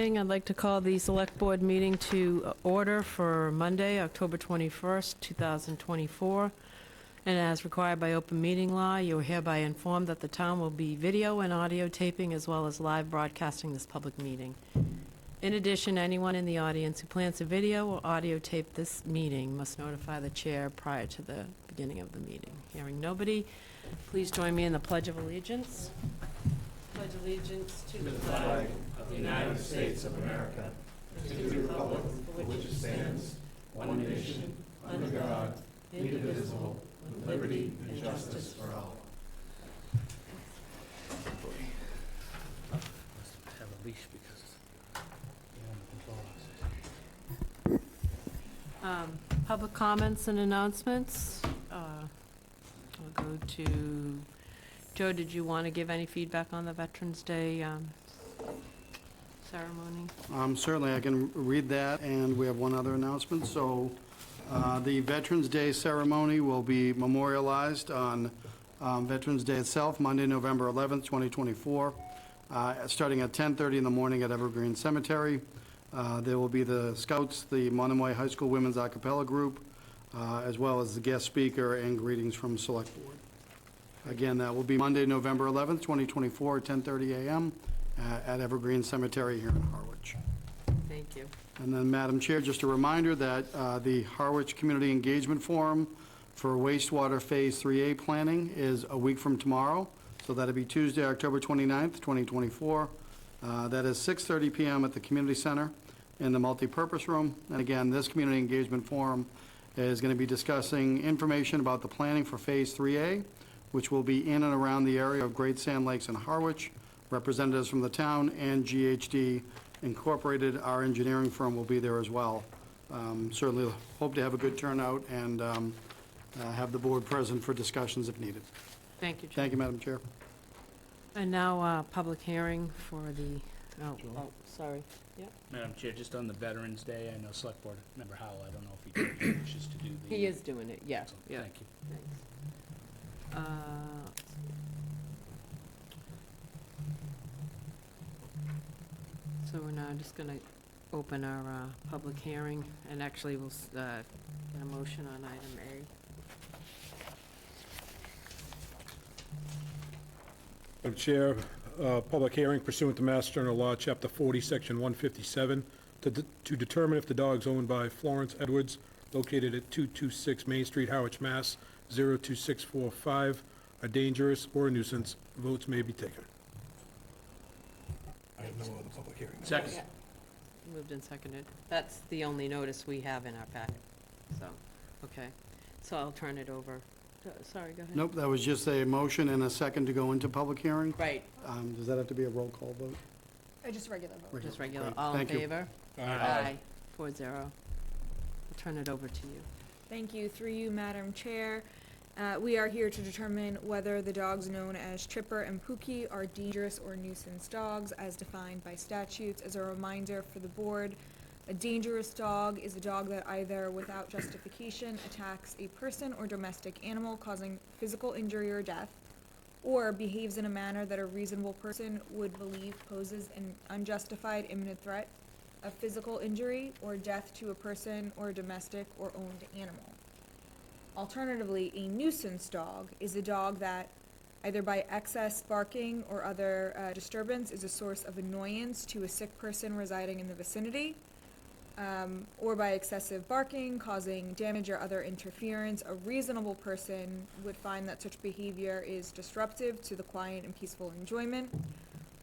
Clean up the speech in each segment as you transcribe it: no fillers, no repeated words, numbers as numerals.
I'd like to call the Select Board meeting to order for Monday, October 21st, 2024. And as required by open meeting law, you are hereby informed that the town will be video and audio taping as well as live broadcasting this public meeting. In addition, anyone in the audience who plans to video or audio tape this meeting must notify the chair prior to the beginning of the meeting. Hearing nobody, please join me in the Pledge of Allegiance. Pledge allegiance to the flag of the United States of America, and to the republic for which it stands, one nation, under God, indivisible, with liberty and justice for all. Have a leash because you want to control us. Public comments and announcements. I'll go to Joe. Did you want to give any feedback on the Veterans Day ceremony? Certainly, I can read that, and we have one other announcement. So the Veterans Day ceremony will be memorialized on Veterans Day itself, Monday, November 11th, 2024, starting at 10:30 in the morning at Evergreen Cemetery. There will be the Scouts, the Monomoy High School Women's A Cappella Group, as well as the guest speaker and greetings from Select Board. Again, that will be Monday, November 11th, 2024, at 10:30 a.m. At Evergreen Cemetery here in Harwich. Thank you. And then, Madam Chair, just a reminder that the Harwich Community Engagement Forum for wastewater Phase 3A planning is a week from tomorrow. So that'll be Tuesday, October 29th, 2024. That is 6:30 p.m. at the Community Center in the multipurpose room. And again, this Community Engagement Forum is going to be discussing information about the planning for Phase 3A, which will be in and around the area of Great Sand Lakes and Harwich. Representatives from the town and GHD Incorporated, our engineering firm, will be there as well. Certainly hope to have a good turnout and have the board present for discussions if needed. Thank you, Joe. Thank you, Madam Chair. And now, public hearing for the, sorry. Yep. Madam Chair, just on the Veterans Day, I know Select Board Member Howell, I don't know if he wishes to do the... He is doing it, yeah. Excellent. Yeah. Thank you. Thanks. So we're now just going to open our public hearing, and actually we'll get a motion on item A. Madam Chair, public hearing pursuant to Mass General Law, Chapter 40, Section 157, to determine if the dogs owned by Florence Edwards, located at 226 Main Street, Harwich, Mass. 02645, are dangerous or a nuisance. Votes may be taken. I have no other public hearing. Second. Yeah. Moved and seconded. That's the only notice we have in our packet. So, okay. So I'll turn it over. Sorry, go ahead. Nope, that was just a motion and a second to go into public hearing. Right, Does that have to be a roll call vote? Just regular vote. just regular. Great. All in Thank you. favor? Aye. 4-0. I'll turn it over to you. Thank you. Through you, Madam Chair. We are here to determine whether the dogs known as Tripper and Pookie are dangerous or nuisance dogs as defined by statutes. As a reminder for the board, a dangerous dog is a dog that either without justification attacks a person or domestic animal causing physical injury or death, or behaves in a manner that a reasonable person would believe poses an unjustified imminent threat of physical injury or death to a person or a domestic or owned animal. Alternatively, a nuisance dog is a dog that, either by excess barking or other disturbance, is a source of annoyance to a sick person residing in the vicinity, or by excessive barking, causing damage or other interference. A reasonable person would find that such behavior is disruptive to the quiet and peaceful enjoyment,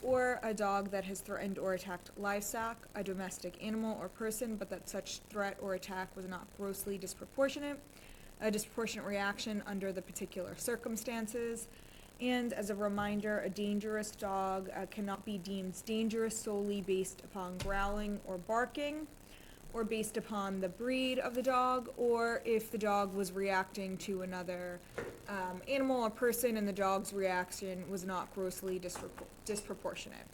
or a dog that has threatened or attacked livestock, a domestic animal or person, but that such threat or attack was not grossly disproportionate, a disproportionate reaction under the particular circumstances. And as a reminder, a dangerous dog cannot be deemed dangerous solely based upon growling or barking, or based upon the breed of the dog, or if the dog was reacting to another animal or person and the dog's reaction was not grossly disproportionate.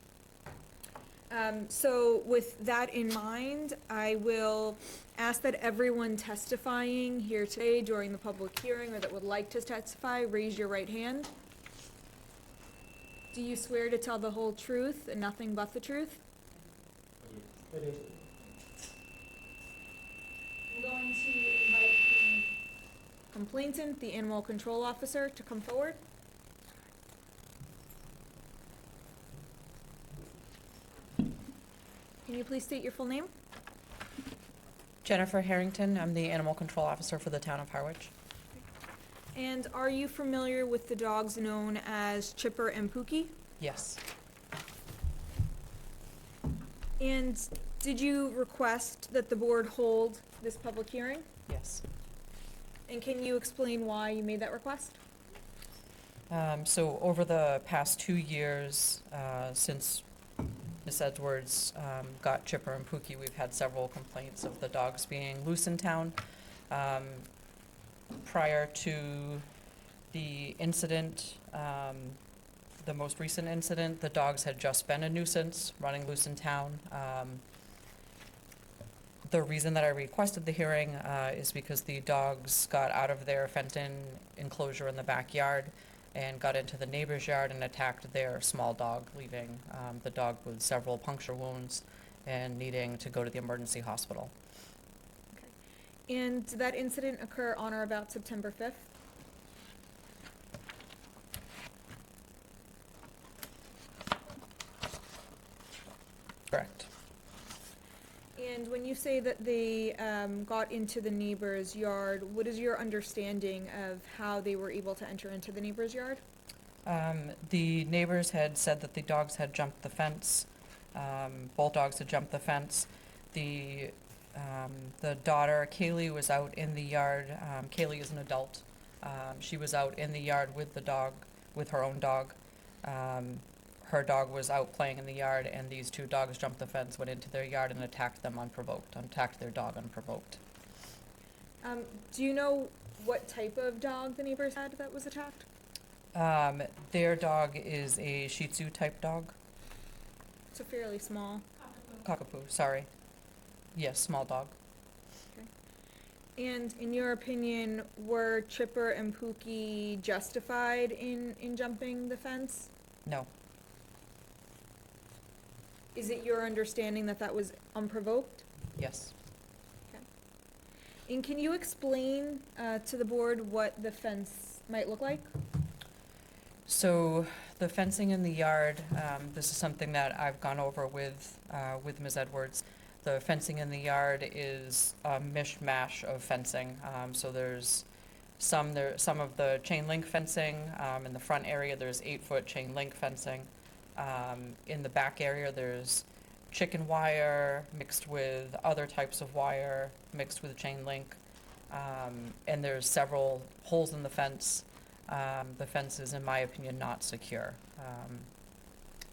So with that in mind, I will ask that everyone testifying here today during the public hearing or that would like to testify, raise your right hand. Do you swear to tell the whole truth and nothing but the truth? I do. I'm going to invite the complainant, the animal control officer, to come forward. Can you please state your full name? Jennifer Harrington, I'm the animal control officer for the town of Harwich. And are you familiar with the dogs known as Chipper and Pookie? Yes, And did you request that the board hold this public hearing? yes. And can you explain why you made that request? So over the past 2 years, since Ms. Edwards got Chipper and Pookie, we've had several complaints of the dogs being loose in town. Prior to the incident, the most recent incident, the dogs had just been a nuisance, running loose in town. The reason that I requested the hearing is because the dogs got out of their fenced-in enclosure in the backyard and got into the neighbor's yard and attacked their small dog, leaving the dog with several puncture wounds and needing to go to the emergency hospital. And did that incident occur on or about September 5th? Correct. And when you say that they got into the neighbor's yard, what is your understanding of how they were able to enter into the neighbor's yard? The neighbors had said that the dogs had jumped the fence. Both dogs had jumped the fence. The daughter, Kaylee, was out in the yard. Kaylee is an adult. She was out in the yard with the dog, with her own dog. Her dog was out playing in the yard, and these two dogs jumped the fence, went into their yard, and attacked them unprovoked, attacked their dog unprovoked. Do you know what type of dog the neighbors had that was attacked? Their dog is a Shih Tzu type dog. It's a fairly small. Cockapoo, sorry. Yes, small dog. And in your opinion, were Chipper and Pookie justified in jumping the fence? No, Is it your understanding that that was unprovoked? yes. And can you explain to the board what the fence might look like? So the fencing in the yard, this is something that I've gone over with Ms. Edwards. The fencing in the yard is a mishmash of fencing. So there's some of the chain link fencing. In the front area, there's 8-foot chain link fencing. In the back area, there's chicken wire mixed with other types of wire, mixed with chain link. And there's several holes in the fence. The fence is, in my opinion, not secure.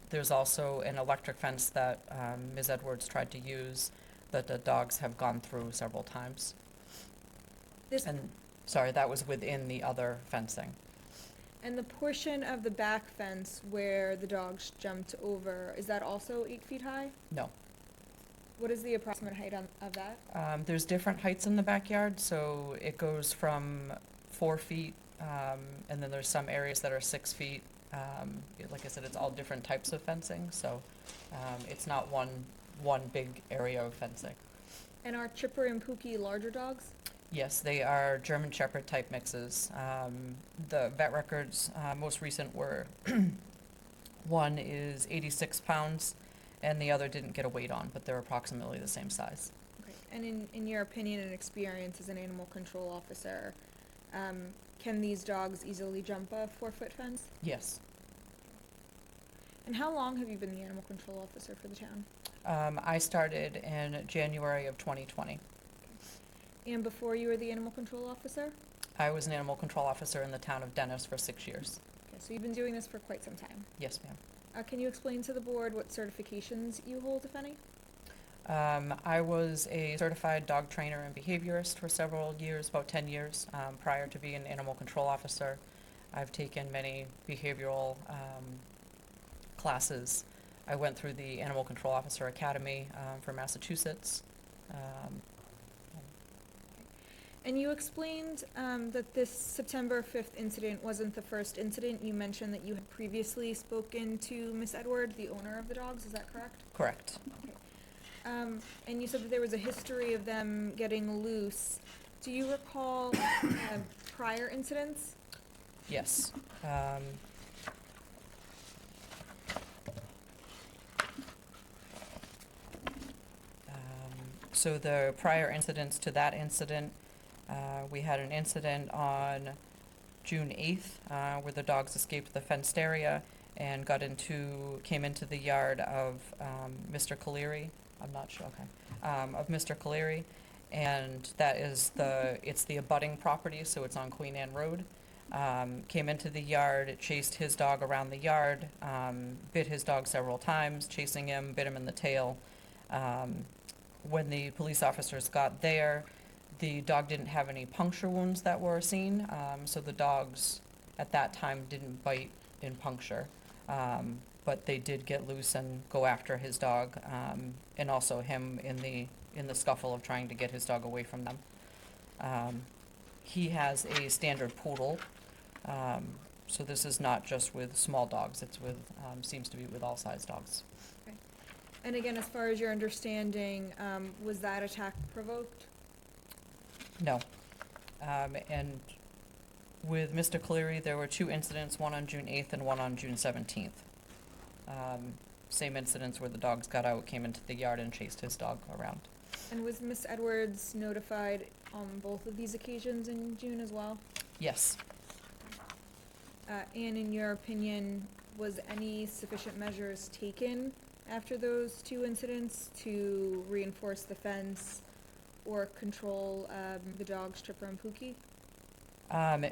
There's also an electric fence that Ms. Edwards tried to use that the dogs have gone through several times. This, And, sorry, that was within the other fencing. and the portion of the back fence where the dogs jumped over, is that also 8 feet high? No. What is the approximate height of that? There's different heights in the backyard, so it goes from 4 feet, and then there's some areas that are 6 feet. Like I said, it's all different types of fencing, so it's not one big area of fencing. And are Chipper and Pookie larger dogs? Yes, they are German Shepherd type mixes. The vet records, most recent were, one is 86 pounds, and the other didn't get a weight on, but they're approximately the same size. Okay. And in your opinion and experience as an animal control officer, can these dogs easily jump a 4-foot fence? Yes. And how long have you been the animal control officer for the town? I started in January of 2020. And before you were the animal control officer? I was an animal control officer in the town of Dennis for 6 years. Okay, so you've been doing this for quite some time. Yes, ma'am. Can you explain to the board what certifications you hold, if any? I was a certified dog trainer and behaviorist for several years, about 10 years, prior to being an animal control officer. I've taken many behavioral classes. I went through the Animal Control Officer Academy for Massachusetts. And you explained that this September 5th incident wasn't the first incident. You mentioned that you had previously spoken to Miss Edward, the owner of the dogs. Is that correct? Correct. And you said that there was a history of them getting loose. Do you recall prior incidents? Yes. So the prior incidents to that incident, we had an incident on June 8th, where the dogs escaped the fenced area and came into the yard of Mr. Caleri. I'm not sure, okay. Of Mr. Caleri, and it's the abutting property, so it's on Queen Anne Road. Came into the yard, chased his dog around the yard, bit his dog several times, chasing him, bit him in the tail. When the police officers got there, the dog didn't have any puncture wounds that were seen, so the dogs at that time didn't bite in puncture. But they did get loose and go after his dog, and also him in the scuffle of trying to get his dog away from them. He has a standard poodle, so this is not just with small dogs, it's with, seems to be with all size dogs. And again, as far as your understanding, was that attack provoked? No. And with Mr. Caleri, there were 2 incidents, one on June 8th and one on June 17th. Same incidents where the dogs got out, came into the yard and chased his dog around. And was Miss Edwards notified on both of these occasions in June as well? Yes. And in your opinion, was any sufficient measures taken after those 2 incidents to reinforce the fence or control the dogs, Tripper and Pookie?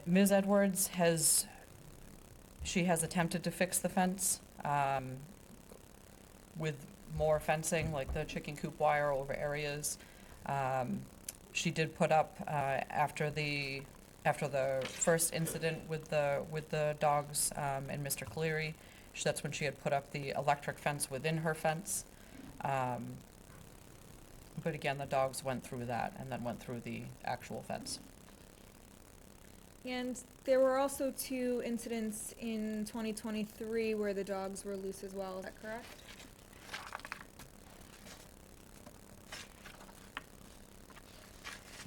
Ms. Edwards has attempted to fix the fence with more fencing, like the chicken coop wire over areas. She did put up after the first incident with the dogs and Mr. Caleri. That's when she had put up the electric fence within her fence. But again, the dogs went through that and then went through the actual fence. And there were also 2 incidents in 2023 where the dogs were loose as well, is that correct?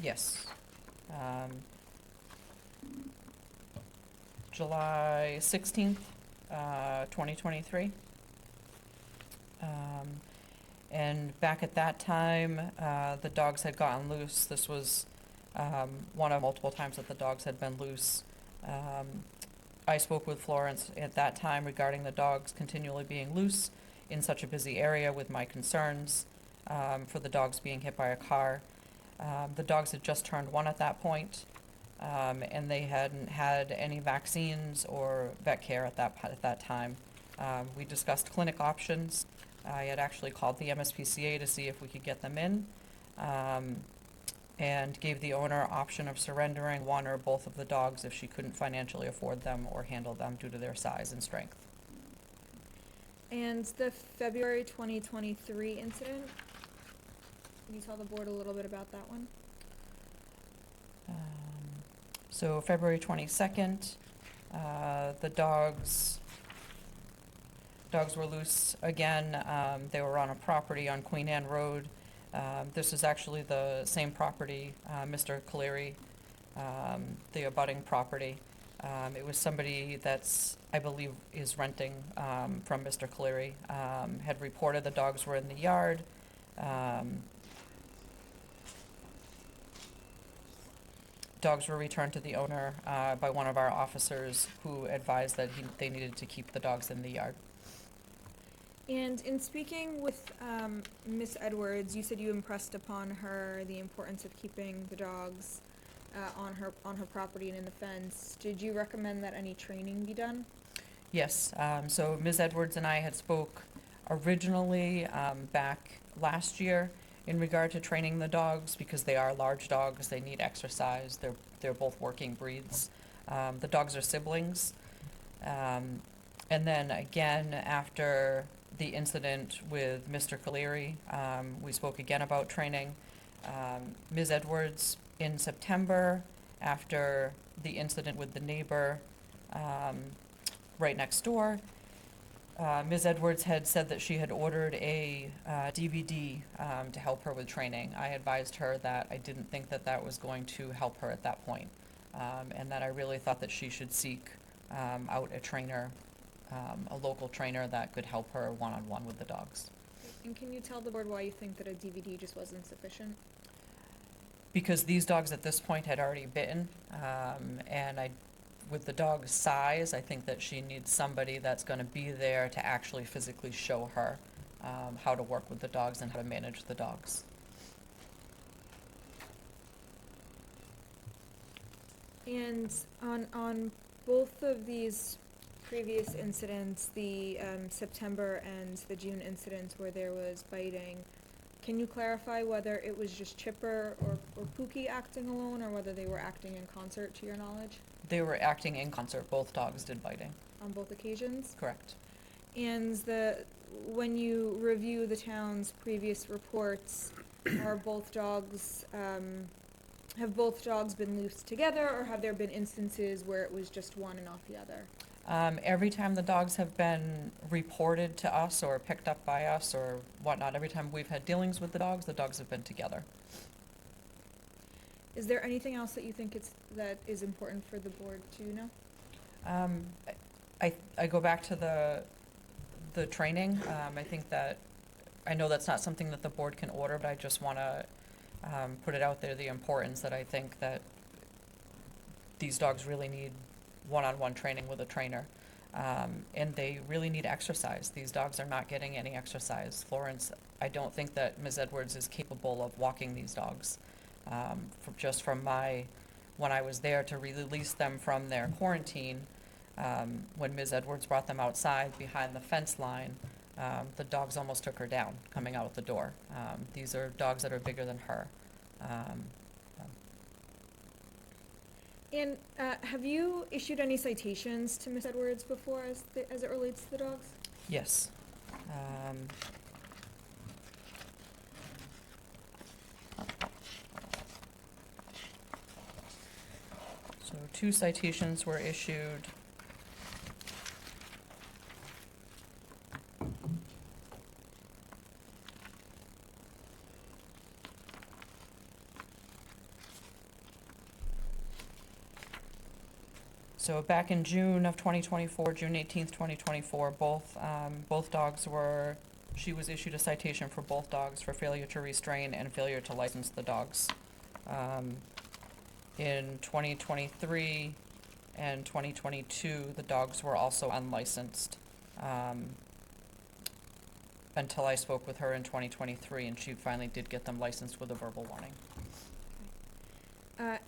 Yes. July 16th, 2023. And back at that time, the dogs had gotten loose. This was one of multiple times that the dogs had been loose. I spoke with Florence at that time regarding the dogs continually being loose in such a busy area with my concerns for the dogs being hit by a car. The dogs had just turned 1 at that point, and they hadn't had any vaccines or vet care at that time. We discussed clinic options. I had actually called the MSPCA to see if we could get them in, and gave the owner option of surrendering 1 or both of the dogs if she couldn't financially afford them or handle them due to their size and strength. And the February 2023 incident, can you tell the board a little bit about that one? So February 22nd, the dogs were loose again. They were on a property on Queen Anne Road. This is actually the same property, Mr. Caleri, the abutting property. It was somebody that's, I believe, is renting from Mr. Caleri, had reported the dogs were in the yard. Dogs were returned to the owner by one of our officers who advised that they needed to keep the dogs in the yard. And in speaking with Miss Edwards, you said you impressed upon her the importance of keeping the dogs on her property and in the fence. Did you recommend that any training be done? Yes, so Ms. Edwards and I had spoke originally back last year in regard to training the dogs because they are large dogs, they need exercise, they're both working breeds. The dogs are siblings. And then again, after the incident with Mr. Caleri, we spoke again about training. Ms. Edwards, in September, after the incident with the neighbor right next door, Ms. Edwards had said that she had ordered a DVD to help her with training. I advised her that I didn't think that that was going to help her at that point, and that I really thought that she should seek out a trainer, a local trainer that could help her one-on-one with the dogs. And can you tell the board why you think that a DVD just wasn't sufficient? Because these dogs at this point had already bitten, and with the dog's size, I think that she needs somebody that's gonna be there to actually physically show her how to work with the dogs and how to manage the dogs. And on both of these previous incidents, the September and the June incidents where there was biting, can you clarify whether it was just Chipper or Pookie acting alone, or whether they were acting in concert, to your knowledge, They were acting in concert. Both dogs did biting. on both occasions? Correct. And when you review the town's previous reports, are both dogs, have both dogs been loosed together, or have there been instances where it was just one and off the other? Every time the dogs have been reported to us or picked up by us or whatnot, every time we've had dealings with the dogs have been together. Is there anything else that you think that is important for the board to know? I go back to the training. I think that, I know that's not something that the board can order, but I just want to put it out there, the importance that I think that these dogs really need one-on-one training with a trainer. And they really need exercise. These dogs are not getting any exercise. Florence, I don't think that Ms. Edwards is capable of walking these dogs. From when I was there to release them from their quarantine, when Ms. Edwards brought them outside behind the fence line, the dogs almost took her down coming out the door. These are dogs that are bigger than her. And have you issued any citations to Ms. Edwards before as it relates to the dogs? Yes. So 2 citations were issued. So back in June of 2024, June 18th, 2024, both dogs she was issued a citation for both dogs for failure to restrain and failure to license the dogs. In 2023 and 2022, the dogs were also unlicensed, until I spoke with her in 2023, and she finally did get them licensed with a verbal warning.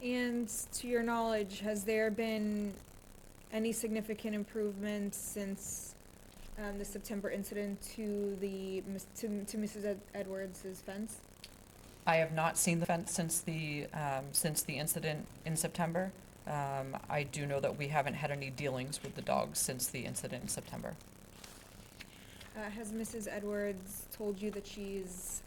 And to your knowledge, has there been any significant improvements since the September incident to Mrs. Edwards' fence? I have not seen the fence since the incident in September. I do know that we haven't had any dealings with the dogs since the incident in September. Has Mrs. Edwards told you that she's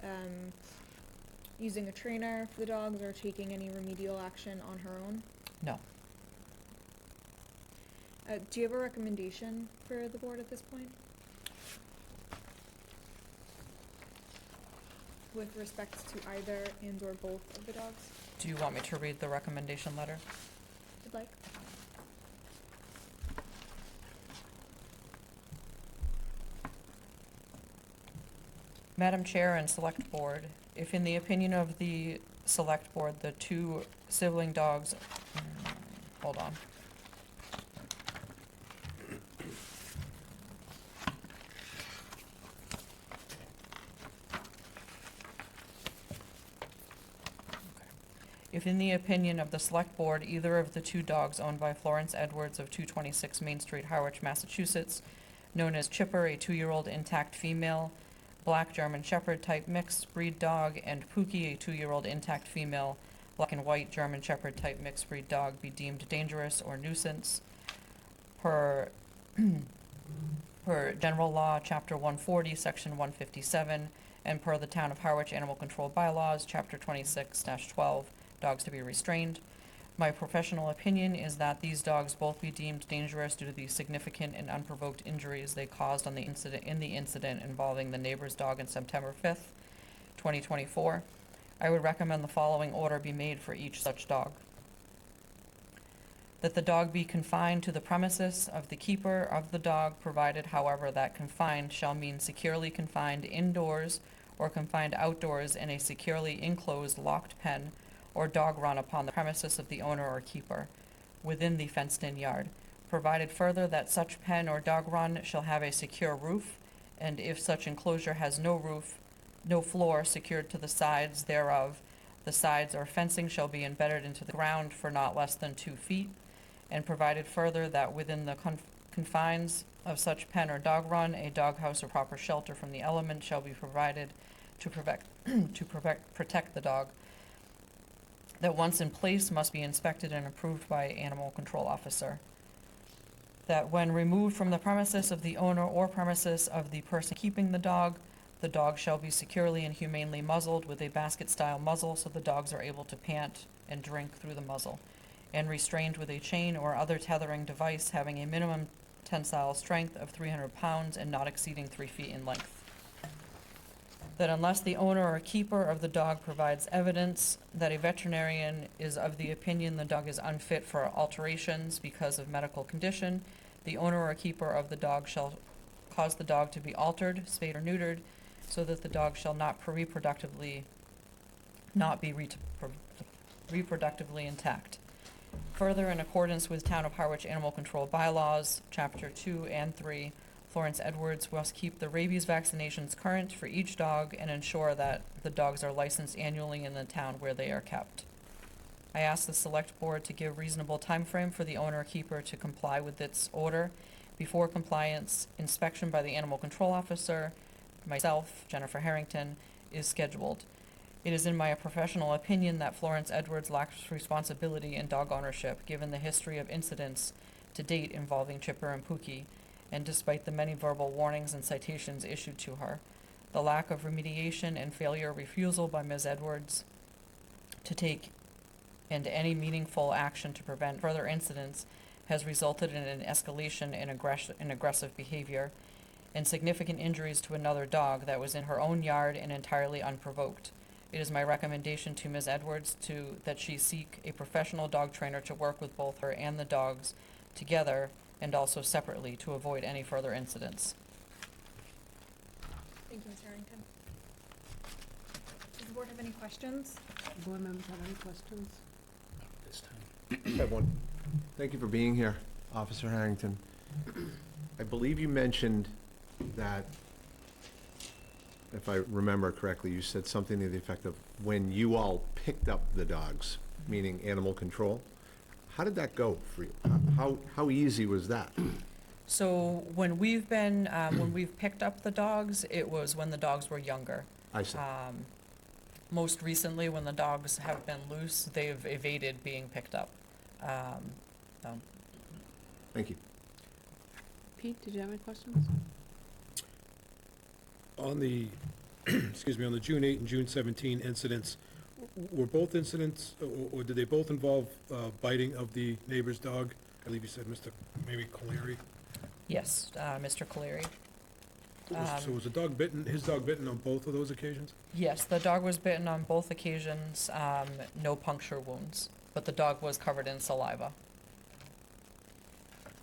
using a trainer for the dogs or taking any remedial action on her own? No. Do you have a recommendation for the board at this point? With respect to either and or both of the dogs, Do you want me to read the recommendation letter? if you'd like? Madam Chair and Select Board, if in the opinion of the Select Board, the 2 sibling dogs, hold on. If in the opinion of the Select Board, either of the 2 dogs owned by Florence Edwards of 226 Main Street, Harwich, Massachusetts, known as Chipper, a 2-year-old intact female, black German Shepherd type mixed breed dog, and Pookie, a 2-year-old intact female, black and white German Shepherd type mixed breed dog, be deemed dangerous or nuisance per General Law, Chapter 140, Section 157, and per the Town of Harwich Animal Control Bylaws, Chapter 26-12, dogs to be restrained. My professional opinion is that these dogs both be deemed dangerous due to the significant and unprovoked injuries they caused in the incident involving the neighbor's dog on September 5th, 2024. I would recommend the following order be made for each such dog. That the dog be confined to the premises of the keeper of the dog, provided, however, that confined shall mean securely confined indoors or confined outdoors in a securely enclosed locked pen or dog run upon the premises of the owner or keeper, within the fenced-in yard, provided further that such pen or dog run shall have a secure roof, and if such enclosure has no roof, no floor secured to the sides thereof, the sides or fencing shall be embedded into the ground for not less than 2 feet, and provided further that within the confines of such pen or dog run, a doghouse or proper shelter from the elements shall be provided to protect the dog, that once in place must be inspected and approved by animal control officer. That when removed from the premises of the owner or premises of the person keeping the dog shall be securely and humanely muzzled with a basket-style muzzle so the dogs are able to pant and drink through the muzzle, and restrained with a chain or other tethering device having a minimum tensile strength of 300 pounds and not exceeding 3 feet in length. That unless the owner or keeper of the dog provides evidence that a veterinarian is of the opinion the dog is unfit for alterations because of medical condition, the owner or keeper of the dog shall cause the dog to be altered, spayed or neutered, so that the dog shall not be reproductively intact. Further, in accordance with Town of Harwich Animal Control Bylaws, Chapter 2 and 3, Florence Edwards must keep the rabies vaccinations current for each dog and ensure that the dogs are licensed annually in the town where they are kept. I ask the Select Board to give reasonable time frame for the owner or keeper to comply with its order. Before compliance, inspection by the Animal Control Officer, myself, Jennifer Harrington, is scheduled. It is in my professional opinion that Florence Edwards lacks responsibility in dog ownership, given the history of incidents to date involving Chipper and Pookie, and despite the many verbal warnings and citations issued to her. The lack of remediation and failure refusal by Ms. Edwards to take any meaningful action to prevent further incidents has resulted in an escalation in aggressive behavior and significant injuries to another dog that was in her own yard and entirely unprovoked. It is my recommendation to Ms. Edwards that she seek a professional dog trainer to work with both her and the dogs together and also separately to avoid any further incidents. Thank you, Ms. Harrington. Does the board have any questions? Board members have any questions? This time. I have one. Thank you for being here, Officer Harrington. I believe you mentioned that, if I remember correctly, you said something to the effect of when you all picked up the dogs, meaning animal control. How did that go for you? How easy was that? So when we've picked up the dogs, it was when the dogs were younger. I see. Most recently, when the dogs have been loose, they've evaded being picked up. Thank you. Pete, did you have any questions? On the, excuse me, on the June 8 and June 17 incidents, were both incidents, or did they both involve biting of the neighbor's dog? I believe you said Mr. maybe Colery. Yes, Mr. Colery. So was the dog bitten, his dog bitten on both of those occasions? Yes, the dog was bitten on both occasions, no puncture wounds, but the dog was covered in saliva.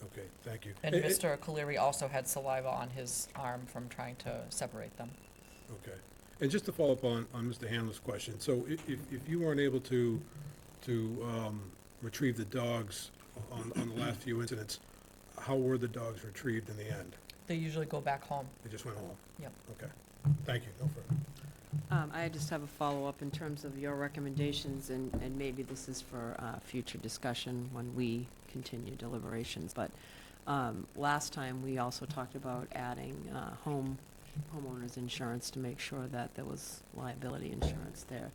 Okay, thank you. And Mr. Colery also had saliva on his arm from trying to separate them. Okay. And just to follow up on Mr. Hanlon's question, so if you weren't able to retrieve the dogs on the last few incidents, how were the dogs retrieved in the end? They usually go back home. They just went home? Yep. Okay. Thank you. No further. I just have a follow-up in terms of your recommendations, and maybe this is for future discussion when we continue deliberations, but last time, we also talked about adding homeowners insurance to make sure that there was liability insurance there.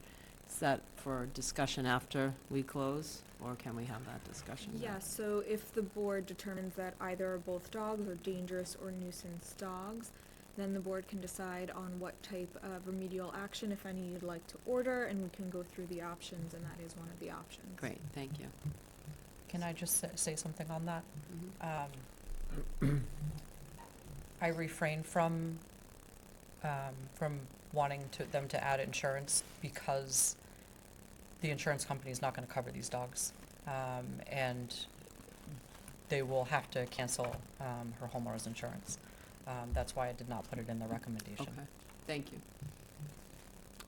Is that for discussion after we close, or can we have that discussion now? Yeah, so if the board determines that either or both dogs are dangerous or nuisance dogs, Then the board can decide on what type of remedial action, if any, you'd like to order, and we can go through the options, and that is one of the options. Great, thank you. Can I just say something on that? Mhm. I refrain from wanting them to add insurance because the insurance company is not gonna cover these dogs. And they will have to cancel, her homeowner's insurance. That's why I did not put it in the recommendation. Okay, thank you.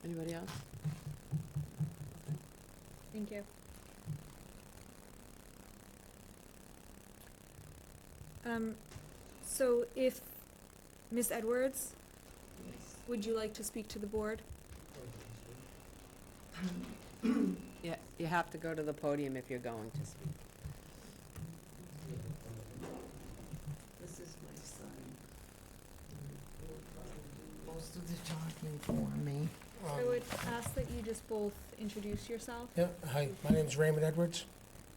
Anybody else? Thank you. So if, Ms. Edwards, would you like to speak to the board? Yeah, you have to go to the podium if you're going to speak. This is my son. Most of the talking for me. I would ask that you just both introduce yourself. Yeah, hi, my name's Raymond Edwards.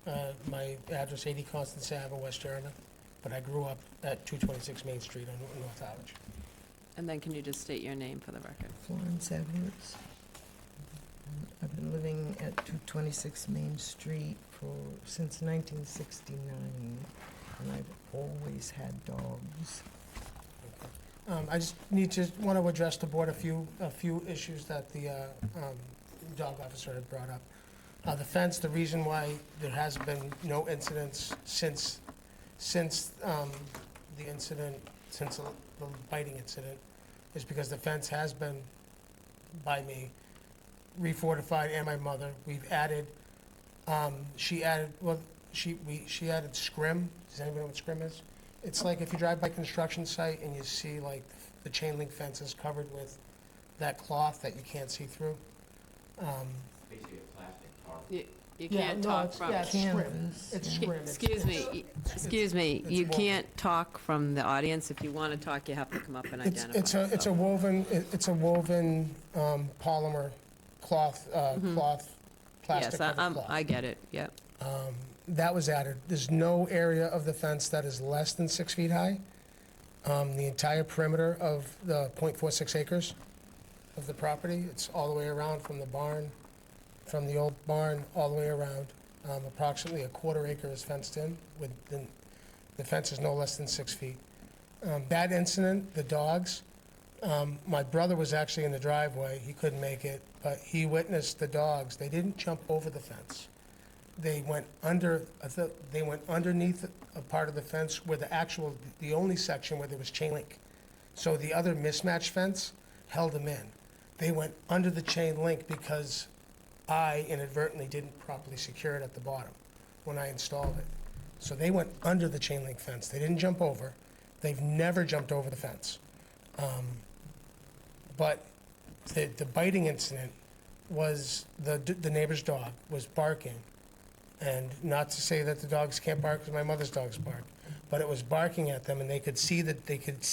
My address 80 Constance Ave in West Yarmouth, but I grew up at 226 Main Street on North Harwich. And then can you just state your name for the record? Florence Edwards. I've been living at 226 Main Street since 1969, and I've always had dogs. I just want to address the board a few issues that the dog officer had brought up. The fence, the reason why there has been no incidents since the incident, since the biting incident, is because the fence has been by me, refortified, and my mother. We've added, she added scrim. Does anybody know what scrim is? It's like if you drive by a construction site and you see like the chain link fences covered with that cloth that you can't see through. Basically a plastic tarp. You can't talk from, Yeah, it's scrim. Canvas, It's yeah. scrim. excuse me, it's you woven. can't talk from the audience. If you want to talk, you have to come up and identify. It's a yourself. woven polymer cloth, plastic Yes, covered cloth. I get it, yep. That was added. There's no area of the fence that is less than 6 feet high. The entire perimeter of the .46 acres of the property, it's all the way around from the barn, from the old barn, all the way around. Approximately a quarter acre is fenced in. The fence is no less than 6 feet. That incident, the dogs, my brother was actually in the driveway. He couldn't make it, but he witnessed the dogs. They didn't jump over the fence. They went underneath a part of the fence where the only section where there was chain link. So the other mismatched fence held them in. They went under the chain link because I inadvertently didn't properly secure it at the bottom when I installed it. So they went under the chain link fence. They didn't jump over. They've never jumped over the fence. But the biting incident was the neighbor's dog was barking. And not to say that the dogs can't bark, because my mother's dogs bark, but it was barking at them, and they could see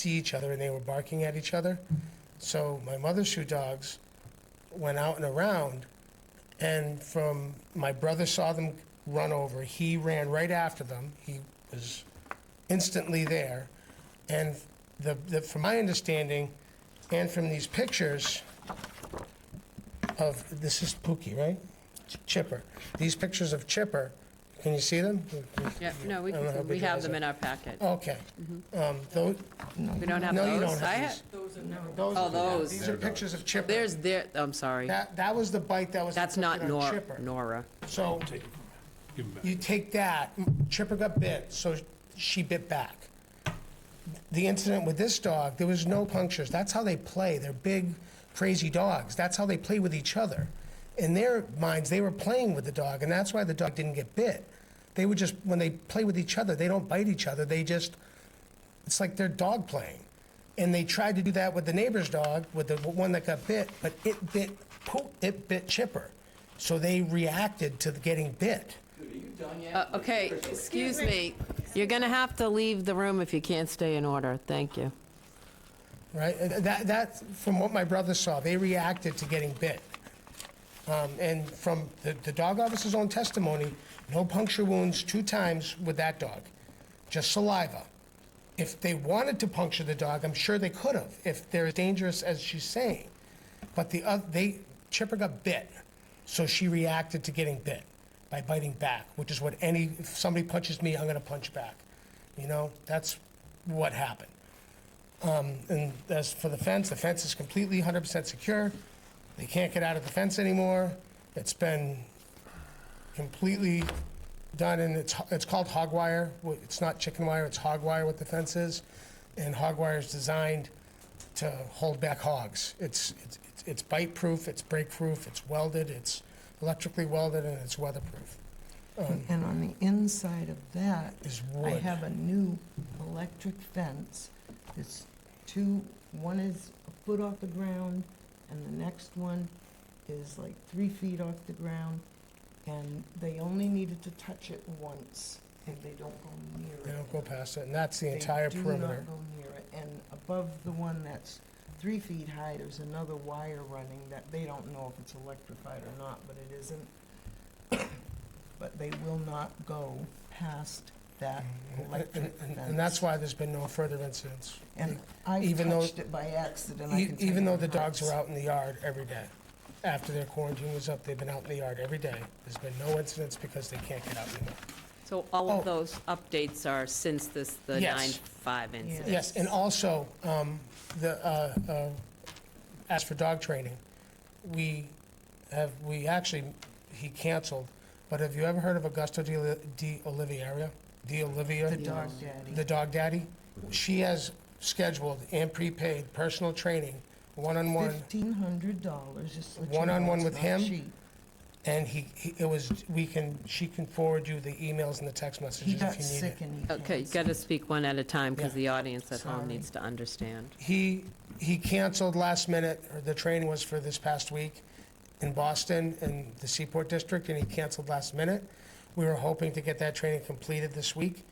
each other, and they were barking at each other. So my mother's two dogs went out and around, and my brother saw them run over. He ran right after them. He was instantly there. And from my understanding, and from these pictures this is Pookie, right? Chipper. These pictures of Chipper, can you see them? Yeah, no, I don't know how we big your have eyes them are. in our packet. Okay. Those, We don't have no, those? you don't I have ha- those. those. These are pictures of Chipper. There's I'm sorry. That was the bite that was That's not inflicted on Chipper. Nora. So Give 'em back. you take that, Chipper got bit, so she bit back. The incident with this dog, there was no punctures. That's how they play. They're big, crazy dogs. That's how they play with each other. In their minds, they were playing with the dog, and that's why the dog didn't get bit. They would just, when they play with each other, they don't bite each other. It's like they're dog playing. And they tried to do that with the neighbor's dog, with the one that got bit, but it bit Chipper. So they reacted to getting bit. Okay, excuse me. You're going to have to leave the room if you can't stay in order. Thank you. Right? That, from what my brother saw, they reacted to getting bit. And from the dog officer's own testimony, no puncture wounds 2 times with that dog, just saliva. if they wanted to puncture the dog, I'm sure they could have, if they're as dangerous as she's saying. But Chipper got bit, so she reacted to getting bit by biting back, which is what if somebody punches me, I'm gonna punch back. You know, that's what happened. And as for the fence is completely 100% secure. They can't get out of the fence anymore. It's been completely done, and it's called hog wire. It's not chicken wire, it's hog wire what the fence is. And hog wire is designed to hold back hogs. It's bite-proof, it's break-proof, it's welded, it's electrically welded, and it's weatherproof. And on the inside of that, Is I wood. have a new electric fence. It's one is a foot off the ground, and the next one is like 3 feet off the ground. And they only needed to touch it once, and they don't go near it. They don't go past it, and that's the entire They do perimeter. not go near it. And above the one that's 3 feet high, there's another wire running that they don't know if it's electrified or not, but it isn't. But they will not go past that electric fence. And that's why there's been no further incidents. And I even though- touched it by accident, I can tell Even you though it the dogs hurts. are out in the yard every day. After their quarantine was up, they've been out in the yard every day. There's been no incidents because they can't get out anymore. So all Oh. of those updates are since the Yes. 9/5 incident? Yes, and also, as for dog training, he canceled, but have you ever heard of Augusto Di Olivia? The dog daddy. The dog daddy? She has scheduled and prepaid personal training, one-on-one, $1,500, just so you know, One-on-one it's with not him? cheap. and she can forward you the emails and the text He messages if got you need it. sick and he Okay, you canceled. got to speak one at a time, because Yeah. the audience at home Sorry. needs to understand. He canceled last minute, or the training was for this past week in Boston, in the Seaport District, and he canceled last minute. We were hoping to get that training completed this week.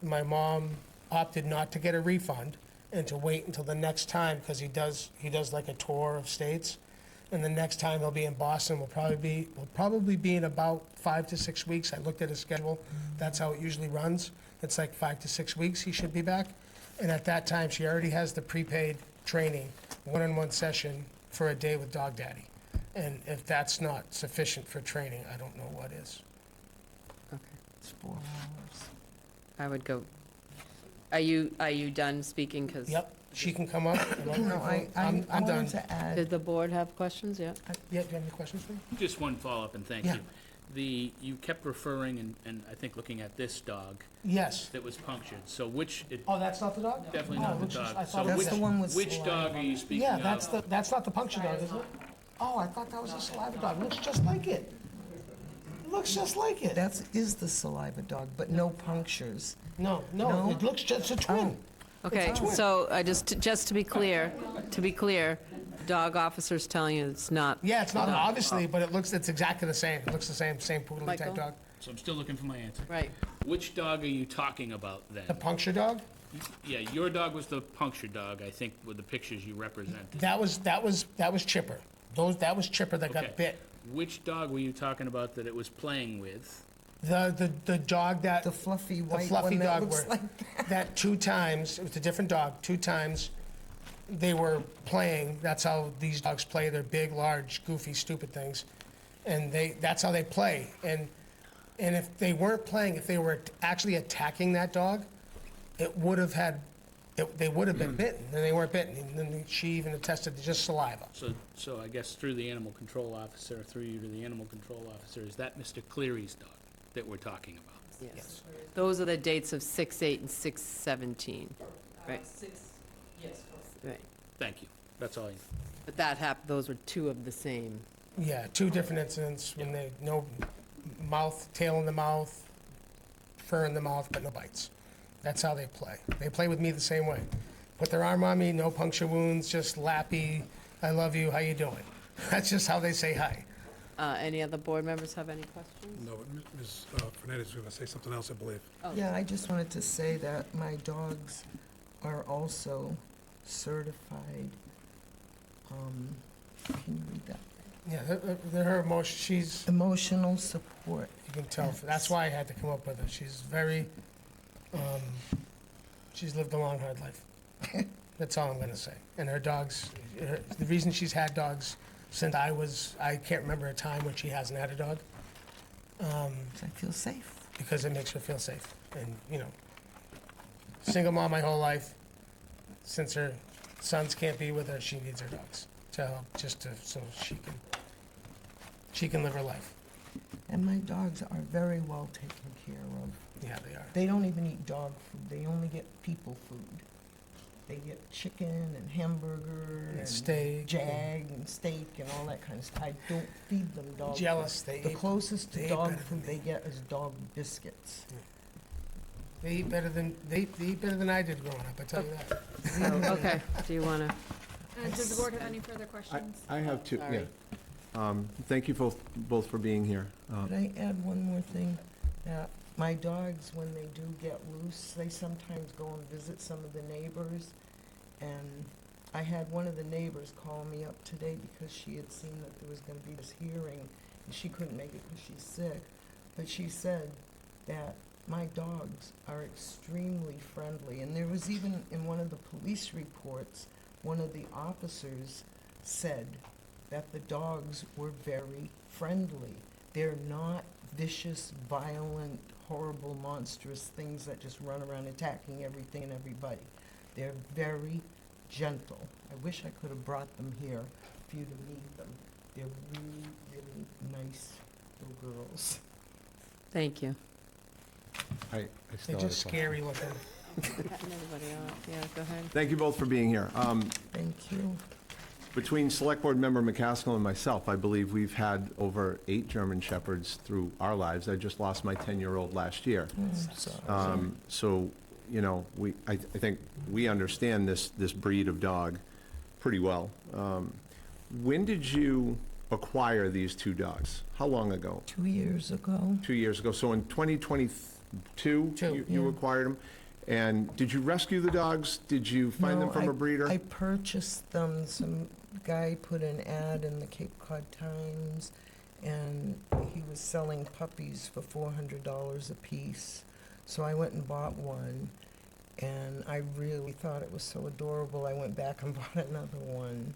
My mom opted not to get a refund and to wait until the next time, because he does like a tour of states. And the next time he'll be in Boston will probably be in about 5 to 6 weeks. I looked at his schedule. That's how it usually runs. It's like 5 to 6 weeks he should be back. And at that time, she already has the prepaid training, one-on-one session for a day with Dog Daddy. And if that's not sufficient for training, I don't know what is. It's 4 hours. I would go, are you done speaking? 'Cause Yep, she can come up. No, I'm I done. wanted to add, Did the board have questions? Yeah? Yeah, do you have any questions for me? Just one follow-up, and thank Yeah. you. You kept referring, and I think looking at this dog Yes. that was punctured, so Oh, that's not the dog? definitely Oh, not the looks just- I dog. thought So it that's was- the one with which saliva. dog are you speaking Yeah, of? that's not the puncture dog, is it? Oh, I thought that was a saliva dog. Looks just like it. Looks just like it. that is the saliva dog, but no punctures. No, No? it looks just a twin. Okay, so just to be clear, dog officer's telling you it's not. Yeah, it's not obviously, but it's exactly the same. It looks the same poodle type Michael? dog. So I'm still looking for my answer. Right. Which dog are you talking about then? The puncture dog? Yeah, your dog was the puncture dog, I think, with the pictures you represented. That was Chipper. That was Chipper that got Okay. bit. Which dog were you talking about that it was playing with? The dog that The fluffy white fluffy one that dog looks were- like that 2 times, it was a different dog, 2 times they were playing. That's how these dogs play. They're big, large, goofy, stupid things. And that's how they play. And if they weren't playing, if they were actually attacking that dog, they would have been bitten, and they weren't bitten. And then she even attested to just saliva. So I guess through the animal control officer, through you to the animal control officer, is that Mr. Cleary's dog that we're talking about? Yes. Those are the dates of 6/8 and 6/17, right? Right. Thank you. That's all I need. But those were 2 of the same. Yeah, 2 different incidents when no mouth, tail in the mouth, fur in the mouth, but no bites. That's how they play. They play with me the same way. Put their arm on me, no puncture wounds, just lappy, I love you, how you doing? That's just how they say hi. Any other board members have any questions? No, but Ms. Fernandez was going to say something else, I believe. Yeah, I just wanted to say that my dogs are also certified, can you read that? Yeah, her emotion, she's, Emotional support. you can tell, that's why I had to come up with her. She's very She's lived a long, hard life. That's all I'm gonna say. And her dogs, the reason she's had dogs since I can't remember a time when she hasn't had a dog, I feel safe. because it makes her feel safe. And, you know, single mom my whole life. Since her sons can't be with her, she needs her dogs to help, so she can live her life. And my dogs are very well taken care of. Yeah, they are. They don't even eat dog food. They only get people food. They get chicken and hamburger And and steak. jag and steak and all that kind of stuff. I don't feed them dog food. Jealous, they The eat, closest they to eat dog better than food they me. get is dog biscuits. they eat better than I did growing up, I tell you that. So, okay, do you want to? Does the board have any further questions? I have two, Sorry. yeah. Thank you both for being here. Could I add one more thing? My dogs, when they do get loose, they sometimes go and visit some of the neighbors. And I had one of the neighbors call me up today because she had seen that there was gonna be this hearing, and she couldn't make it because she's sick. But she said that my dogs are extremely friendly. And there was even, in one of the police reports, one of the officers said that the dogs were very friendly. They're not vicious, violent, horrible, monstrous things that just run around attacking everything and everybody. They're very gentle. I wish I could have brought them here for you to meet them. They're really, really nice little girls. Thank you. I They're still have a just question. scary looking. Everybody else, yeah, go ahead. Thank you both for being here. Thank you. Between Select Board Member McCaskill and myself, I believe we've had over 8 German Shepherds through our lives. I just lost my 10-year-old last year. So, you know, I think we understand this breed of dog pretty well. When did you acquire these 2 dogs? How long ago? 2 years ago. 2 years ago. So in 2022, you yeah. acquired them? And did you rescue the dogs? Did you find them No, from a breeder? I purchased them. Some guy put an ad in the Cape Cod Times, and he was selling puppies for $400 a piece. So I went and bought one, and I really thought it was so adorable. I went back and bought another one.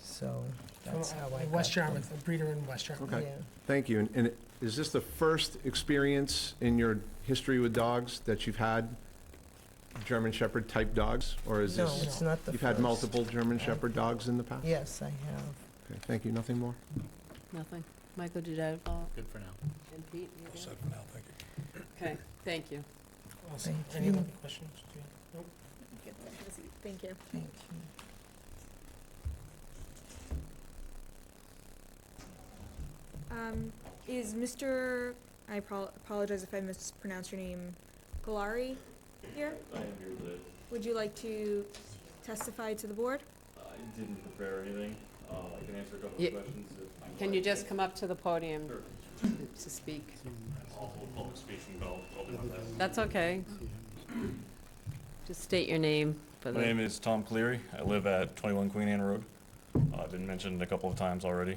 So that's how I got West them. Yarmouth, a breeder in West Yarmouth. Okay. Yeah. Thank you. And is this the first experience in your history with dogs that you've had German Shepherd type dogs? Or is No, this, it's not the you've had first. multiple German Shepherd dogs in the past? Yes, I have. Okay, thank you. Nothing more? Nothing. Michael, did I follow? Good for now. And Pete, you good? Set for now, thank you. Okay, thank you. Awesome. Thank Any you. other questions? Do you- Nope. Thank you. Thank you. Is Mr., I apologize if I mispronounced your name, Galari here? I am here today. Would you like to testify to the board? I didn't prepare anything. I can answer a couple Ye- of questions if. Can you just come up to the podium Sure. to speak? Also public speaking, but I'll do my best. That's okay. Just state your name for the... My name is Tom Cleary. I live at 21 Queen Anne Road. I've been mentioned a couple of times already.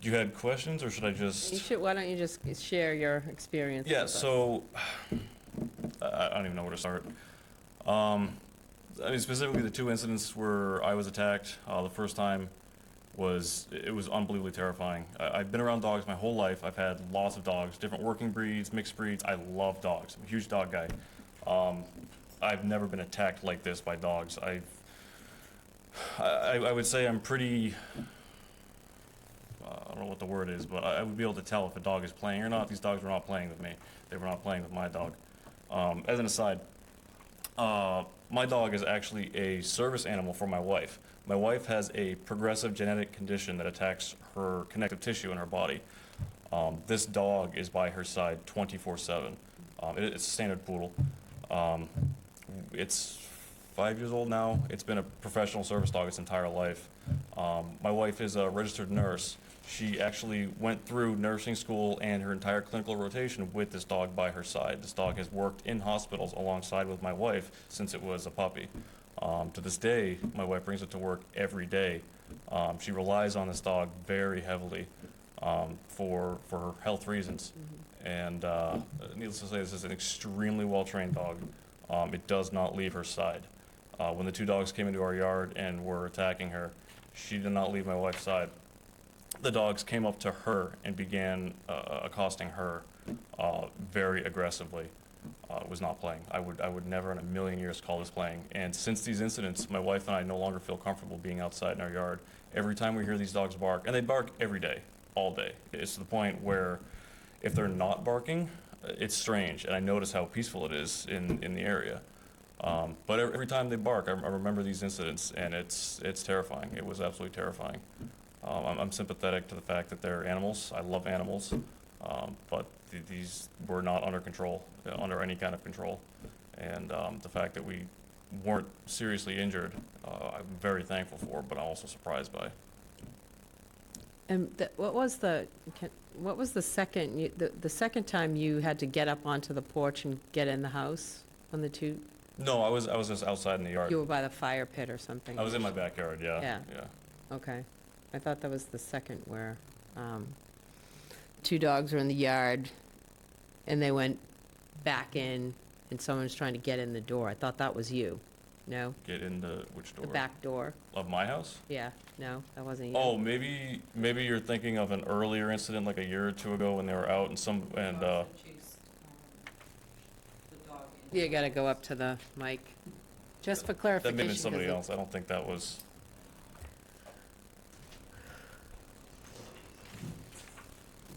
You had questions, or should I You just? should, why don't you just share your experience with Yeah, us? so, I don't even know where to start. I mean, specifically the 2 incidents where I was attacked, the first time it was unbelievably terrifying. I've been around dogs my whole life. I've had lots of dogs, different working breeds, mixed breeds. I love dogs. I'm a huge dog guy. I've never been attacked like this by dogs. I would say I'm pretty, I don't know what the word is, but I would be able to tell if a dog is playing or not. These dogs were not playing with me. They were not playing with my dog. As an aside, my dog is actually a service animal for my wife. My wife has a progressive genetic condition that attacks her connective tissue in her body. This dog is by her side 24/7. It's a standard poodle. It's 5 years old now. It's been a professional service dog its entire life. My wife is a registered nurse. She actually went through nursing school and her entire clinical rotation with this dog by her side. This dog has worked in hospitals alongside with my wife since it was a puppy. To this day, my wife brings it to work every day. She relies on this dog very heavily for her health reasons. And needless to say, this is an extremely well-trained dog. It does not leave her side. When the two dogs came into our yard and were attacking her, she did not leave my wife's side. The dogs came up to her and began accosting her very aggressively. Was not playing. I would never in a million years call this playing. And since these incidents, my wife and I no longer feel comfortable being outside in our yard. Every time we hear these dogs bark, and they bark every day, all day. It's to the point where if they're not barking, it's strange, and I notice how peaceful it is in the area. But every time they bark, I remember these incidents, and it's terrifying. It was absolutely terrifying. I'm sympathetic to the fact that they're animals. I love animals, but these were not under control, under any kind of control. And the fact that we weren't seriously injured, I'm very thankful for, but I'm also surprised by. And what was the second, the second time you had to get up onto the porch and get in the house when the two, No, I was just outside in the yard. you were by the fire pit or something? I was in my backyard, yeah. Yeah. Yeah. Okay. I thought that was the second where two dogs were in the yard and they went back in and someone was trying to get in the door. I thought that was you. No? Get into which door? The back door. Of my house? Yeah. No, that wasn't you. Oh, maybe you're thinking of an earlier incident, like a year or two ago, when they were out and You gotta go up to the mic. Just for that clarification. may have been somebody 'cause else. I don't think that was.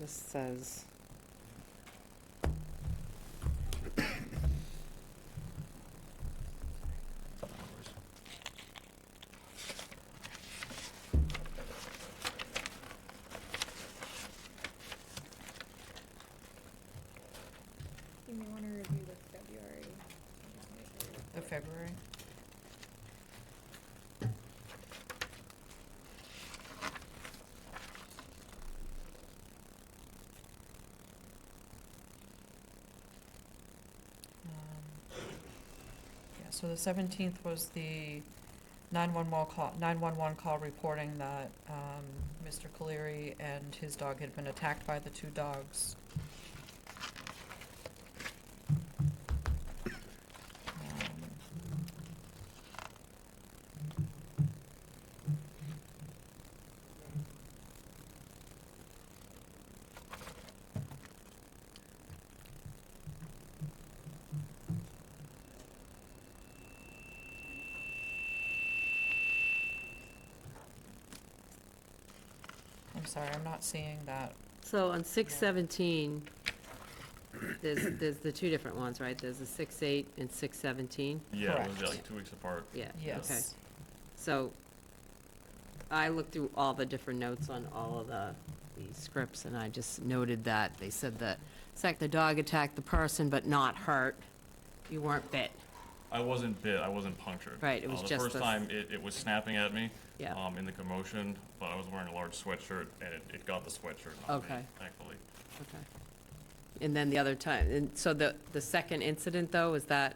This says. You may want to review the February. The February. Yeah, so the 17th was the 911 call reporting that Mr. Caleri and his dog had been attacked by the two dogs. I'm sorry, I'm not seeing that. So on 6/17, there's the two different ones, right? There's the 6/8 and 6/17. Yeah, it was Correct. like 2 weeks apart. Yeah. Okay. Yes. So I looked through all the different notes on all of the scripts, and I just noted that they said that the dog attacked the person but not hurt. You weren't bit. I wasn't bit. I wasn't punctured. Right, it was the just first the- time it was snapping at me. Yeah. In the commotion, but I was wearing a large sweatshirt, and it got the sweatshirt on me, Okay. thankfully. Okay. And then the other time, and so the second incident, though, is that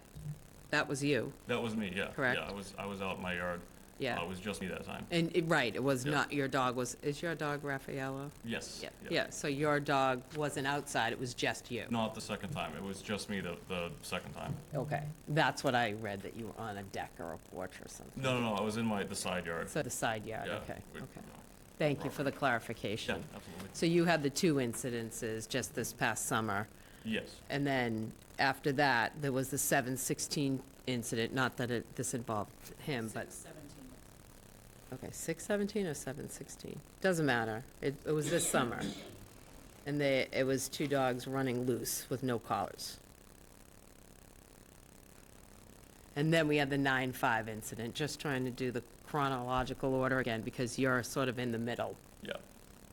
was you? That was me. Yeah. Correct. Yeah, I was out in my yard. Yeah. It was just me that time. And, right, it was Yeah. not, your dog is your dog Raffaello? Yes. Yeah, yeah, so your dog wasn't outside, it was just you? Not the second time. It was just me the second time. Okay, that's what I read, that you were on a deck or a porch or something. No. I was in the side yard. So the side yard, Yeah, okay, with, okay. you know, Thank you for the Yeah, clarification. absolutely. So you had the two incidences just this past summer, Yes. and then after that, there was the 7/16 incident, not that this involved him, but. 6/17. Okay, 6/17 or 7/16? Doesn't matter. It was this summer. And it was two dogs running loose with no collars. And then we had the 9/5 incident, just trying to do the chronological order again, because you're sort of in the middle, Yeah.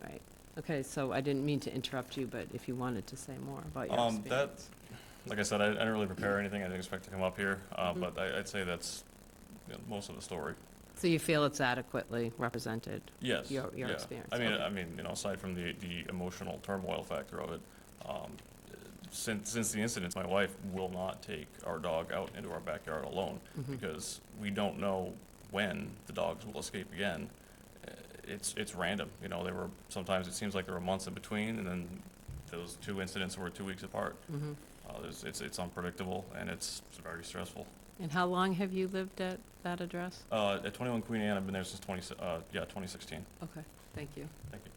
right? Okay, so I didn't mean to interrupt you, but if you wanted to say more about your That, experience. like I said, I didn't really prepare anything. I didn't expect to come up here, Mm-hmm. but I'd say that's most of the story. So you feel it's adequately represented? Yes. Your yeah. experience, I okay. mean, aside from the emotional turmoil factor of it, since the incidents, my wife will not take our dog out into our backyard alone Mm-hmm. because we don't know when the dogs will escape again. It's random, sometimes it seems like there were months in between, and then those two incidents were 2 weeks apart. Mm-hmm. It's unpredictable, and it's very stressful. And how long have you lived at that address? At 21 Queen Anne, I've been there since 2016. Okay, thank you. Thank you.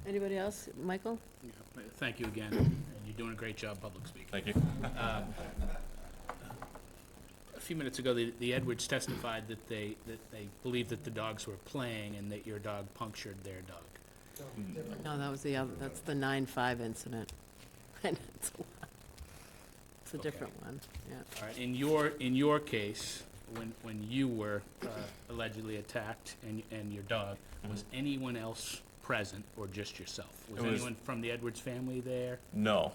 Anybody else? Michael? Yeah, thank you again, and you're doing a great job public speaking. Thank you. A few minutes ago, the Edwards testified that they believed that the dogs were playing and that your dog punctured their dog. No, that was the other, that's the 9/5 incident. And it's a different one, yeah. All right, in your case, when you were allegedly attacked and your dog, was anyone else present or just yourself? Was It was- anyone from the Edwards family there? No.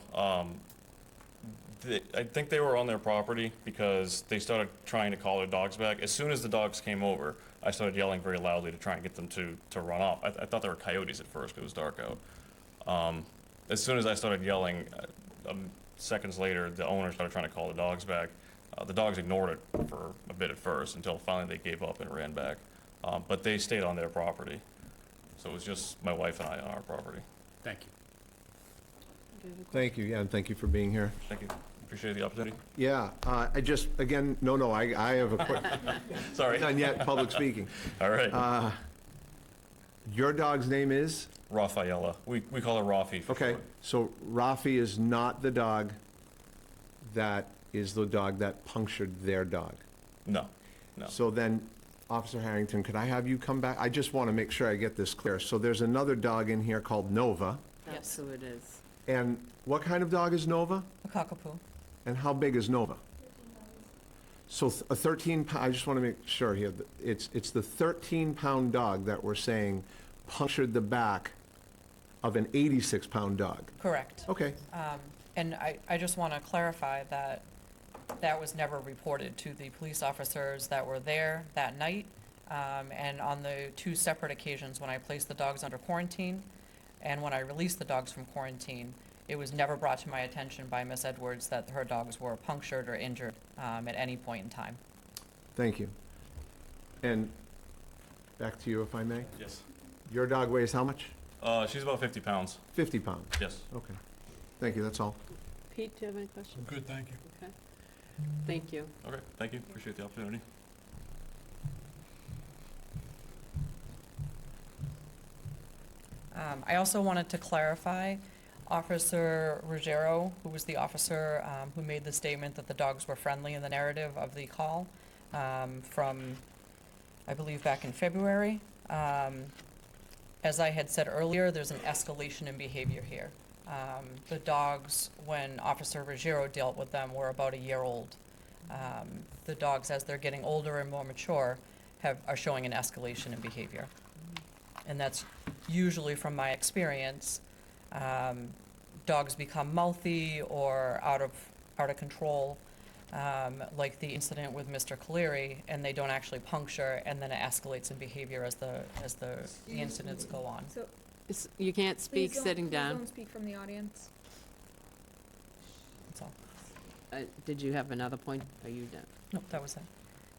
I think they were on their property because they started trying to call their dogs back. As soon as the dogs came over, I started yelling very loudly to try and get them to run off. I thought they were coyotes at first 'cause it was dark out. As soon as I started yelling, seconds later, the owner started trying to call the dogs back. The dogs ignored it for a bit at first until finally they gave up and ran back. But they stayed on their property. So it was just my wife and I on our property. Thank you. Thank you, yeah, and thank you for being here. Thank you. Appreciate the opportunity. Yeah, I just, again, I have a quick, Sorry. done yet, public speaking. All right. Your dog's name is? Rafaela. We call her Rafi for Okay, short. so Rafi is not the dog that is the dog that punctured their dog. No, no. So then, Officer Harrington, could I have you come back? I just want to make sure I get this clear. So there's another dog in here called Nova. That's who it is. And what kind of dog is Nova? A cockapoo. And how big is Nova? So a 13-pound, I just want to make sure here, it's the 13-pound dog that we're saying punctured the back of an 86-pound dog. Correct. Okay, And I just want to clarify that that was never reported to the police officers that were there that night. And on the two separate occasions when I placed the dogs under quarantine and when I released the dogs from quarantine, it was never brought to my attention by Miss Edwards that her dogs were punctured or injured at any point in time. thank you. And back to you, if I may. Yes. Your dog weighs how much? She's about 50 pounds. 50 pounds. Yes. Okay. Thank you, that's all. Pete, do you have any questions? Good, thank you. Okay. Thank you. Okay, thank you. Appreciate the opportunity. I also wanted to clarify, Officer Ruggiero, who was the officer who made the statement that the dogs were friendly in the narrative of the call from, I believe, back in February. As I had said earlier, there's an escalation in behavior here. The dogs, when Officer Ruggiero dealt with them, were about a year old. The dogs, as they're getting older and more mature, are showing an escalation in behavior. And that's usually, from my experience, dogs become mouthy or out of control, like the incident with Mr. Caleri, and they don't actually puncture, and then it escalates in behavior as the incidents go on. So You can't speak please don't- sitting please down. don't speak from the audience. That's all. Did you have another point? Are you done? Nope, that was it.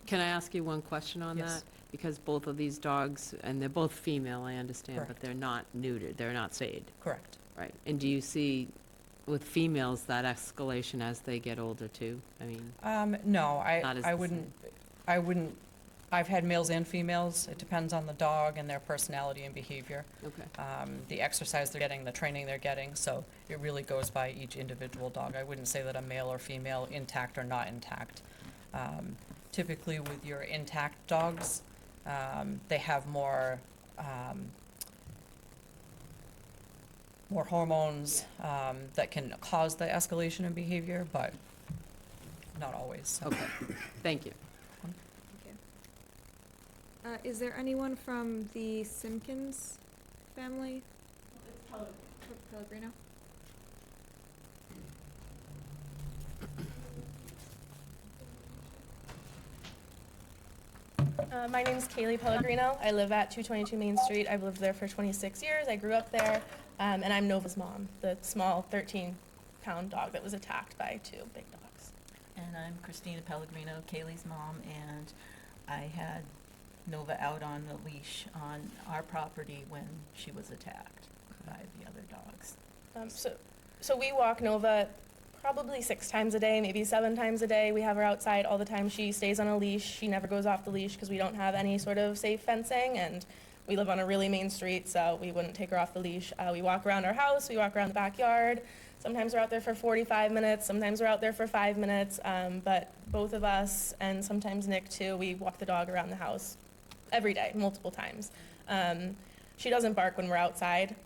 Can I ask you one question on Yes. that? Because both of these dogs, and they're both female, I understand, but Correct. they're not neutered, they're not spayed, Correct. right? And do you see with females that escalation as they get older too? I mean, No, Not as I the wouldn't, I've had males and females. It depends on the dog and their personality and behavior. okay. The exercise they're getting, the training they're getting, so it really goes by each individual dog. I wouldn't say that a male or female, intact or not intact. Typically with your intact dogs, they have more hormones that can cause the escalation in behavior, but not always. Okay, thank you. Is there anyone from the Simpkins family? Pellegrino. My name's Kaylee Pellegrino. I live at 222 Main Street. I've lived there for 26 years. I grew up there, and I'm Nova's mom, the small 13-pound dog that was attacked by two big dogs. And I'm Christina Pellegrino, Kaylee's mom, and I had Nova out on the leash on our property when she was attacked by the other dogs. So we walk Nova probably 6 times a day, maybe 7 times a day. We have her outside all the time. She stays on a leash. She never goes off the leash because we don't have any sort of safe fencing, and we live on a really main street, so we wouldn't take her off the leash. We walk around our house. We walk around the backyard. Sometimes we're out there for 45 minutes. Sometimes we're out there for 5 minutes. But both of us, and sometimes Nick too, we walk the dog around the house every day, multiple times. She doesn't bark when we're outside.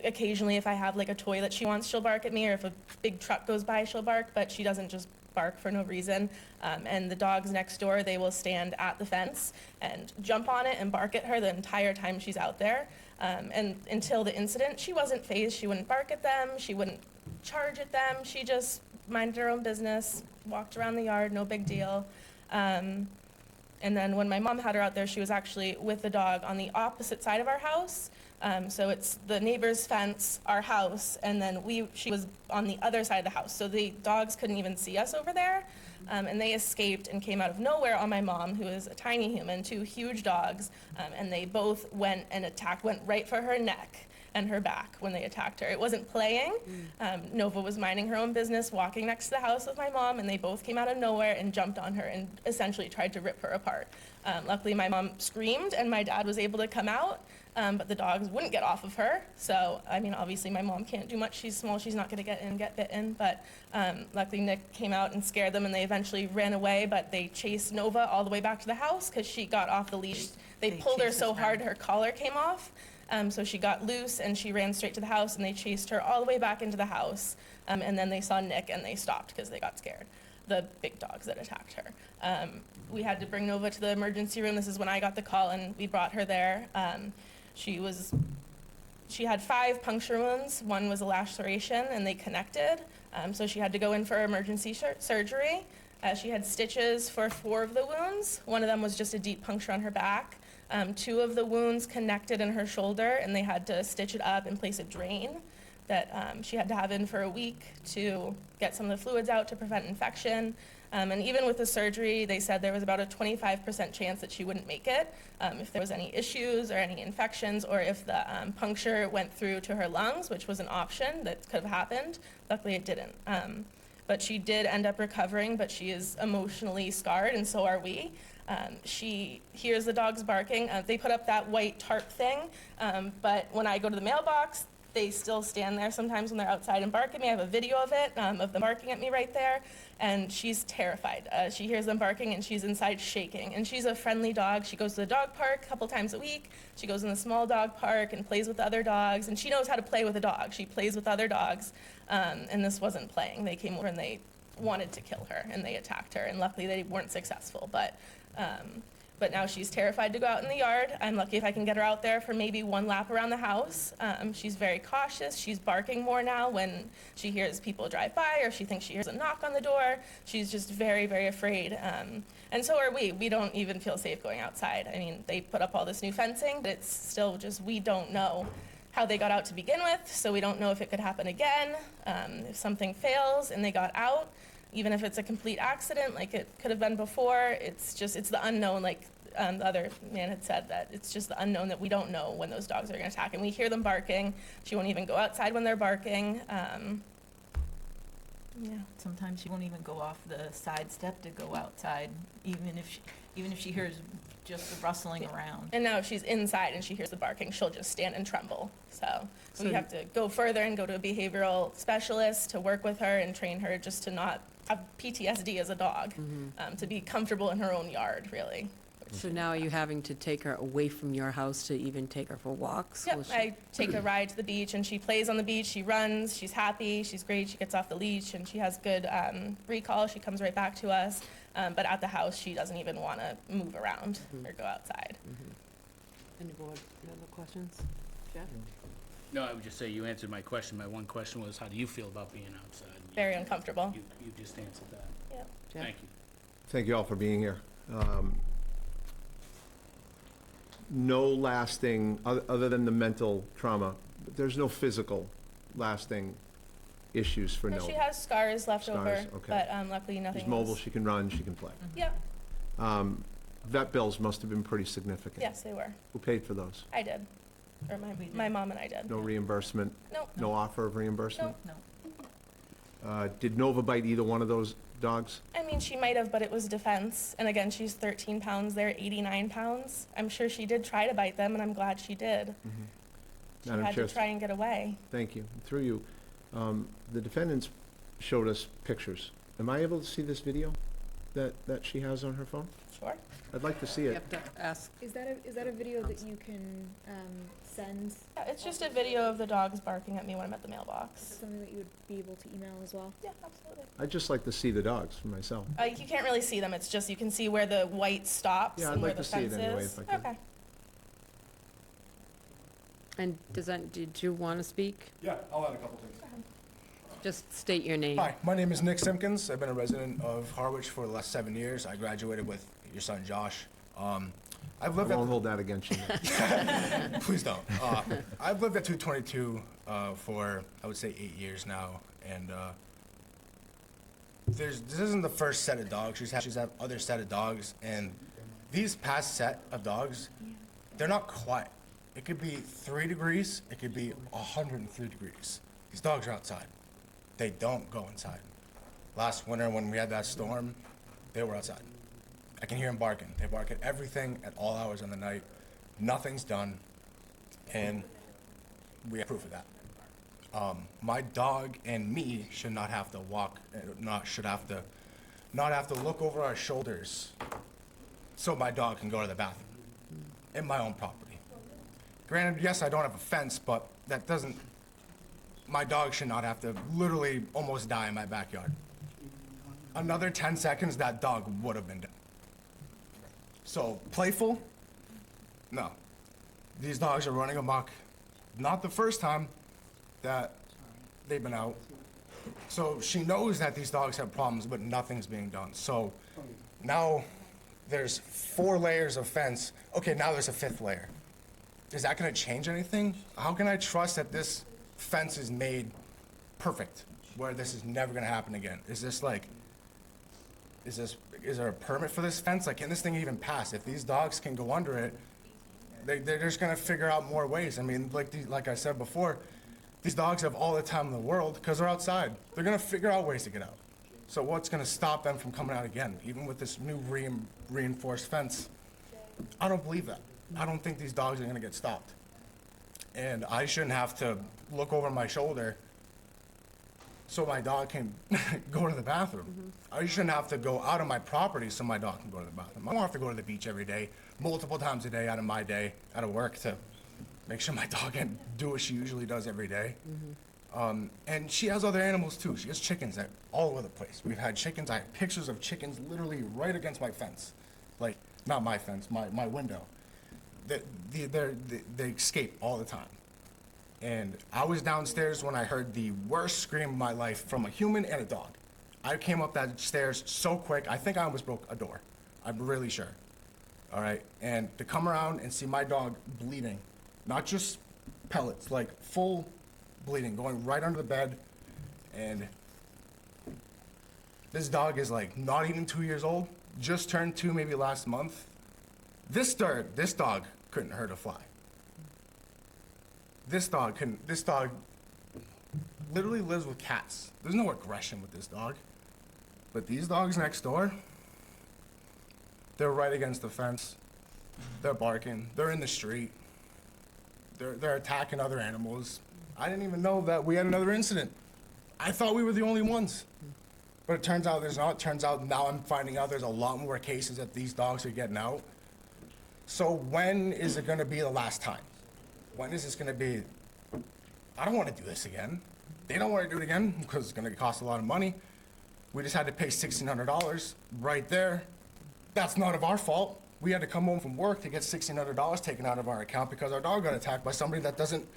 Occasionally, if I have like a toy that she wants, she'll bark at me, or if a big truck goes by, she'll bark, but she doesn't just bark for no reason. And the dogs next door, they will stand at the fence and jump on it and bark at her the entire time she's out there. And until the incident, she wasn't fazed. She wouldn't bark at them. She wouldn't charge at them. She just minded her own business, walked around the yard, no big deal. And then when my mom had her out there, she was actually with the dog on the opposite side of our house. So it's the neighbor's fence, our house, and then she was on the other side of the house. So the dogs couldn't even see us over there. And they escaped and came out of nowhere on my mom, who is a tiny human, 2 huge dogs. And they both went right for her neck and her back when they attacked her. It wasn't playing. Nova was minding her own business, walking next to the house with my mom, and they both came out of nowhere and jumped on her and essentially tried to rip her apart. Luckily, my mom screamed, and my dad was able to come out, but the dogs wouldn't get off of her. So, I mean, obviously, my mom can't do much. She's small. She's not going to get bitten. But luckily, Nick came out and scared them, and they eventually ran away. But they chased Nova all the way back to the house because she got off the leash. They pulled her so hard her collar came off. So she got loose, and she ran straight to the house, and they chased her all the way back into the house. And then they saw Nick, and they stopped because they got scared, the big dogs that attacked her. We had to bring Nova to the emergency room. This is when I got the call, and we brought her there. She had 5 puncture wounds. 1 was a laceration, and they connected. So she had to go in for emergency surgery. She had stitches for 4 of the wounds. 1 of them was just a deep puncture on her back. 2 of the wounds connected in her shoulder, and they had to stitch it up and place a drain that she had to have in for a week to get some of the fluids out to prevent infection. And even with the surgery, they said there was about a 25% chance that she wouldn't make it if there was any issues or any infections, or if the puncture went through to her lungs, which was an option that could have happened. Luckily, it didn't. But she did end up recovering, but she is emotionally scarred, and so are we. She hears the dogs barking. They put up that white tarp thing, but when I go to the mailbox, they still stand there sometimes when they're outside and bark at me. I have a video of it, of them barking at me right there, and she's terrified. She hears them barking, and she's inside shaking. And she's a friendly dog. She goes to the dog park a couple times a week. She goes in the small dog park and plays with other dogs, and she knows how to play with a dog. She plays with other dogs, and this wasn't playing. They came over, and they wanted to kill her, and they attacked her, and luckily they weren't successful. But now she's terrified to go out in the yard. I'm lucky if I can get her out there for maybe 1 lap around the house. She's very cautious. She's barking more now when she hears people drive by, or she thinks she hears a knock on the door. She's just very, very afraid. And so are we. We don't even feel safe going outside. I mean, they put up all this new fencing, but it's still just, we don't know how they got out to begin with, so we don't know if it could happen again. If something fails and they got out, even if it's a complete accident, like it could have been before, it's the unknown, like the other man had said, that it's just the unknown that we don't know when those dogs are gonna attack. And we hear them barking. She won't even go outside when they're barking. Yeah. Sometimes she won't even go off the side step to go outside, even if she hears just the rustling around. And now if she's inside and she hears the barking, she'll just stand and tremble. So we So- have to go further and go to a behavioral specialist to work with her and train her just to not have PTSD as a dog, to be comfortable in her own yard, really. So now are you having to take her away from your house to even take her for walks? Will Yep, she- I take a ride to the beach, and she plays on the beach, she runs, she's happy, she's great, she gets off the leash, and she has good recall, she comes right back to us. But at the house, she doesn't even want to move around or go outside. Any board, other questions? Jeff? No, I would just say you answered my question. My one question was, how do you feel about being outside? Very uncomfortable. You just answered that. Yep. Jeff? Thank you. Thank you all for being here. No lasting, other than the mental trauma, there's no physical lasting issues for No, Nova. she has scars left Scars, over, okay. but luckily nothing She's mobile, was- she can run, she can play. Yep, Vet bills must have been pretty significant. yes, they were. Who paid for those? I did. or my mom and I did. No reimbursement? Nope. No offer of reimbursement? No. Did Nova bite either one of those dogs? I mean, she might have, but it was defense. And again, she's 13 pounds, they're 89 pounds. I'm sure she did try to bite them, and I'm glad she did. She Madam had Chair, to try and get away. Thank you. Through you, the defendants showed us pictures. Am I able to see this video that she has on her phone? Sure. I'd like to see You it. have to ask. Is that a video that you can send? Yeah, it's just a video of the dogs barking at me when I'm at the mailbox. Something that you would be able to email as well? Yeah, absolutely. I'd just like to see the dogs for myself. You can't really see them. It's just you can see where the white stops Yeah, I'd and where like the to see it fence anyway, is. if I could. Okay. And did you want to speak? Yeah, I'll add a couple things. Just state your name. Hi, my name is Nick Simpkins. I've been a resident of Harwich for the last 7 years. I graduated with your son Josh. I've I lived won't at, hold that against you. please don't. I've lived at 222 for, I would say, 8 years now. And this isn't the first set of dogs. She's had other set of dogs. And these past set of dogs, they're not quiet. It could be 3 degrees. It could be 103 degrees. These dogs are outside. They don't go inside. Last winter when we had that storm, they were outside. I can hear them barking. They bark at everything at all hours of the night. Nothing's done, and we have proof of that. My dog and me should not have to walk, not have to look over our shoulders so my dog can go to the bathroom in my own property. Granted, yes, I don't have a fence, but that doesn't, my dog should not have to literally almost die in my backyard. Another 10 seconds, that dog would have been dead. So, playful? No. These dogs are running amok. Not the first time that they've been out. So she knows that these dogs have problems, but nothing's being done. So now there's 4 layers of fence. Okay, now there's a 5th layer. Is that gonna change anything? How can I trust that this fence is made perfect, where this is never gonna happen again? Is there a permit for this fence? Like, can this thing even pass? If these dogs can go under it, they're just gonna figure out more ways. I mean, like I said before, these dogs have all the time in the world because they're outside. They're gonna figure out ways to get out. So what's gonna stop them from coming out again, even with this new reinforced fence? I don't believe that. I don't think these dogs are gonna get stopped. And I shouldn't have to look over my shoulder so my dog can go to the bathroom. I shouldn't have to go out of my property so my dog can go to the bathroom. I don't have to go to the beach every day, multiple times a day out of my day, out of work, to make sure my dog can do what she usually does every day. And she has other animals too. She has chickens all over the place. We've had chickens. I have pictures of chickens literally right against my fence. Like, not my fence, my window. They escape all the time. And I was downstairs when I heard the worst scream of my life from a human and a dog. I came up that stairs so quick, I think I almost broke a door. I'm really sure. All right, and to come around and see my dog bleeding, not just pellets, like full bleeding, going right under the bed. And this dog is like not even 2 years old, just turned 2 maybe last month. This dog couldn't hurt a fly. This dog literally lives with cats. There's no aggression with this dog. But these dogs next door, they're right against the fence. They're barking. They're in the street. They're attacking other animals. I didn't even know that we had another incident. I thought we were the only ones. But it turns out there's not. It turns out now I'm finding out there's a lot more cases that these dogs are getting out. So when is it gonna be the last time? When is this gonna be? I don't wanna do this again. They don't wanna do it again because it's gonna cost a lot of money. We just had to pay $1,600 right there. That's not of our fault. We had to come home from work to get $1,600 taken out of our account because our dog got attacked by somebody that doesn't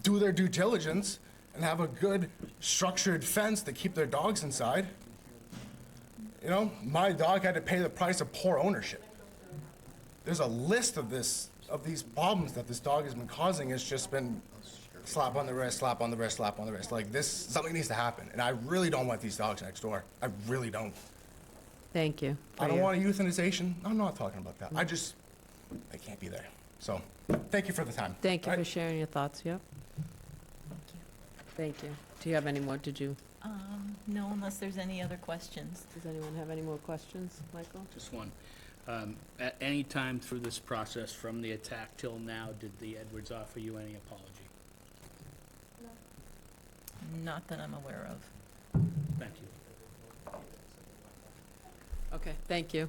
do their due diligence and have a good structured fence to keep their dogs inside. You know, my dog had to pay the price of poor ownership. There's a list of these problems that this dog has been causing. It's just been slap on the wrist, slap on the wrist, slap on the wrist. Like this, something needs to happen. And I really don't want these dogs next door. I really don't. Thank you. I don't want a euthanization. I'm not talking about that. They can't be there. So, thank you for the time. Thank you for sharing your thoughts, yep. Thank you. Do you have any more, No, unless there's any other questions. does anyone have any more questions, Michael? Just one. At any time through this process, from the attack till now, did the Edwards offer you any apology? Not that I'm aware of. Thank you. Okay, thank you.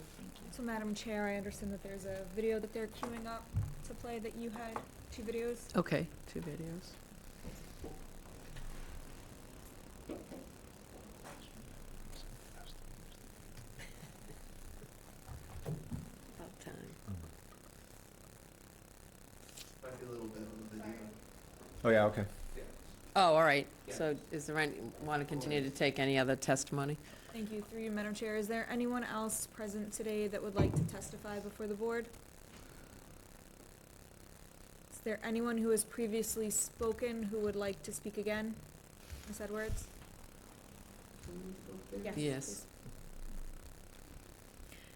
So Madam Chair, I understand that there's a video that they're queuing up to play that you had, 2 videos. Okay, 2 videos. About time. Oh, yeah, okay. Oh, all right. So is there any, want to continue to take any other testimony? Thank you. Through you, Madam Chair, is there anyone else present today that would like to testify before the board? Is there anyone who has previously spoken who would like to speak again? Ms. Edwards? Yes. please.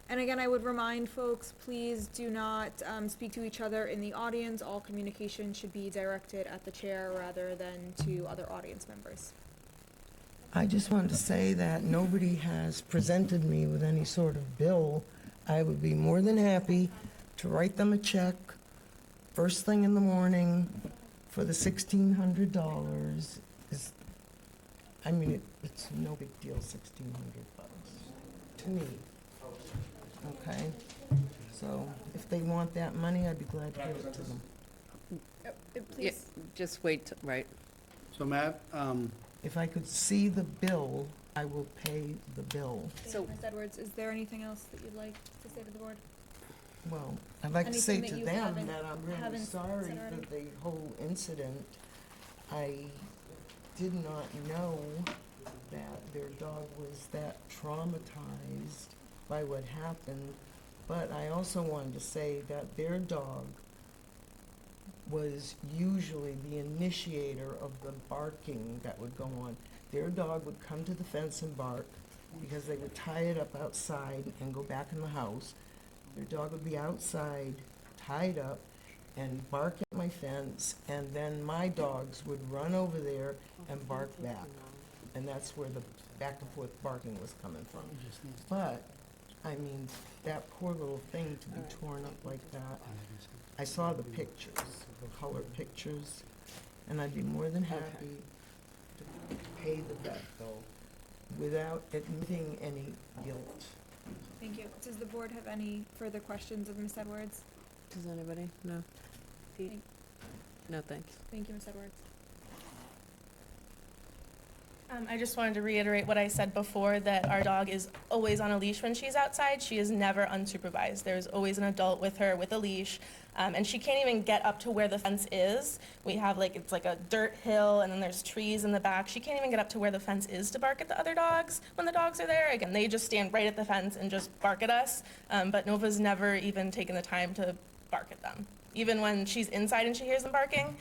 And again, I would remind folks, please do not speak to each other in the audience. All communication should be directed at the chair rather than to other audience members. I just wanted to say that nobody has presented me with any sort of bill. I would be more than happy to write them a check first thing in the morning for the $1,600. I mean, it's no big deal, $1,600 to me. Okay? So if they want that money, I'd be glad to give it to them. Yeah, Please. just wait, right. So Matt, If I could see the bill, I will pay the bill. So, Ms. Edwards, is there anything else that you'd like to say to the board? Well, I'd like to say Anything to that you them haven't- that I'm really haven't sorry said already? for the whole incident. I did not know that their dog was that traumatized by what happened, but I also wanted to say that their dog was usually the initiator of the barking that would go on. Their dog would come to the fence and bark because they would tie it up outside and go back in the house. Their dog would be outside, tied up, and bark at my fence, and then my dogs would run over there and bark back. And that's where the back and forth barking was coming from. But, I mean, that poor little thing to be torn up like that. I saw the pictures, the color pictures, and I'd be more than happy to pay the vet bill without admitting any guilt. Thank you. Does the board have any further questions of Ms. Edwards? Does anybody? No? Pete? Thank- No, thanks. Thank you, Ms. Edwards. I just wanted to reiterate what I said before, that our dog is always on a leash when she's outside. She is never unsupervised. There's always an adult with her with a leash, and she can't even get up to where the fence is. We have it's like a dirt hill, and then there's trees in the back. She can't even get up to where the fence is to bark at the other dogs when the dogs are there. Again, they just stand right at the fence and just bark at us, but Nova's never even taken the time to bark at them. Even when she's inside and she hears them barking,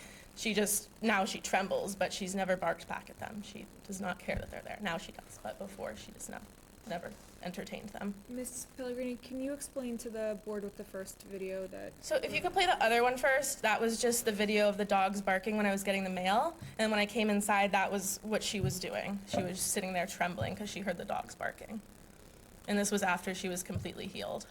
now she trembles, but she's never barked back at them. She does not care that they're there. Now she does, but before she just never entertained them. Ms. Pellegrini, can you explain to the board with the first video that, So if you could play the other one first, that was just the video of the dogs barking when I was getting the mail. And when I came inside, that was what she was doing. She was sitting there trembling because she heard the dogs barking. And this was after she was completely healed.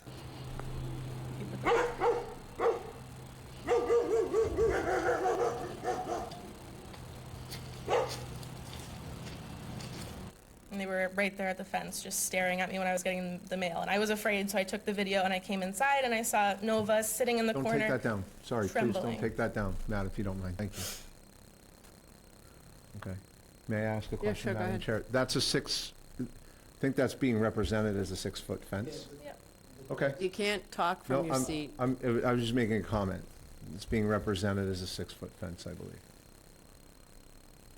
And they were right there at the fence, just staring at me when I was getting the mail. And I was afraid, so I took the video and I came inside and I saw Nova sitting in the Don't corner. take that down. Sorry, please trembling. don't take that down, Matt, if you don't mind. Thank you. Okay. May I ask a Yeah, question, sure, go Madam ahead. Chair? That's I think that's being represented as a 6-foot fence? Yep. Okay. You can't talk No, from your seat. I was just making a comment. It's being represented as a 6-foot fence, I believe.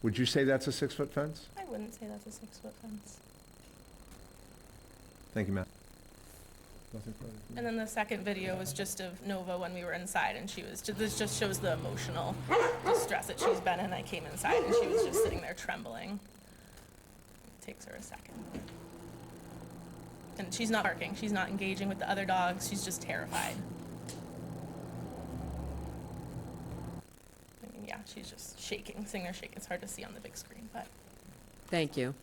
Would you say that's a 6-foot fence? I wouldn't say that's a 6-foot fence. Thank you, Matt. Nothing further. And then the second video was just of Nova when we were inside, and this just shows the emotional distress that she's been in. I came inside, and she was just sitting there trembling. It takes her a second. And she's not barking. She's not engaging with the other dogs. She's just terrified. she's just shaking, seeing her shake. It's hard to see on the big screen, but Thank you.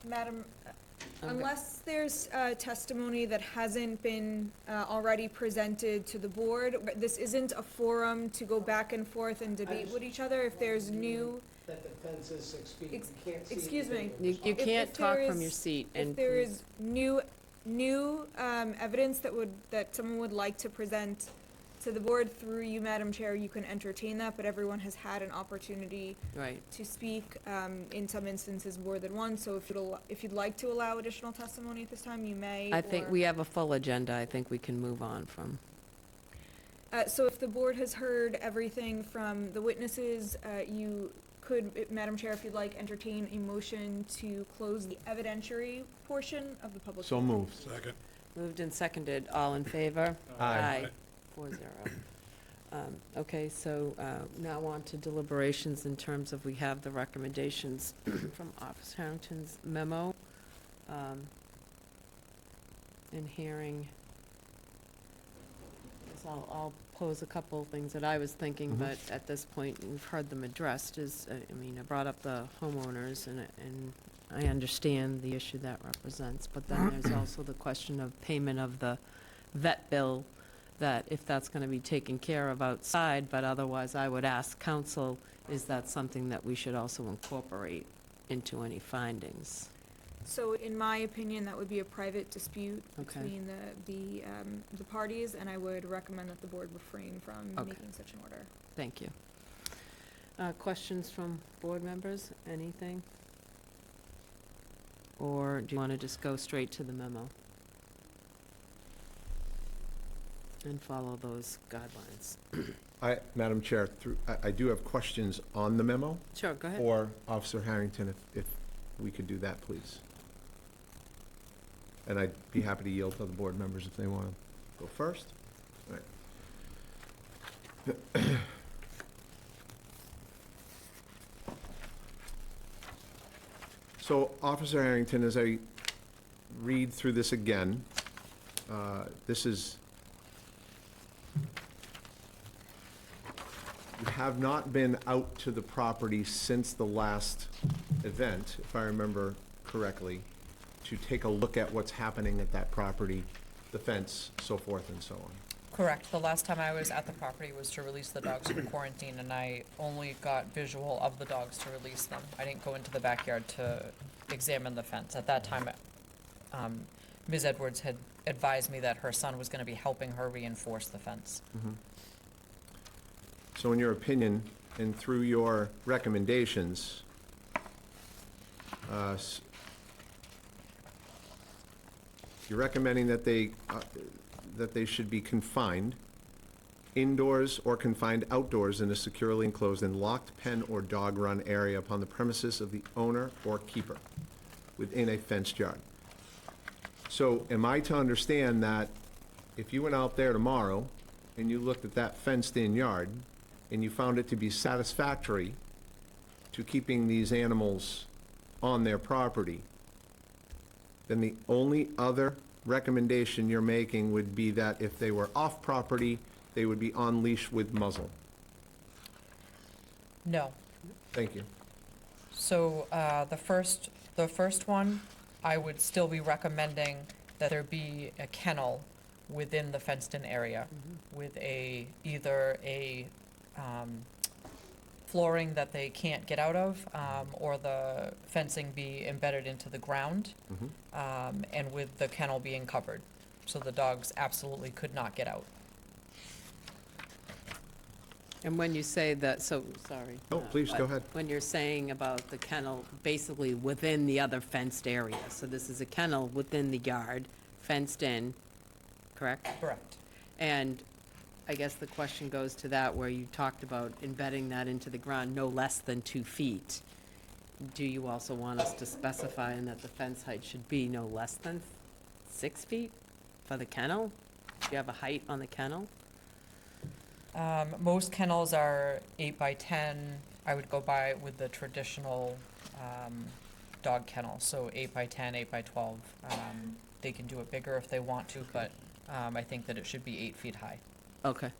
Madam, Okay. unless there's testimony that hasn't been already presented to the board, this isn't a forum to go back and forth and debate with each other. If there's new, That the fence is 6 feet. Ex- excuse me, You If can't talk there from your is- seat, if and there is new evidence that someone would like to present to the board through you, Madam Chair, you can entertain that, but everyone has had an opportunity right. to speak, in some instances more than once, so if you'd like to allow additional testimony at this time, you may. I think or- we have a full agenda. I think we can move on from. So if the board has heard everything from the witnesses, you could, Madam Chair, if you'd like, entertain a motion to close the evidentiary portion of the public. So hearing. moved. Second. Moved and seconded. All in favor? Aye. 4-0. Okay, so now on to deliberations in terms of, we have the recommendations from Officer Harrington's memo. In hearing, guess I'll pose a couple of things that I was thinking, Mhm. but at this point, we've heard them addressed, I mean, I brought up the homeowners, and I understand the issue that represents, but then there's also the question of payment of the vet bill, that if that's going to be taken care of outside, but otherwise I would ask council, is that something that we should also incorporate into any findings? So in my opinion, that would be a private dispute Okay. between the parties, and I would recommend that the board refrain from Okay. making such an order. Thank you. Questions from board members? Anything? Or do you want to just go straight to the memo? And follow those guidelines? Madam Chair, I do have questions on the memo Sure, go ahead. for Officer Harrington, if we could do that, please. And I'd be happy to yield to the board members if they want to go first. All right. So, Officer Harrington, as I read through this again, this is, you have not been out to the property since the last event, if I remember correctly, to take a look at what's happening at that property, the fence, so forth and so on. Correct. The last time I was at the property was to release the dogs from quarantine, and I only got visual of the dogs to release them. I didn't go into the backyard to examine the fence. At that time, Ms. Edwards had advised me that her son was going to be helping her reinforce the fence. So in your opinion, and through your recommendations, you're recommending that they should be confined indoors or confined outdoors in a securely enclosed and locked pen or dog run area upon the premises of the owner or keeper within a fenced yard. So am I to understand that if you went out there tomorrow and you looked at that fenced-in yard and you found it to be satisfactory to keeping these animals on their property, then the only other recommendation you're making would be that if they were off property, they would be on leash with muzzle? No. Thank you. So, the first one, I would still be recommending that there be a kennel within the fenced-in area with either a flooring that they can't get out of, or the fencing be embedded into the ground, and with the kennel being covered, so the dogs absolutely could not get out. And when you say that, sorry. Oh, please, go but ahead. When you're saying about the kennel, basically within the other fenced area, so this is a kennel within the yard, fenced in, correct? Correct. And I guess the question goes to that, where you talked about embedding that into the ground no less than 2 feet. Do you also want us to specify in that the fence height should be no less than 6 feet for the kennel? Do you have a height on the kennel? Most kennels are 8 by 10. I would go by with the traditional dog kennel, so 8 by 10, 8 by 12. They can do it bigger if they want to, but I think that it should be 8 feet high. Okay.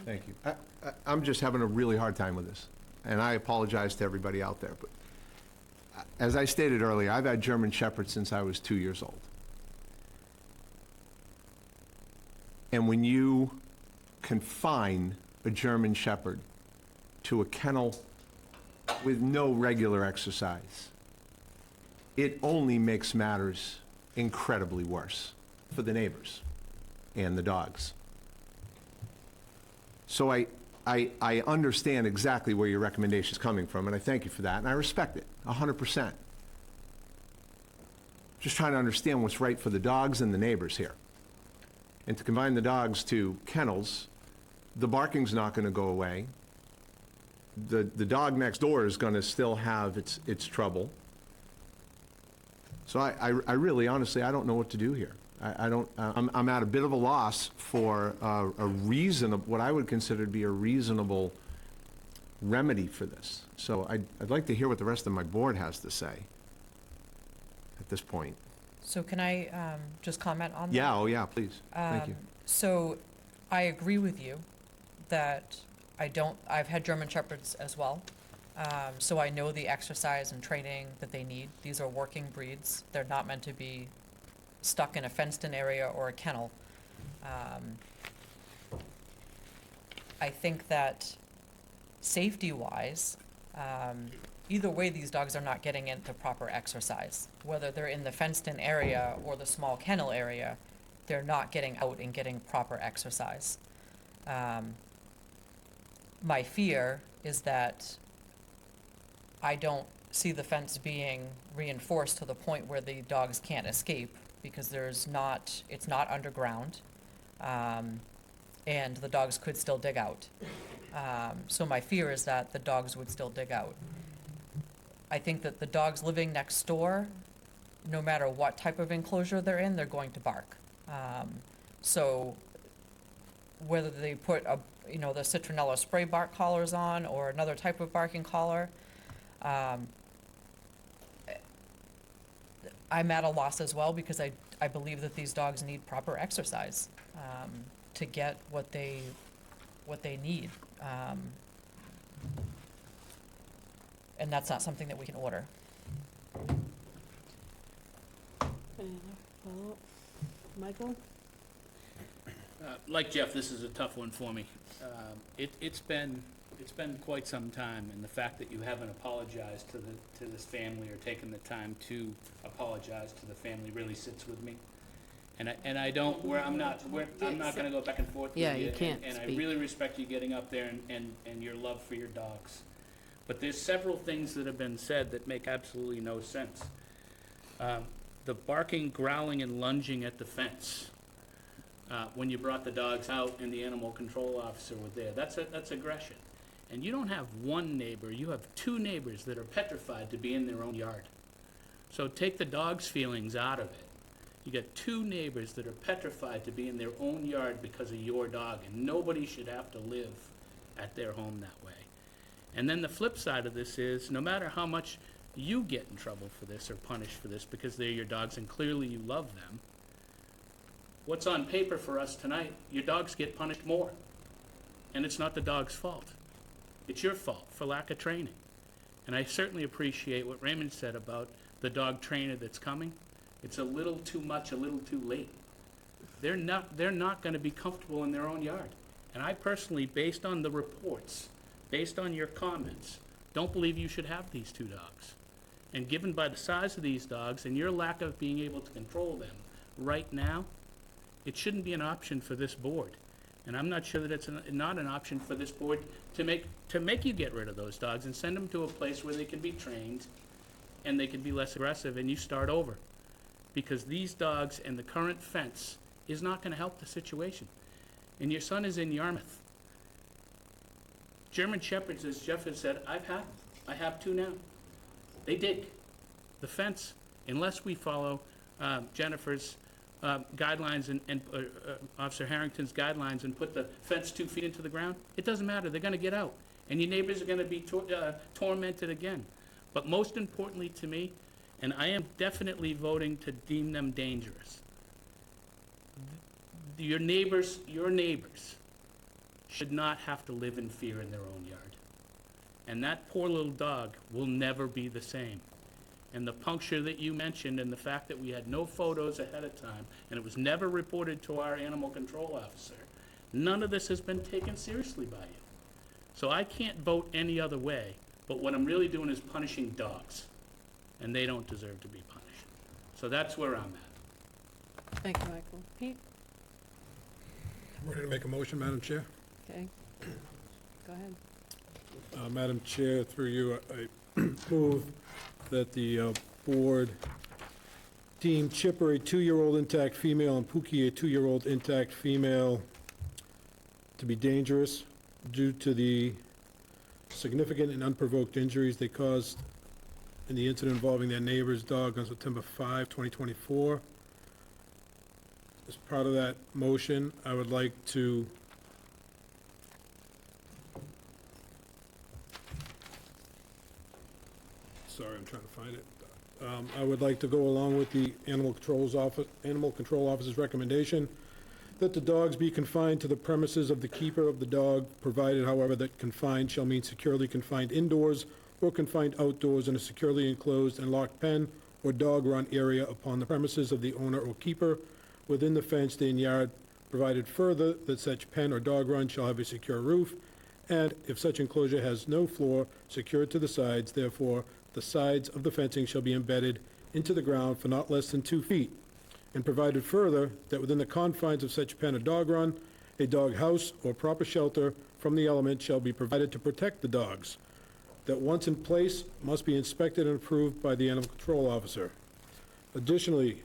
Thank you. I'm just having a really hard time with this, and I apologize to everybody out there, but as I stated earlier, I've had German Shepherds since I was 2 years old. And when you confine a German Shepherd to a kennel with no regular exercise, it only makes matters incredibly worse for the neighbors and the dogs. So I understand exactly where your recommendation is coming from, and I thank you for that, and I respect it 100%. Just trying to understand what's right for the dogs and the neighbors here. And to combine the dogs to kennels, the barking's not going to go away. The dog next door is going to still have its trouble. So I really, honestly, I don't know what to do here. I'm at a bit of a loss for a reasonable, what I would consider to be a reasonable remedy for this. So I'd like to hear what the rest of my board has to say at this point. So can I just comment on that? Yeah, oh yeah, please. Thank you. So I agree with you that I've had German Shepherds as well. So I know the exercise and training that they need. These are working breeds. They're not meant to be stuck in a fenced-in area or a kennel. I think that safety-wise, either way, these dogs are not getting into proper exercise. Whether they're in the fenced-in area or the small kennel area, they're not getting out and getting proper exercise. My fear is that I don't see the fence being reinforced to the point where the dogs can't escape, because it's not underground, and the dogs could still dig out. So my fear is that the dogs would still dig out. I think that the dogs living next door, no matter what type of enclosure they're in, they're going to bark. So whether they put the citronella spray bark collars on or another type of barking collar, I'm at a loss as well, because I believe that these dogs need proper exercise to get what they need. And that's not something that we can order. Any other follow-up? Michael? Like Jeff, this is a tough one for me. It's been quite some time, and the fact that you haven't apologized to this family or taken the time to apologize to the family really sits with me. And I don't, I'm not gonna go back and forth with you. Yeah, you can't And I speak. really respect you getting up there and your love for your dogs. But there's several things that have been said that make absolutely no sense. The barking, growling, and lunging at the fence, when you brought the dogs out and the animal control officer was there, that's aggression. And you don't have one neighbor, you have two neighbors that are petrified to be in their own yard. So take the dog's feelings out of it. You got two neighbors that are petrified to be in their own yard because of your dog, and nobody should have to live at their home that way. And then the flip side of this is, no matter how much you get in trouble for this or punished for this because they're your dogs and clearly you love them, what's on paper for us tonight, your dogs get punished more. And it's not the dog's fault. It's your fault for lack of training. And I certainly appreciate what Raymond said about the dog trainer that's coming. It's a little too much, a little too late. They're not going to be comfortable in their own yard. And I personally, based on the reports, based on your comments, don't believe you should have these two dogs. And given by the size of these dogs and your lack of being able to control them right now, it shouldn't be an option for this board. And I'm not sure that it's not an option for this board to make you get rid of those dogs and send them to a place where they can be trained and they can be less aggressive and you start over. Because these dogs and the current fence is not going to help the situation. And your son is in Yarmouth. German Shepherds, as Jeff has said, I have two now. They dig. The fence, unless we follow Jennifer's guidelines and Officer Harrington's guidelines and put the fence 2 feet into the ground, it doesn't matter. They're going to get out. And your neighbors are going to be tormented again. But most importantly to me, and I am definitely voting to deem them dangerous, your neighbors should not have to live in fear in their own yard. And that poor little dog will never be the same. And the puncture that you mentioned and the fact that we had no photos ahead of time and it was never reported to our animal control officer, none of this has been taken seriously by you. So I can't vote any other way, but what I'm really doing is punishing dogs, and they don't deserve to be punished. So that's where I'm at. Thank you, Michael. Pete? Ready to make a motion, Madam Chair? Okay. Go ahead. Madam Chair, through you, I move that the board deem Chipper a 2-year-old intact female and Pookie a 2-year-old intact female to be dangerous due to the significant and unprovoked injuries they caused in the incident involving their neighbor's dog on September 5, 2024. As part of that motion, I would like to sorry, I'm trying to find it. I would like to go along with the Animal Control Officer's recommendation that the dogs be confined to the premises of the keeper of the dog, provided, however, that confined shall mean securely confined indoors or confined outdoors in a securely enclosed and locked pen or dog run area upon the premises of the owner or keeper within the fenced-in yard, provided further that such pen or dog run shall have a secure roof, and if such enclosure has no floor, secured to the sides, therefore, the sides of the fencing shall be embedded into the ground for not less than 2 feet, and provided further that within the confines of such pen or dog run, a dog house or proper shelter from the element shall be provided to protect the dogs, that once in place must be inspected and approved by the animal control officer. Additionally,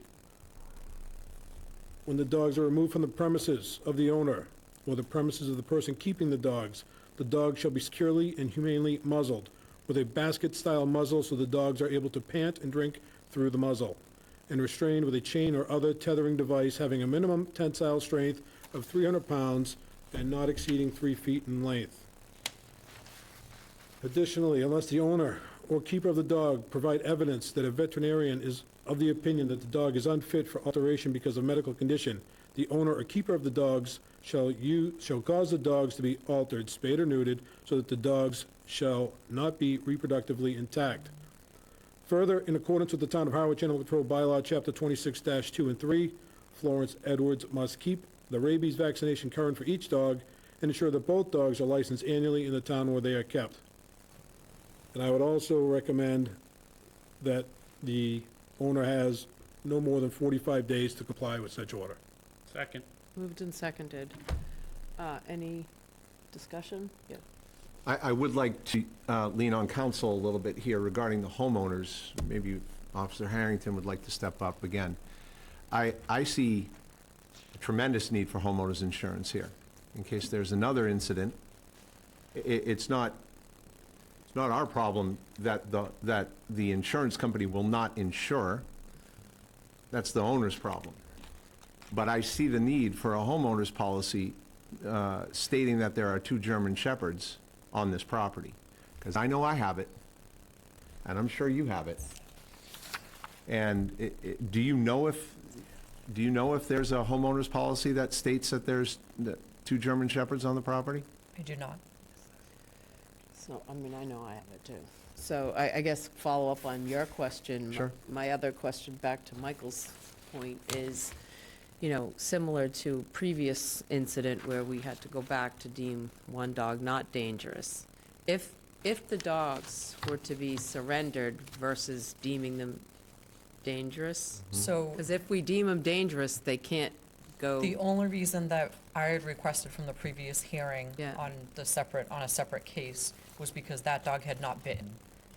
when the dogs are removed from the premises of the owner or the premises of the person keeping the dogs shall be securely and humanely muzzled with a basket-style muzzle so the dogs are able to pant and drink through the muzzle, and restrained with a chain or other tethering device having a minimum tensile strength of 300 pounds and not exceeding 3 feet in length. Additionally, unless the owner or keeper of the dog provide evidence that a veterinarian is of the opinion that the dog is unfit for alteration because of medical condition, the owner or keeper of the dogs shall cause the dogs to be altered, spayed or neutered, so that the dogs shall not be reproductively intact. Further, in accordance with the Town of Harwich Animal Control Bylaw, Chapter 26-2 and 3, Florence Edwards must keep the rabies vaccination current for each dog and ensure that both dogs are licensed annually in the town where they are kept. And I would also recommend that the owner has no more than 45 days to comply with such order. Second. Moved and seconded. Any discussion? Yeah. I would like to lean on counsel a little bit here regarding the homeowners. Maybe Officer Harrington would like to step up again. I see a tremendous need for homeowners insurance here. In case there's another incident, it's not our problem that the insurance company will not insure. That's the owner's problem. But I see the need for a homeowner's policy stating that there are 2 German Shepherds on this property. Because I know I have it, and I'm sure you have it. And do you know if there's a homeowner's policy that states that there's 2 German Shepherds on the property? I do not. So, I mean, I know I have it too. So I guess follow up on your question. Sure. My other question back to Michael's point is, similar to previous incident where we had to go back to deem one dog not dangerous. If the dogs were to be surrendered versus deeming them dangerous, So because if we deem them dangerous, they can't go. the only reason that I had requested from the previous hearing Yeah. on a separate case was because that dog had not bitten.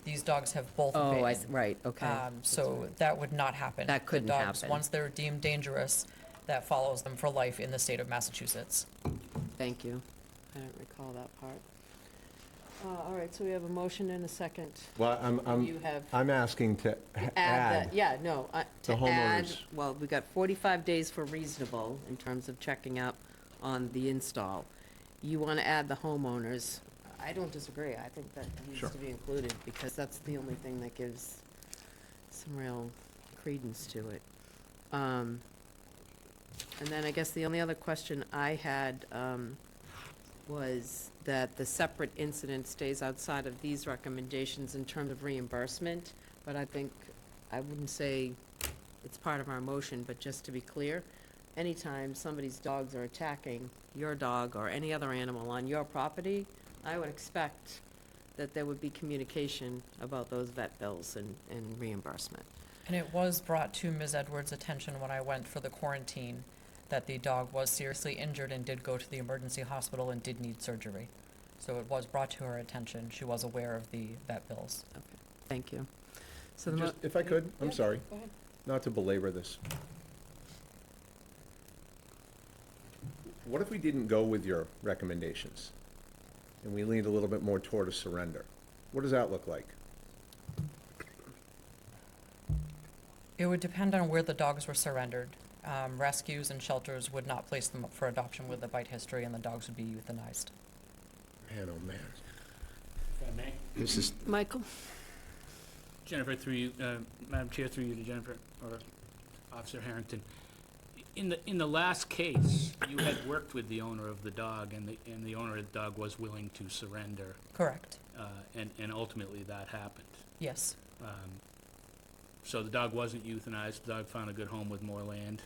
These dogs have both Oh, bitten. right, okay. So that would not happen. That couldn't The dogs, happen. once they're deemed dangerous, that follows them for life in the state of Massachusetts. Thank you. I don't recall that part. All right, so we have a motion and a second. Well, You have I'm asking to add add. that, yeah, no, the to add, homeowners. well, we got 45 days for reasonable in terms of checking up on the install. You want to add the homeowners. I don't disagree. I think that needs Sure. to be included because that's the only thing that gives some real credence to it. And then I guess the only other question I had was that the separate incident stays outside of these recommendations in terms of reimbursement, but I think, I wouldn't say it's part of our motion, but just to be clear, anytime somebody's dogs are attacking your dog or any other animal on your property, I would expect that there would be communication about those vet bills and reimbursement. And it was brought to Ms. Edwards' attention when I went for the quarantine that the dog was seriously injured and did go to the emergency hospital and did need surgery. So it was brought to her attention. She was aware of the vet bills. Thank you. So the mo- Just, if I could, I'm Yeah, sorry, go ahead. not to belabor this. What if we didn't go with your recommendations? And we leaned a little bit more toward a surrender? What does that look like? It would depend on where the dogs were surrendered. Rescues and shelters would not place them up for adoption with a bite history, and the dogs would be euthanized. Man, oh, man. If I may. This is, Michael? Jennifer, through you, Madam Chair, through you to Jennifer, or Officer Harrington. In the last case, you had worked with the owner of the dog, and the owner of the dog was willing to surrender, Correct. and ultimately that happened. Yes. So the dog wasn't euthanized, the dog found a good home with more land.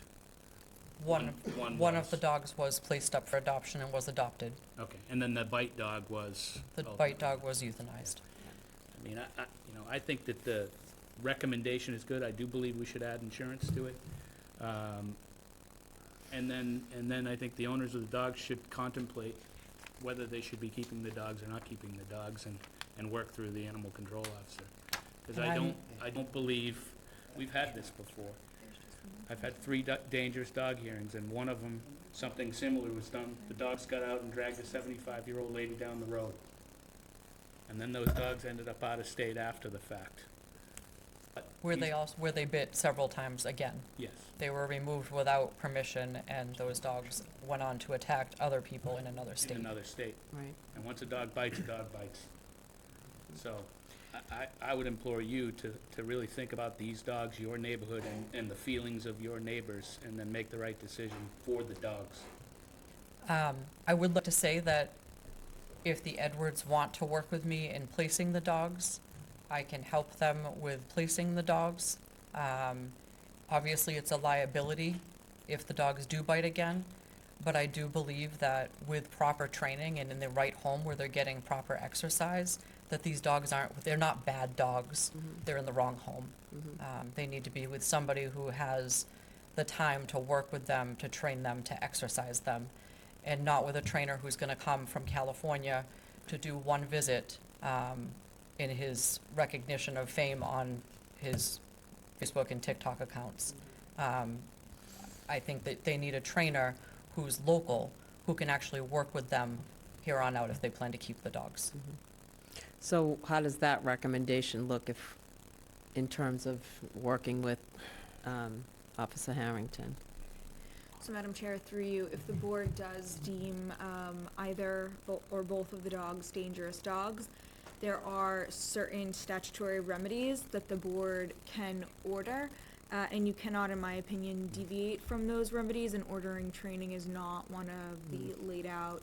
One was. of the dogs was placed up for adoption and was adopted. Okay, and then the bite dog was. The bite dog was euthanized. I mean, I think that the recommendation is good. I do believe we should add insurance to it. And then I think the owners of the dogs should contemplate whether they should be keeping the dogs or not keeping the dogs, and work through the animal control officer. Because I don't believe, we've had this before. I've had 3 dangerous dog hearings, and one of them, something similar was done. The dogs got out and dragged a 75-year-old lady down the road. And then those dogs ended up out of state after the fact. But Where these- they bit several times again. Yes. They were removed without permission, and those dogs went on to attack other people in another In state. another state. Right. And once a dog bites, a dog bites. So I would implore you to really think about these dogs, your neighborhood, and the feelings of your neighbors, and then make the right decision for the dogs. I would like to say that if the Edwards want to work with me in placing the dogs, I can help them with placing the dogs. Obviously, it's a liability if the dogs do bite again, but I do believe that with proper training and in the right home where they're getting proper exercise, that these dogs they're not bad dogs. They're in the wrong home. They need to be with somebody who has the time to work with them, to train them, to exercise them, and not with a trainer who's gonna come from California to do one visit, in his recognition of fame on his Facebook and TikTok accounts. I think that they need a trainer who's local, who can actually work with them here on out if they plan to keep the dogs. So how does that recommendation look in terms of working with Officer Harrington? So Madam Chair, through you, if the board does deem either or both of the dogs dangerous dogs, there are certain statutory remedies that the board can order, and you cannot, in my opinion, deviate from those remedies, and ordering training is not one of the laid out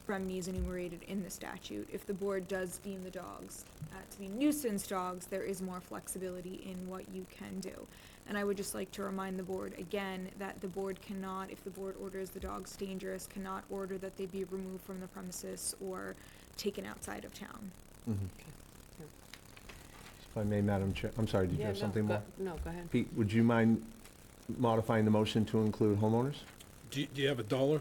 remedies enumerated in the statute. If the board does deem the dogs to be nuisance dogs, there is more flexibility in what you can do. And I would just like to remind the board again that the board cannot, if the board orders the dogs dangerous, cannot order that they be removed from the premises or taken outside of town. if I may, Madam Chair, I'm sorry, did you have something more? No, go ahead. Pete, would you mind modifying the motion to include homeowners? Do you have a dollar?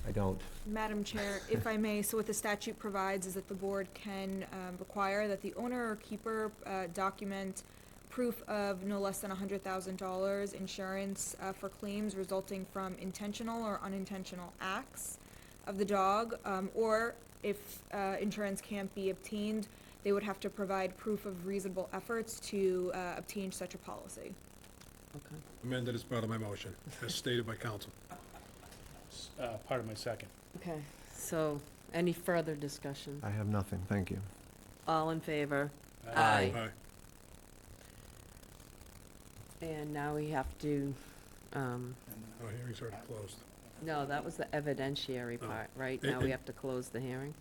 I don't. Madam Chair, if I may, so what the statute provides is that the board can require that the owner or keeper document proof of no less than $100,000 insurance for claims resulting from intentional or unintentional acts of the dog, or if insurance can't be obtained, they would have to provide proof of reasonable efforts to obtain such a policy. Okay. Amended as part of my motion, as stated by council. Part of my second. Okay, so any further discussion? I have nothing, thank you. All in favor? Aye. Aye. And now we have to, Oh, hearing's already closed. no, that was the evidentiary part, right? Eh, Now we eh. have to close the hearing?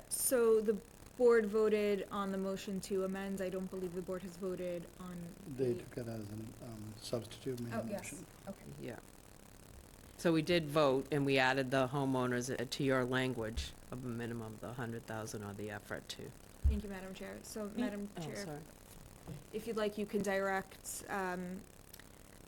So the board voted on the motion to amend. I don't believe the board has voted on. They the- took it as a substitute, made a Oh, yes, motion. okay. Yeah. So we did vote, and we added the homeowners to your language of a minimum of the 100,000 or the effort to. Thank you, Madam Chair. So, Madam Oh, Chair, sorry. if you'd like, you can direct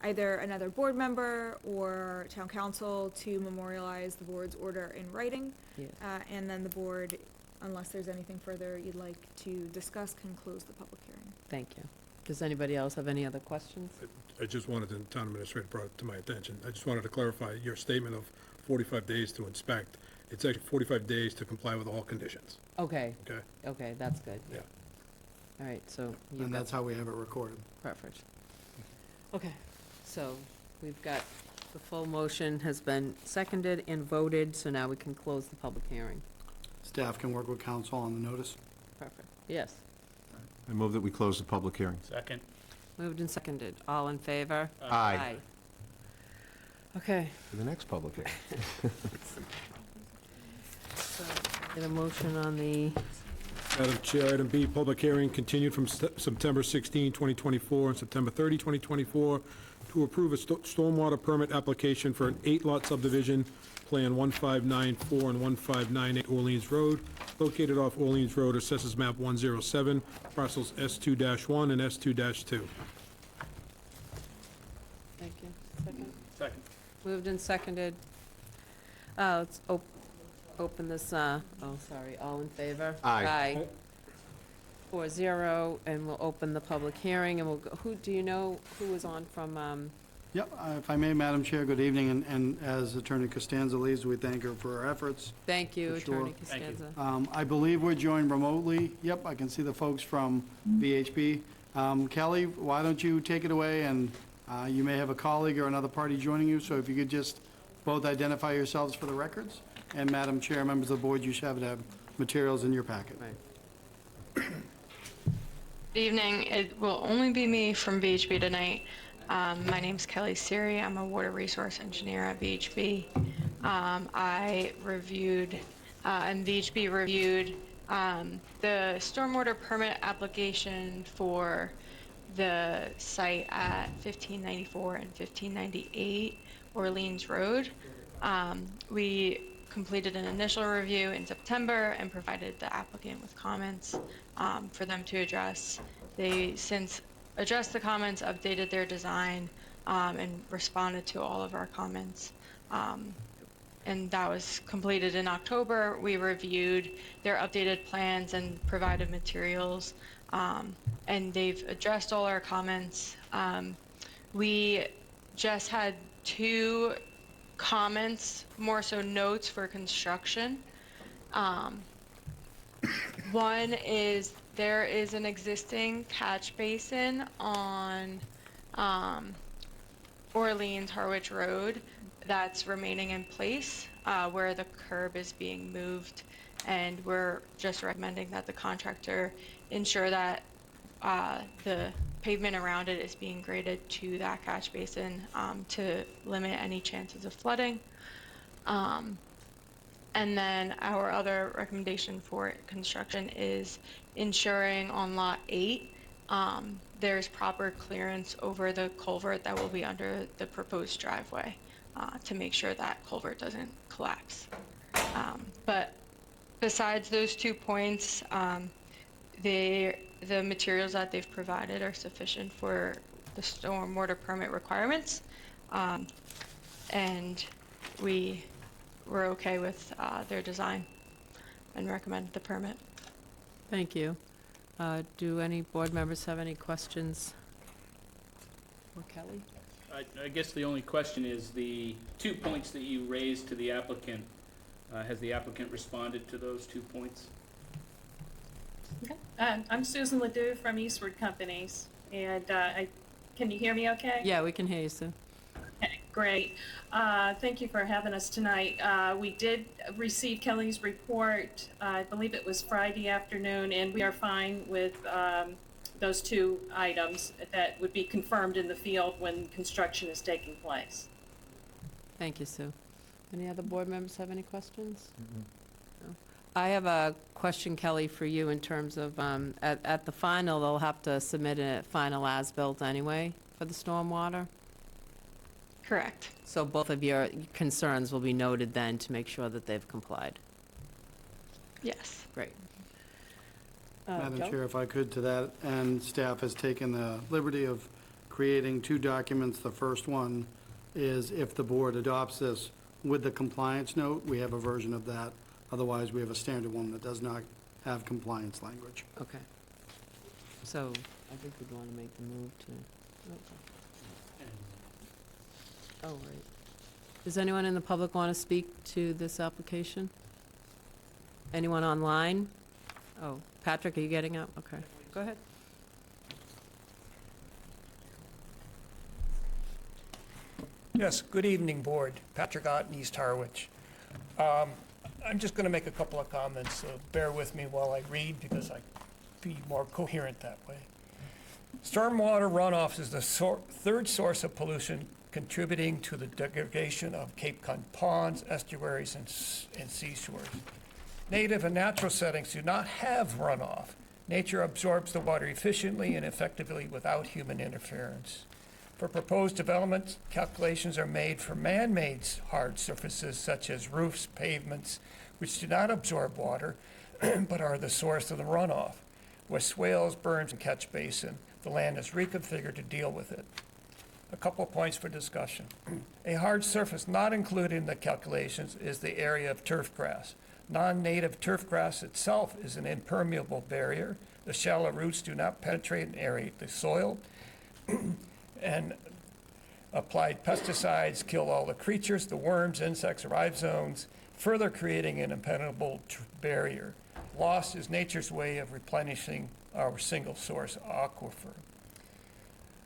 either another board member or town council to memorialize the board's order in writing. Yes. And then the board, unless there's anything further you'd like to discuss, can close the public hearing. Thank you. Does anybody else have any other questions? I just wanted, the town administrator brought it to my attention, I just wanted to clarify your statement of 45 days to inspect. It's actually 45 days to comply with all conditions, Okay, okay? okay, that's good. Yeah. All right, so you've And got, that's how we have it recorded. perfect. Okay, so we've got, the full motion has been seconded and voted, so now we can close the public hearing. Staff can work with council on the notice. Perfect. Yes. I move that we close the public hearing. Second. Moved and seconded. All in favor? Aye. Okay, For the next public hearing. so get a motion on the, Madam Chair, item B, public hearing continued from September 16, 2024, and September 30, 2024, to approve a stormwater permit application for an 8-lot subdivision, Plan 1594 and 1598 Orleans Road, located off Orleans Road, Assessors Map 107, parcels S2-1 and S2-2. thank you. Second? Second. Moved and seconded. Let's open this, oh, sorry, all in favor? Aye. Aye. 4-0, and we'll open the public hearing, and we'll, who, do you know who was on from, Yep, if I may, Madam Chair, good evening, and as Attorney Costanza leaves, we thank her for her efforts. thank you, For sure. Attorney Thank you. Costanza. I believe we're joined remotely. Yep, I can see the folks from VHB. Kelly, why don't you take it away, and you may have a colleague or another party joining you, so if you could just both identify yourselves for the records. And Madam Chair, members of the board, you should have materials in your packet. Right. Good evening. It will only be me from VHB tonight. My name's Kelly Siri. I'm a water resource engineer at VHB. I reviewed, and VHB reviewed, the stormwater permit application for the site at 1594 and 1598 Orleans Road. We completed an initial review in September and provided the applicant with comments for them to address. They since addressed the comments, updated their design, and responded to all of our comments. And that was completed in October. We reviewed their updated plans and provided materials, and they've addressed all our comments. We just had 2 comments, more so notes for construction. One is there is an existing catch basin on Orleans Harwich Road that's remaining in place where the curb is being moved, and we're just recommending that the contractor ensure that the pavement around it is being graded to that catch basin to limit any chances of flooding. And then our other recommendation for construction is ensuring on Lot 8 there's proper clearance over the culvert that will be under the proposed driveway to make sure that culvert doesn't collapse. But besides those 2 points, the materials that they've provided are sufficient for the stormwater permit requirements. And we're okay with their design and recommend the permit. Thank you. Do any board members have any questions for Kelly? I guess the only question is the 2 points that you raised to the applicant, has the applicant responded to those 2 points? I'm Susan Ledoux from Eastward Companies, and can you hear me okay? Yeah, we can hear you, Sue. Okay, great. Thank you for having us tonight. We did receive Kelly's report, I believe it was Friday afternoon, and we are fine with those two items that would be confirmed in the field when construction is taking place. Thank you, Sue. Any other board members have any questions? No? I have a question, Kelly, for you in terms of, at the final, they'll have to submit a final as-built anyway for the stormwater? Correct. So both of your concerns will be noted then to make sure that they've complied? Yes. Great. Madam Joe? Chair, if I could to that, and staff has taken the liberty of creating two documents. The first one is if the board adopts this with the compliance note, we have a version of that. Otherwise, we have a standard one that does not have compliance language. Okay. So I think we'd want to make the move to, oh, right. Does anyone in the public want to speak to this application? Anyone online? Oh, Patrick, are you getting up? Okay, go ahead. Yes, good evening, Board. Patrick Ott in East Harwich. I'm just going to make a couple of comments, so bear with me while I read because I be more coherent that way. Stormwater runoff is the third source of pollution contributing to the degradation of Cape Cod ponds, estuaries, and seashores. Native and natural settings do not have runoff. Nature absorbs the water efficiently and effectively without human interference. For proposed development, calculations are made for man-made hard surfaces such as roofs, pavements, which do not absorb water, but are the source of the runoff. With swales, berms, and catch basin, the land is reconfigured to deal with it. A couple of points for discussion. A hard surface not included in the calculations is the area of turf grass. Non-native turf grass itself is an impermeable barrier. The shallow roots do not penetrate and aerate the soil. And applied pesticides kill all the creatures, the worms, insects, rhizomes, further creating an impenetrable barrier. Loss is nature's way of replenishing our single source aquifer.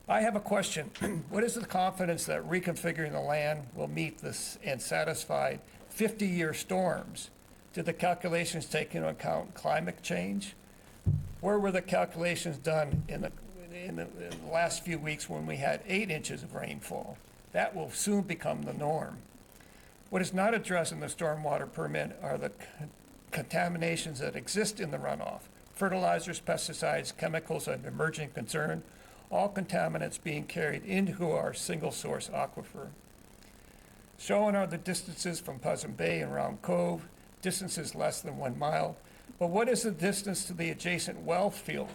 I have a question. What is the confidence that reconfiguring the land will meet this and satisfy 50-year storms? Did the calculations take into account climate change? Where were the calculations done in the last few weeks when we had 8 inches of rainfall? That will soon become the norm. What is not addressed in the stormwater permit are the contaminations that exist in the runoff. Fertilizers, pesticides, chemicals are an emerging concern, all contaminants being carried into our single source aquifer. Shown are the distances from Pleasant Bay and Round Cove, distances less than 1 mile. But what is the distance to the adjacent well field,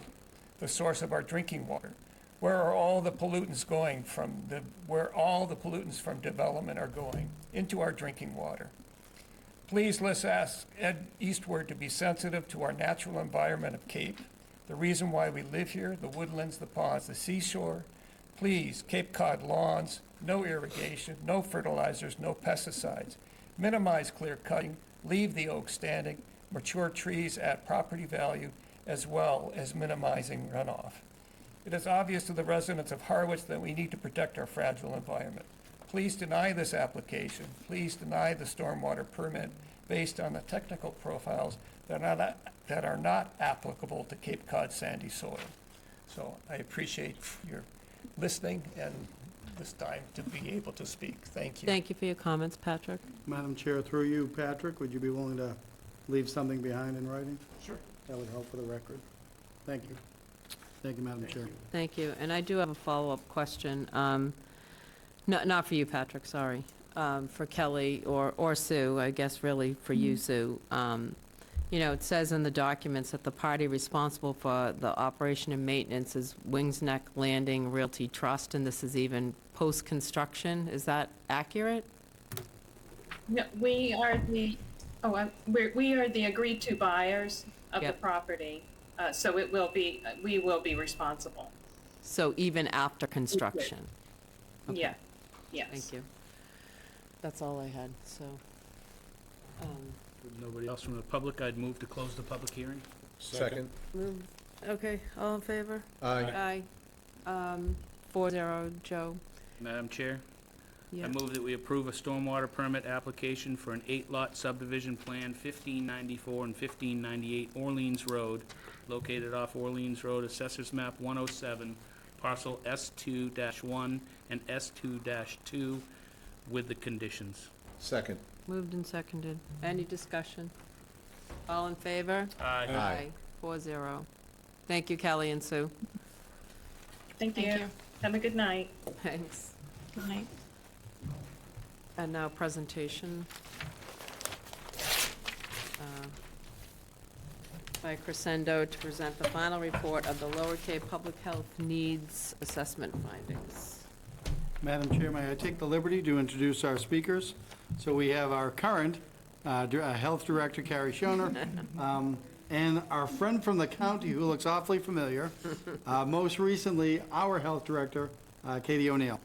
the source of our drinking water? Where are all the pollutants going from where all the pollutants from development are going into our drinking water? Please let's ask Ed Eastward to be sensitive to our natural environment of Cape, the reason why we live here, the woodlands, the ponds, the seashore. Please, Cape Cod lawns, no irrigation, no fertilizers, no pesticides. Minimize clear cutting, leave the oak standing, mature trees at property value, as well as minimizing runoff. It is obvious to the residents of Harwich that we need to protect our fragile environment. Please deny this application. Please deny the stormwater permit based on the technical profiles that are not applicable to Cape Cod sandy soil. So I appreciate your listening and this time to be able to speak. Thank you. Thank you for your comments, Patrick. Madam Chair, through you, Patrick, would you be willing to leave something behind in writing? Sure. That would help for the record. Thank you. Thank you, Madam Chair. Thank you. And I do have a follow-up question. Not for you, Patrick, sorry. For Kelly or Sue, I guess really for you, Sue. You know, it says in the documents that the party responsible for the operation and maintenance is Wings Neck Landing Realty Trust, and this is even post-construction. Is that accurate? No, we are the agreed-to buyers of the Yep. property, so we will be responsible. So even after construction? Okay. Yeah, yes. Thank you. That's all I had, so. With nobody else from the public, I'd move to close the public hearing. Second. Okay, all in favor? Aye. Aye. 4-0, Joe. Madam Chair, Yeah. I move that we approve a stormwater permit application for an 8-lot subdivision plan, 1594 and 1598 Orleans Road, located off Orleans Road, Assessors Map 107, parcel S2-1 and S2-2, with the conditions. Second. Moved and seconded. Any discussion? All in favor? Aye. 4-0. Thank you, Kelly and Sue. Thank you. Thank you. Have a good night. Thanks. Good night. And now presentation by Crescendo to present the final report of the Lower Cape Public Health Needs Assessment findings. Madam Chair, may I take the liberty to introduce our speakers? So we have our current Health Director, Carrie Schoner, and our friend from the county who looks awfully familiar, most recently, our Health Director, Katie O'Neill.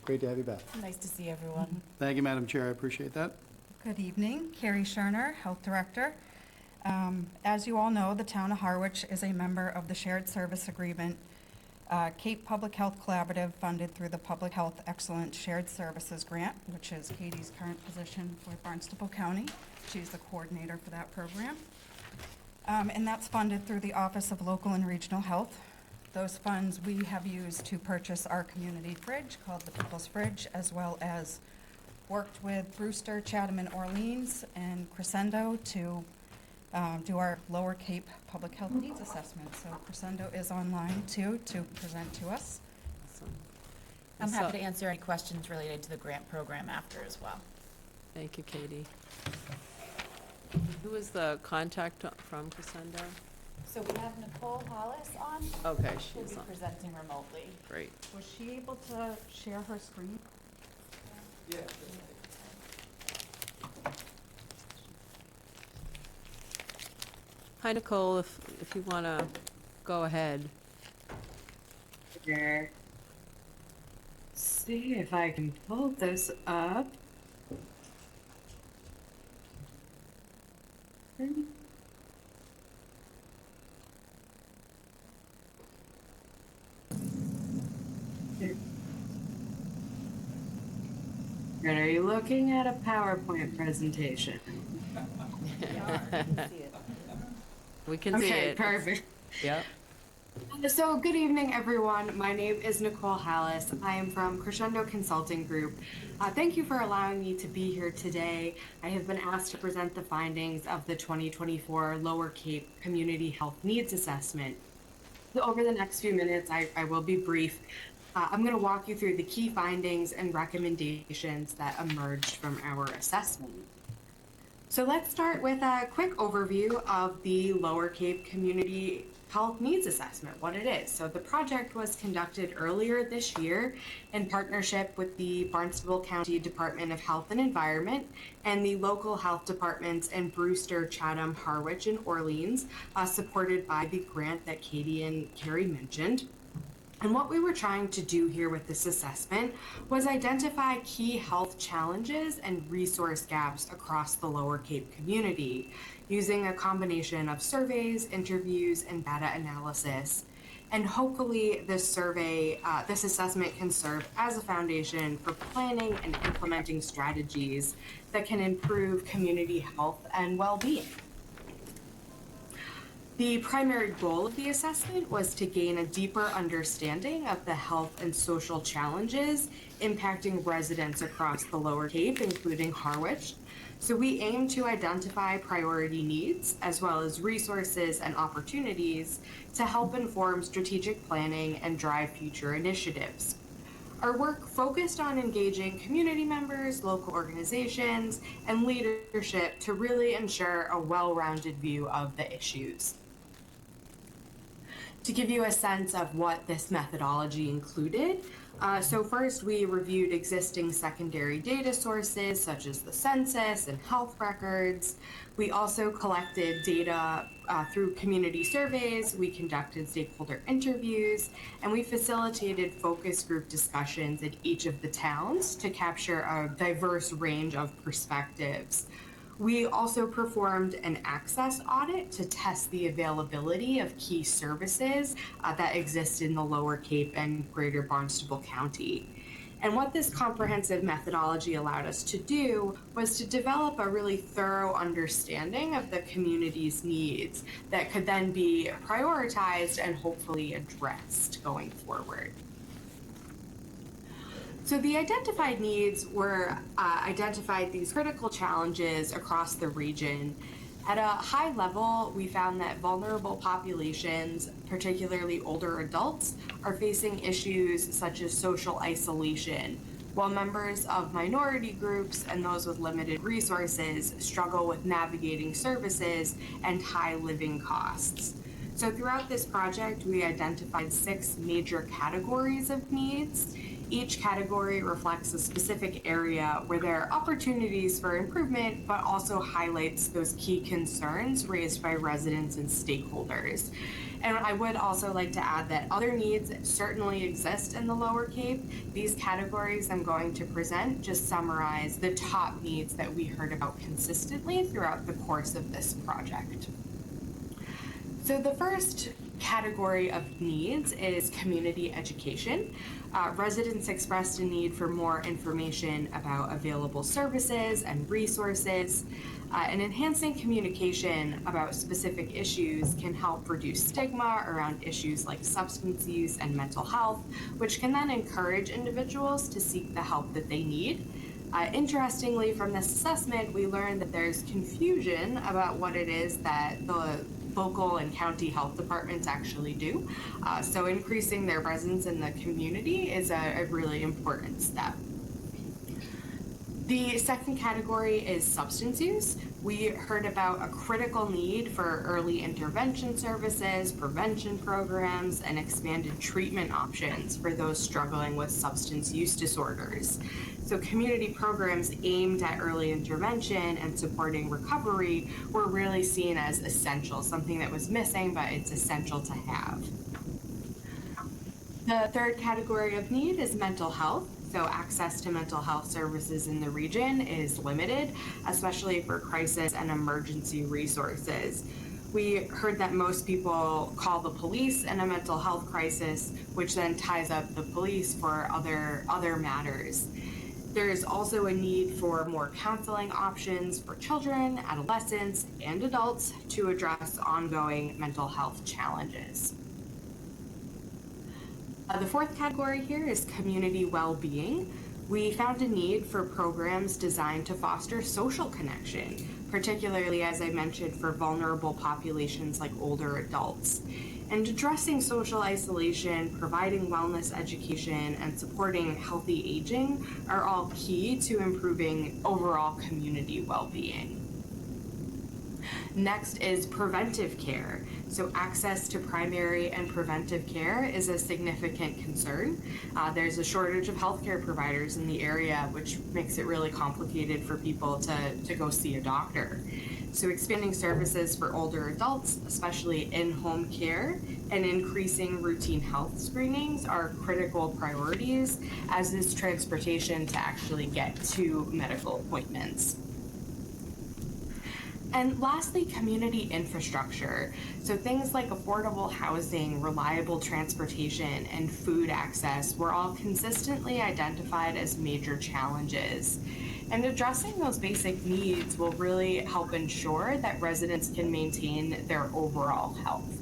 Great to have you back. Nice to see everyone. Thank you, Madam Chair, I appreciate that. Good evening, Carrie Scherner, Health Director. As you all know, the town of Harwich is a member of the Shared Service Agreement, Cape Public Health Collaborative, funded through the Public Health Excellence Shared Services Grant, which is Katie's current position for Barnstable County. She's the coordinator for that program. And that's funded through the Office of Local and Regional Health. Those funds we have used to purchase our community fridge called the People's Fridge, as well as worked with Brewster, Chatham, and Orleans and Crescendo to do our Lower Cape Public Health Needs Assessment. So Crescendo is online too to present to us. Awesome. I'm So- happy to answer any questions related to the grant program after as well. Thank you, Katie. Who is the contact from Crescendo? So we have Nicole Hollis on. Okay, She'll she's be on. presenting remotely. Great. Was she able to share her screen? Hi, Nicole, if you want to go ahead. Sure. See if I can pull this up. Good. Are you looking at a PowerPoint presentation? We can see Okay, it. perfect. Yep. So, good evening, everyone. My name is Nicole Hallis. I am from Crescendo Consulting Group. Thank you for allowing me to be here today. I have been asked to present the findings of the 2024 Lower Cape Community Health Needs Assessment. So over the next few minutes, I will be brief. I'm going to walk you through the key findings and recommendations that emerged from our assessment. So let's start with a quick overview of the Lower Cape Community Health Needs Assessment, what it is. So the project was conducted earlier this year in partnership with the Barnstable County Department of Health and Environment and the local health departments in Brewster, Chatham, Harwich, and Orleans, supported by the grant that Katie and Carrie mentioned. And what we were trying to do here with this assessment was identify key health challenges and resource gaps across the Lower Cape community, using a combination of surveys, interviews, and data analysis. And hopefully this assessment can serve as a foundation for planning and implementing strategies that can improve community health and well-being. The primary goal of the assessment was to gain a deeper understanding of the health and social challenges impacting residents across the Lower Cape, including Harwich. So we aim to identify priority needs as well as resources and opportunities to help inform strategic planning and drive future initiatives. Our work focused on engaging community members, local organizations, and leadership to really ensure a well-rounded view of the issues. To give you a sense of what this methodology included, so first we reviewed existing secondary data sources such as the census and health records. We also collected data through community surveys, we conducted stakeholder interviews, and we facilitated focus group discussions in each of the towns to capture a diverse range of perspectives. We also performed an access audit to test the availability of key services that exist in the Lower Cape and Greater Barnstable County. And what this comprehensive methodology allowed us to do was to develop a really thorough understanding of the community's needs that could then be prioritized and hopefully addressed going forward. So the identified needs were identified these critical challenges across the region. At a high level, we found that vulnerable populations, particularly older adults, are facing issues such as social isolation, while members of minority groups and those with limited resources struggle with navigating services and high living costs. So throughout this project, we identified 6 major categories of needs. Each category reflects a specific area where there are opportunities for improvement, but also highlights those key concerns raised by residents and stakeholders. And I would also like to add that other needs certainly exist in the Lower Cape. These categories I'm going to present just summarize the top needs that we heard about consistently throughout the course of this project. So the first category of needs is community education. Residents expressed a need for more information about available services and resources, and enhancing communication about specific issues can help reduce stigma around issues like substance use and mental health, which can then encourage individuals to seek the help that they need. Interestingly, from this assessment, we learned that there's confusion about what it is that the local and county health departments actually do. So increasing their presence in the community is a really important step. The second category is substance use. We heard about a critical need for early intervention services, prevention programs, and expanded treatment options for those struggling with substance use disorders. So community programs aimed at early intervention and supporting recovery were really seen as essential, something that was missing, but it's essential to have. The third category of need is mental health. So access to mental health services in the region is limited, especially for crisis and emergency resources. We heard that most people call the police in a mental health crisis, which then ties up the police for other matters. There is also a need for more counseling options for children, adolescents, and adults to address ongoing mental health challenges. The fourth category here is community well-being. We found a need for programs designed to foster social connection, particularly, as I mentioned, for vulnerable populations like older adults. And addressing social isolation, providing wellness education, and supporting healthy aging are all key to improving overall community well-being. Next is preventive care. So access to primary and preventive care is a significant concern. There's a shortage of healthcare providers in the area, which makes it really complicated for people to go see a doctor. So expanding services for older adults, especially in-home care, and increasing routine health screenings are critical priorities, as is transportation to actually get to medical appointments. And lastly, community infrastructure. So things like affordable housing, reliable transportation, and food access were all consistently identified as major challenges. And addressing those basic needs will really help ensure that residents can maintain their overall health.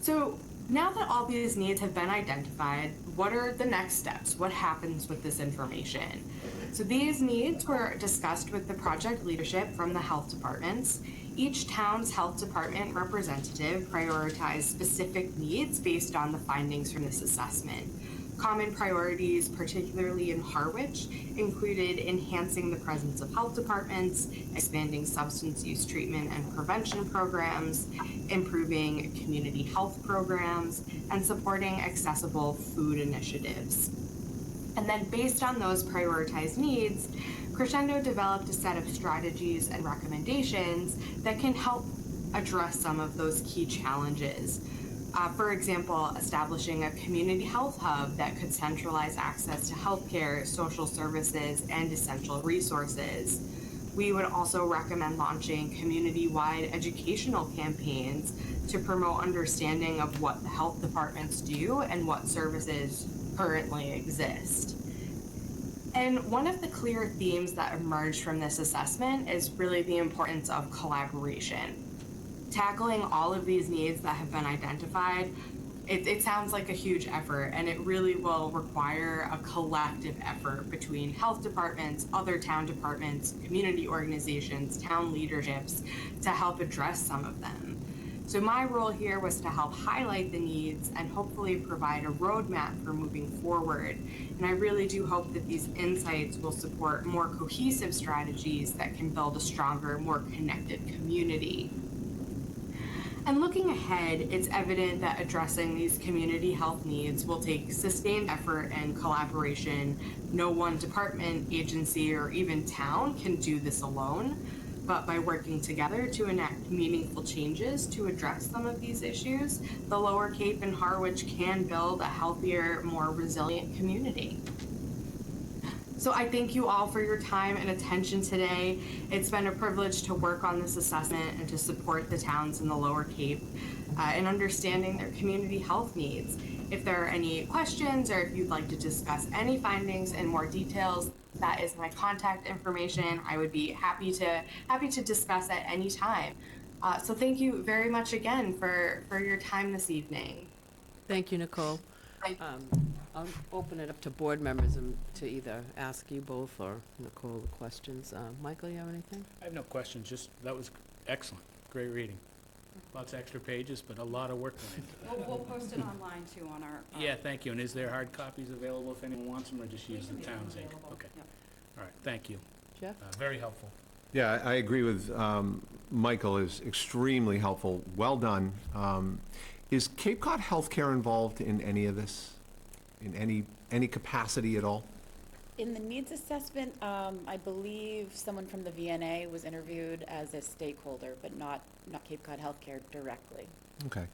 So now that all these needs have been identified, what are the next steps? What happens with this information? So these needs were discussed with the project leadership from the health departments. Each town's health department representative prioritized specific needs based on the findings from this assessment. Common priorities, particularly in Harwich, included enhancing the presence of health departments, expanding substance use treatment and prevention programs, improving community health programs, and supporting accessible food initiatives. And then based on those prioritized needs, Crescendo developed a set of strategies and recommendations that can help address some of those key challenges. For example, establishing a community health hub that could centralize access to healthcare, social services, and essential resources. We would also recommend launching community-wide educational campaigns to promote understanding of what the health departments do and what services currently exist. And one of the clear themes that emerged from this assessment is really the importance of collaboration. Tackling all of these needs that have been identified, it sounds like a huge effort, and it really will require a collective effort between health departments, other town departments, community organizations, town leaderships to help address some of them. So my role here was to help highlight the needs and hopefully provide a roadmap for moving forward. And I really do hope that these insights will support more cohesive strategies that can build a stronger, more connected community. And looking ahead, it's evident that addressing these community health needs will take sustained effort and collaboration. No one department, agency, or even town can do this alone. But by working together to enact meaningful changes to address some of these issues, the Lower Cape and Harwich can build a healthier, more resilient community. So I thank you all for your time and attention today. It's been a privilege to work on this assessment and to support the towns in the Lower Cape in understanding their community health needs. If there are any questions or if you'd like to discuss any findings in more details, that is my contact information. I would be happy to discuss at any time. So thank you very much again for your time this evening. Thank you, Nicole. I'll open it up to board members and to either ask you both or Nicole the questions. Michael, you have anything? I have no questions, just, that was excellent, great reading. Lots of extra pages, but a lot of work went into it. We'll post it online too on our. Yeah, thank you, and is there hard copies available if anyone wants them, or just use the town's ink? Okay, all right, thank you. Jeff? Very helpful. Yeah, I agree with Michael, is extremely helpful. Well done. Is Cape Cod Healthcare involved in any of this? In any capacity at all? In the needs assessment, I believe someone from the VNA was interviewed as a stakeholder, but not Cape Cod Healthcare directly. Okay.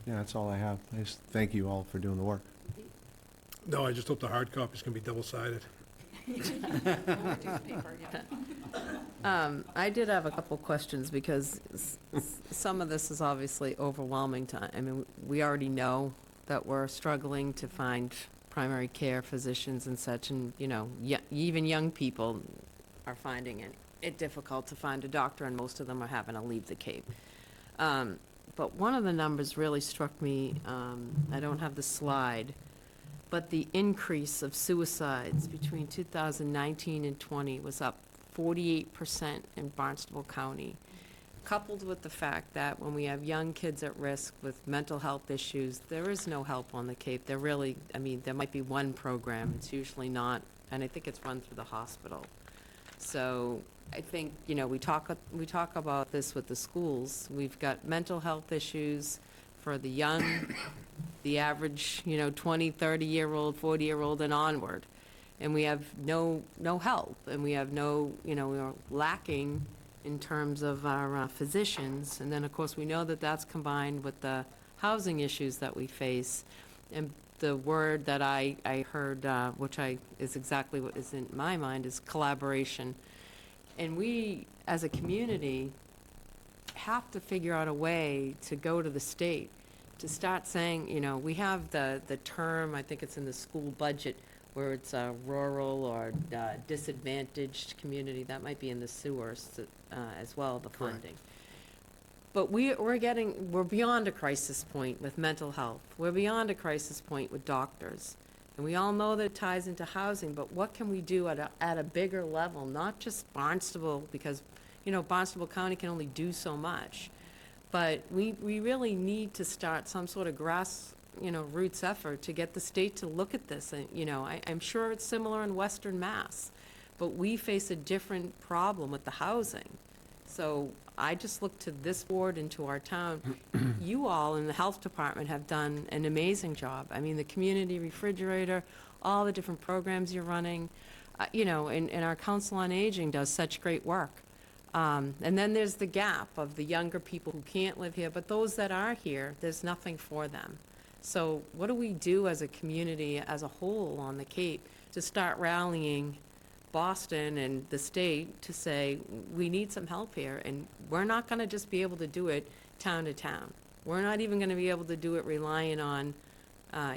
Yeah, that's all I have. I just thank you all for doing the work. No, I just hope the hard copy's gonna be double-sided. I did have a couple questions because some of this is obviously overwhelming I mean, we already know that we're struggling to find primary care physicians and such, and, you know, even young people are finding it difficult to find a doctor, and most of them are having to leave the Cape. But one of the numbers really struck me, I don't have the slide, but the increase of suicides between 2019 and 20 was up 48% in Barnstable County, coupled with the fact that when we have young kids at risk with mental health issues, there is no help on the Cape. There really, I mean, there might be one program, it's usually not, and I think it's run through the hospital. So I think, you know, we talk about this with the schools. We've got mental health issues for the young, the average, you know, 20, 30-year-old, 40-year-old and onward. And we have no help, and we have no, you know, we're lacking in terms of our physicians. And then, of course, we know that that's combined with the housing issues that we face. And the word that I heard, which is exactly what is in my mind, is collaboration. And we, as a community, have to figure out a way to go to the state to start saying, you know, we have the term, I think it's in the school budget, where it's a rural or disadvantaged community. That might be in the sewers as well, the funding. But we're beyond a crisis point with mental health. We're beyond a crisis point with doctors. And we all know that it ties into housing, but what can we do at a bigger level, not just Barnstable, because, you know, Barnstable County can only do so much. But we really need to start some sort of roots effort to get the state to look at this. And, you know, I'm sure it's similar in Western Mass, but we face a different problem with the housing. So I just look to this board and to our town. You all in the health department have done an amazing job. I mean, the community refrigerator, all the different programs you're running, you know, and our Council on Aging does such great work. And then there's the gap of the younger people who can't live here, but those that are here, there's nothing for them. So what do we do as a community as a whole on the Cape to start rallying Boston and the state to say, we need some help here, and we're not gonna just be able to do it town to town. We're not even gonna be able to do it relying on,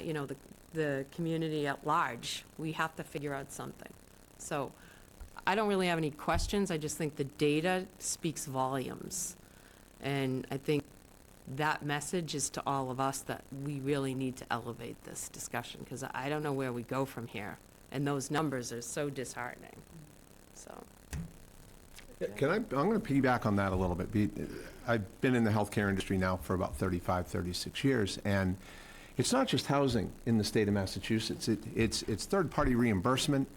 you know, the community at large. We have to figure out something. So I don't really have any questions. I just think the data speaks volumes. And I think that message is to all of us that we really need to elevate this discussion, because I don't know where we go from here. And those numbers are so disheartening, so. I'm going to piggyback on that a little bit. I've been in the healthcare industry now for about 35, 36 years, and it's not just housing in the state of Massachusetts. It's third-party reimbursement.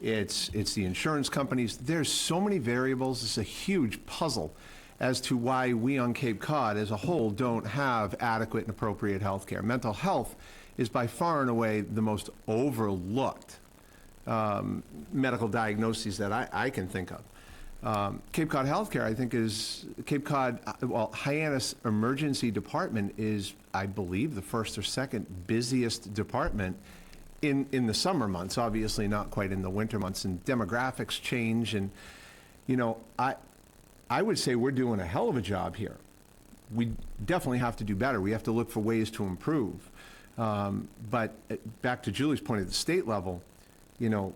It's the insurance companies. There's so many variables. It's a huge puzzle as to why we on Cape Cod as a whole don't have adequate and appropriate health care. Mental health is by far and away the most overlooked medical diagnoses that I can think of. Cape Cod Healthcare, I think, is Hyannis Emergency Department is, I believe, the first or second busiest department in the summer months, obviously not quite in the winter months, and demographics change. And, you know, I would say we're doing a hell of a job here. We definitely have to do better. We have to look for ways to improve. But back to Julie's point, at the state level, you know,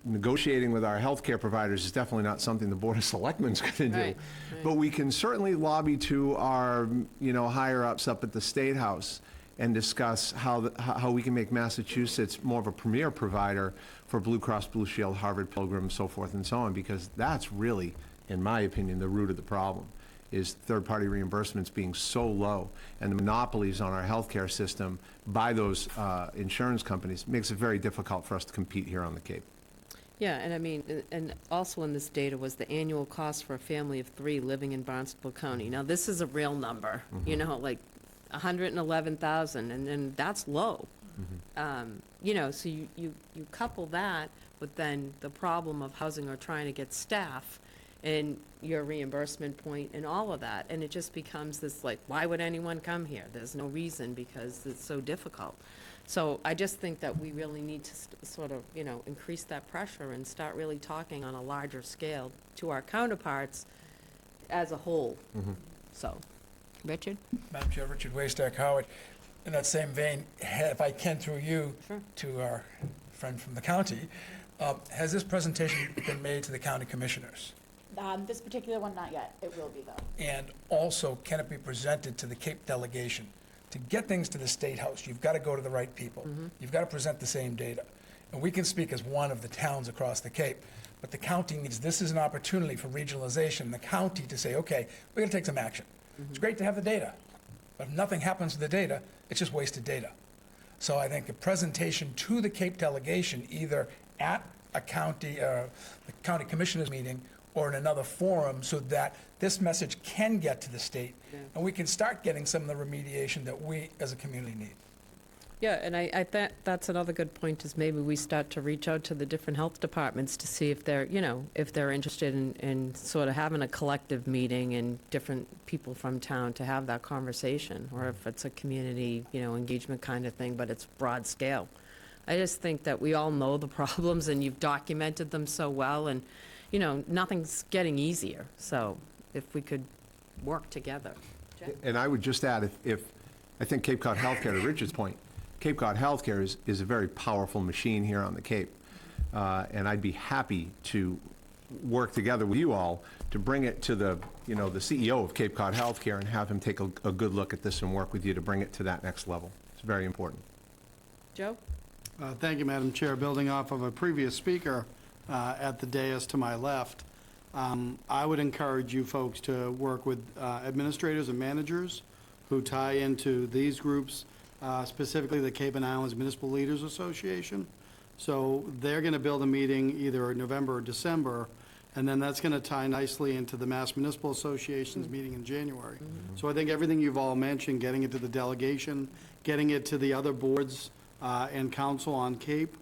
negotiating with our healthcare providers is definitely not something the Board of Selectmen is going to do. Right. But we can certainly lobby to our, you know, higher-ups up at the State House and discuss how we can make Massachusetts more of a premier provider for Blue Cross Blue Shield, Harvard Pilgrim, so forth and so on, because that's really, in my opinion, the root of the problem, is third-party reimbursements being so low, and the monopolies on our healthcare system by those insurance companies makes it very difficult for us to compete here on the Cape. Yeah, and I mean, and also in this data was the annual cost for a family of 3 living in Barnstable County. Now, this is a real number, you know, like 111,000, and that's low. You know, so you couple that with then the problem of housing or trying to get staff and your reimbursement point and all of that, and it just becomes this like, why would anyone come here? There's no reason because it's so difficult. So I just think that we really need to sort of, you know, increase that pressure and start really talking on a larger scale to our counterparts as a whole. So, Richard? Madam Chair, Richard Waystack, Howard. In that same vein, if I can, through you, to our friend from the county, has this presentation been made to the county commissioners? This particular one, not yet. It will be, though. And also, can it be presented to the Cape delegation? To get things to the State House, you've got to go to the right people. You've got to present the same data. And we can speak as one of the towns across the Cape, but the county needs, this is an opportunity for regionalization, the county to say, okay, we're going to take some action. It's great to have the data, but if nothing happens to the data, it's just wasted data. So I think a presentation to the Cape delegation, either at a county, the county commissioners meeting, or in another forum, so that this message can get to the state, and we can start getting some of the remediation that we as a community need. Yeah, and I think that's another good point, is maybe we start to reach out to the different health departments to see if they're, you know, if they're interested in sort of having a collective meeting and different people from town to have that conversation, or if it's a community, you know, engagement kind of thing, but it's broad scale. I just think that we all know the problems, and you've documented them so well, and, you know, nothing's getting easier. So if we could work together. Jeff? And I would just add, if I think Cape Cod Healthcare, to Richard's point, Cape Cod Healthcare is a very powerful machine here on the Cape. And I'd be happy to work together with you all to bring it to the, you know, the CEO of Cape Cod Healthcare and have him take a good look at this and work with you to bring it to that next level. It's very important. Joe? Thank you, Madam Chair. Building off of a previous speaker at the dais to my left, I would encourage you folks to work with administrators and managers who tie into these groups, specifically the Cape and Islands Municipal Leaders Association. So they're going to build a meeting either November or December, and then that's going to tie nicely into the Mass Municipal Association's meeting in January. So I think everything you've all mentioned, getting it to the delegation, getting it to the other boards and council on Cape,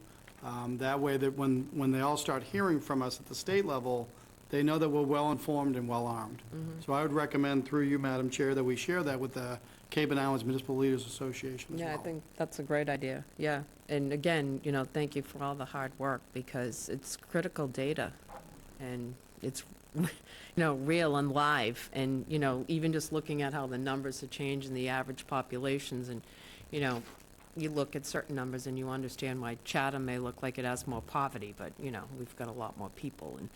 that way that when they all start hearing from us at the state level, they know that we're well-informed and well-armed. So I would recommend through you, Madam Chair, that we share that with the Cape and Islands Municipal Leaders Association as well. Yeah, I think that's a great idea, yeah. And again, thank you for all the hard work, because it's critical data, and it's, real and live, and, even just looking at how the numbers have changed in the average populations, and, you look at certain numbers and you understand why Chatham may look like it has more poverty, but, we've got a lot more people, and,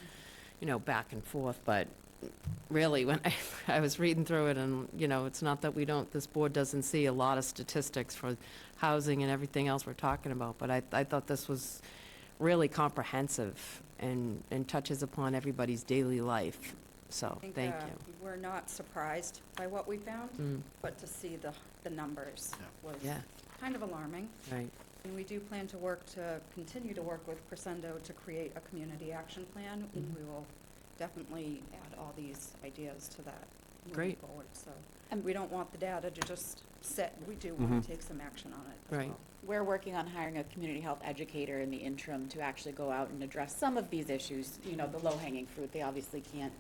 back and forth, but really, when I was reading through it, and, it's not that this board doesn't see a lot of statistics for housing and everything else we're talking about, but I thought this was really comprehensive and touches upon everybody's daily life. So, thank you. We're not surprised by what we found, but to see the numbers was kind of alarming. Right. And we do plan to continue to work with Crescendo to create a community action plan. And we will definitely add all these ideas to that moving Great. forward. So, and we don't want the data to just sit. We do want to take some action on it as Right. well. We're working on hiring a community health educator in the interim to actually go out and address some of these issues, the low-hanging fruit. They obviously can't,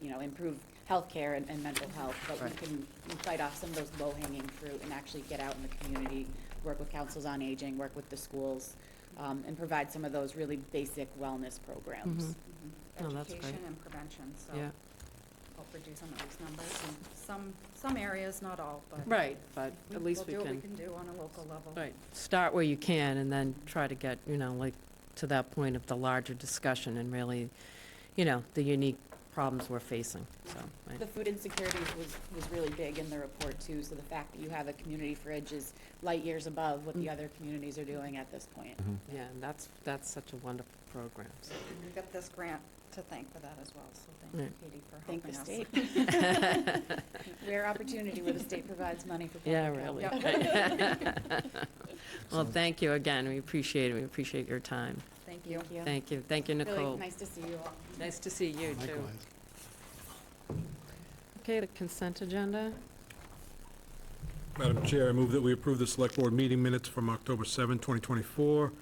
improve healthcare and mental health, but we can fight off some of those low-hanging fruit and actually get out in the community, work with councils on aging, work with the schools, and provide some of those really basic wellness programs. Oh, that's Education great. and prevention, so Yeah. help reduce some of these numbers. And some areas, not all, but. Right, but at least we We'll do can. what we can do on a local level. Right, start where you can, and then try to get, to that point of the larger discussion, and really, the unique problems we're facing, so. right. The food insecurities was really big in the report too, so the fact that you have a community fridge is light years above what the other communities are doing at this point. Yeah, and that's such a wonderful program, so. We've got this grant to thank for that as well, so thank you, Katie, for Thank the helping us. state. Rare opportunity where the state provides money for Yeah, public health. really. Well, thank you again, we appreciate it, we appreciate your time. Thank you. Thank you, thank you, Nicole. Really nice to see you all. Nice to see you, too. Okay, the consent agenda. Madam Chair, I move that we approve the Select Board meeting minutes from October 7, 2024,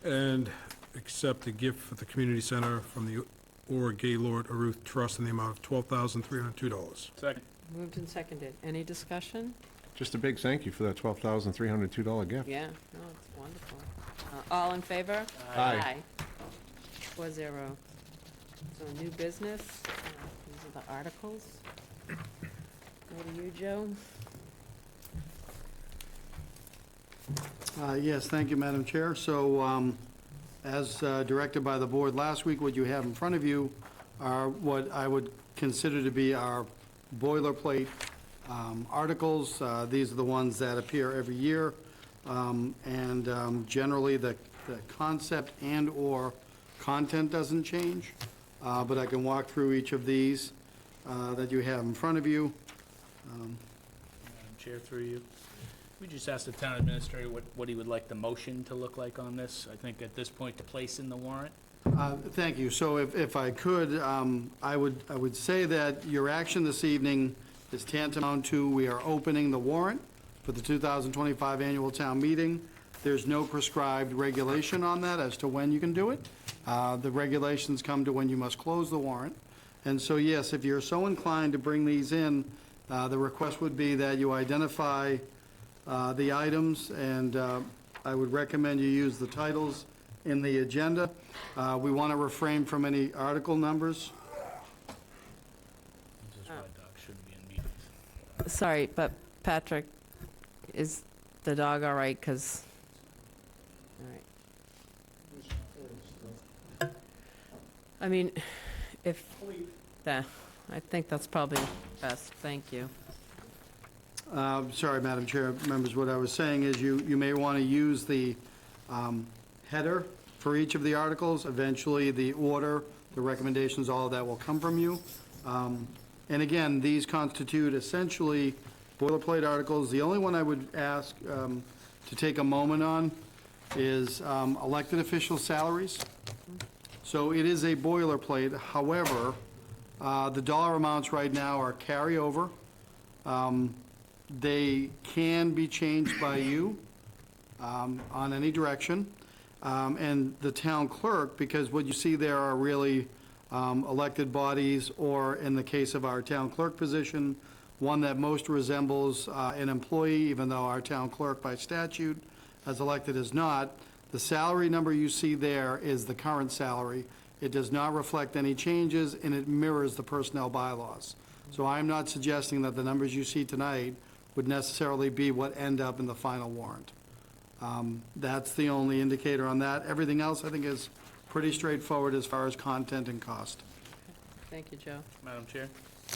and accept a gift for the Community Center from the Aura Gaylord Aruth Trust in the amount of $12,302. Second. Moved and seconded. Any discussion? Just a big thank you for that $12,302 gift. Yeah, no, it's wonderful. All in favor? Aye. 4-0. So new business, these are the articles. Go to you, Joe. Yes, thank you, Madam Chair. So, as directed by the board last week, what you have in front of you are what I would consider to be our boilerplate articles. These are the ones that appear every year, and generally, the concept and/or content doesn't change, but I can walk through each of these that you have in front of you. Madam Chair, through you. We just asked the town administrator what he would like the motion to look like on this. I think at this point, to place in the warrant. Thank you. So if I could, I would say that your action this evening is tantamount to, we are opening the warrant for the 2025 annual town meeting. There's no prescribed regulation on that as to when you can do it. The regulations come to when you must close the warrant. And so, yes, if you're so inclined to bring these in, the request would be that you identify the items, and I would recommend you use the titles in the agenda. We want to refrain from any article numbers. This is why dogs shouldn't be in meetings. Sorry, but Patrick, is the dog all right? 'Cause, all right. I mean, if, I think that's probably best. Thank you. Sorry, Madam Chair, members, what I was saying is you may want to use the header for each of the articles. Eventually, the order, the recommendations, all of that will come from you. And again, these constitute essentially boilerplate articles. The only one I would ask to take a moment on is elected official salaries. So it is a boilerplate. However, the dollar amounts right now are carryover. They can be changed by you on any direction. And the town clerk, because what you see there are really elected bodies, or in the case of our town clerk position, one that most resembles an employee, even though our town clerk by statute, as elected, is not. The salary number you see there is the current salary. It does not reflect any changes, and it mirrors the personnel bylaws. So I'm not suggesting that the numbers you see tonight would necessarily be what end up in the final warrant. That's the only indicator on that. Everything else, I think, is pretty straightforward as far as content and cost. Thank you, Joe. Madam Chair,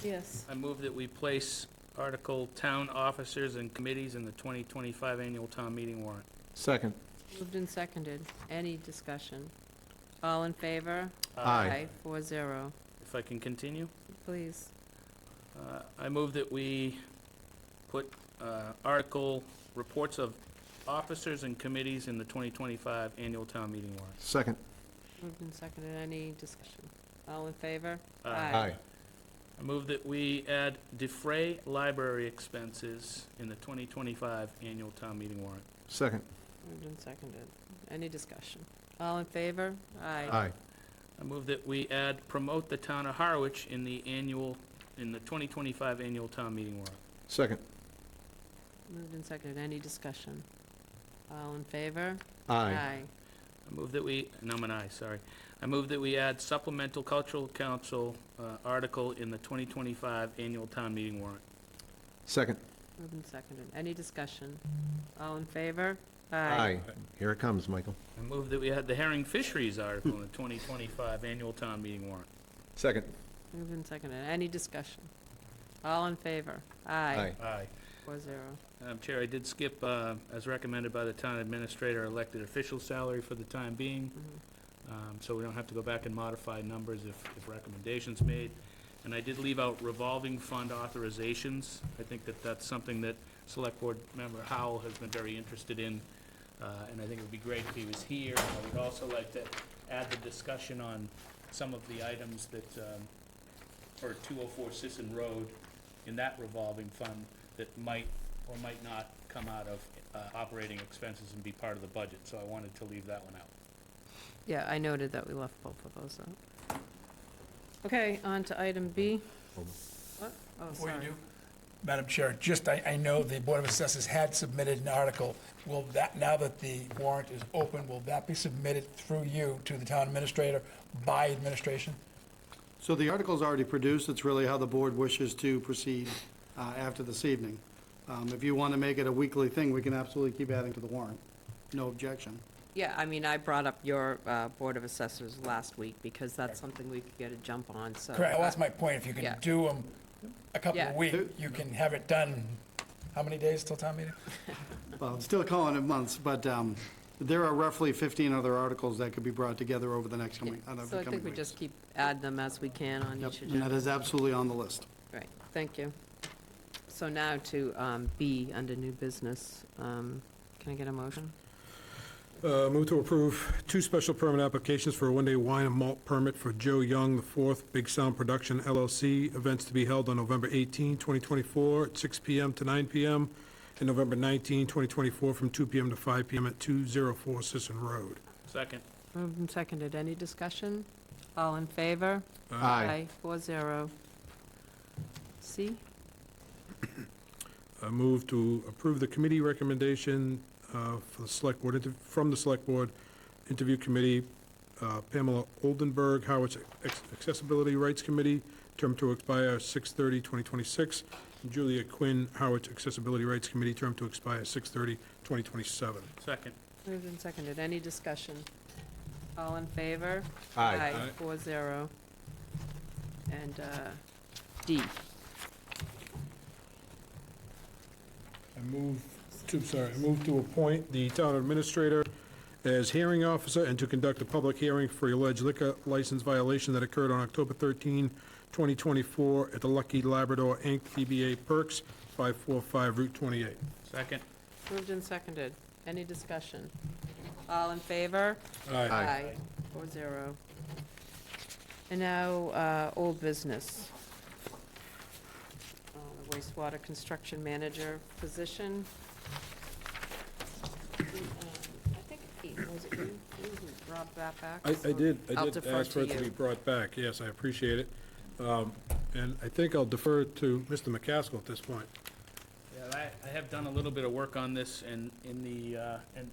Yes. I move that we place Article Town Officers and Committees in the 2025 Annual Town Meeting warrant. Second. Moved and seconded. Any discussion? All in favor? Aye. 4-0. If I can continue? Please. I move that we put Article Reports of Officers and Committees in the 2025 Annual Town Meeting warrant. Second. Moved and seconded. Any discussion? All in favor? I move that we add defray library expenses in the 2025 Annual Town Meeting warrant. Second. Moved and seconded. Any discussion? All in favor? Aye. I move that we add promote the town of Harwich in the 2025 Annual Town Meeting warrant. Second. Moved and seconded. Any discussion? All in favor? Aye. I move that we, and I'm an aye, sorry. I move that we add supplemental cultural council article in the 2025 Annual Town Meeting warrant. Second. Moved and seconded. Any discussion? All in favor? Aye. Here it comes, Michael. I move that we add the herring fisheries article in the 2025 Annual Town Meeting warrant. Second. Moved and seconded. Any discussion? All in favor? Aye. Aye. 4-0. Madam Chair, I did skip, as recommended by the town administrator, elected official salary for the time being. So we don't have to go back and modify numbers if recommendations made. And I did leave out revolving fund authorizations. I think that that's something that Select Board Member Howell has been very interested in, and I think it would be great if he was here. I would also like to add the discussion on some of the items that, for 204 Sisson Road, in that revolving fund, that might or might not come out of operating expenses and be part of the budget. So I wanted to leave that one out. Yeah, I noted that we left both of those out. Okay, on to item B. What? Oh, Before you sorry. do, Madam Chair, just, I know the Board of Assessors had submitted an article. Will that, now that the warrant is open, will that be submitted through you to the town administrator by administration? So the article's already produced. It's really how the board wishes to proceed after this evening. If you want to make it a weekly thing, we can absolutely keep adding to the warrant. No objection. Yeah, I mean, I brought up your Board of Assessors last week because that's something we could get a jump on, so. Correct, well, that's my point. If you Yeah. can do them a couple Yeah. of weeks, you can have it done, how many days till town meeting? Well, it's still calling it months, but there are roughly 15 other articles that could be brought together over the next coming weeks. So I think we just keep add them as we can on Yep, each and that agenda. is absolutely on the list. Right, thank you. So now to B, under new business. Can I get a motion? Move to approve 2 special permit applications for a one-day wine and malt permit for Joe Young IV Big Sound Production LLC, events to be held on November 18, 2024, at 6 p.m. to 9 p.m., and November 19, 2024, from 2 p.m. to 5 p.m. at 204 Sisson Road. Second. Moved and seconded. Any discussion? All in favor? Aye. 4-0. C? Move to approve the committee recommendation for the Select Board, from the Select Board Interview Committee, Pamela Oldenburg, Howard's Accessibility Rights Committee, term to expire 6/30/2026, and Julia Quinn, Howard's Accessibility Rights Committee, term to expire 6/30/2027. Second. Moved and seconded. Any discussion? All in favor? Aye. 4-0. And D. I move to appoint the town administrator as hearing officer and to conduct a public hearing for alleged liquor license violation that occurred on October 13, 2024 at the Lucky Labrador, Inc., DBA Perks, 545 Route 28. Second. Moved and seconded. Any discussion? All in favor? Aye. 4-0. And now, old business. The wastewater construction manager position. I think, was it you who brought that back? I did I'll defer ask for to it to be you. brought back, yes, I appreciate it. And I think I'll defer to Mr. McCaskill at this point. Yeah, I have done a little bit of work on this, and in the, and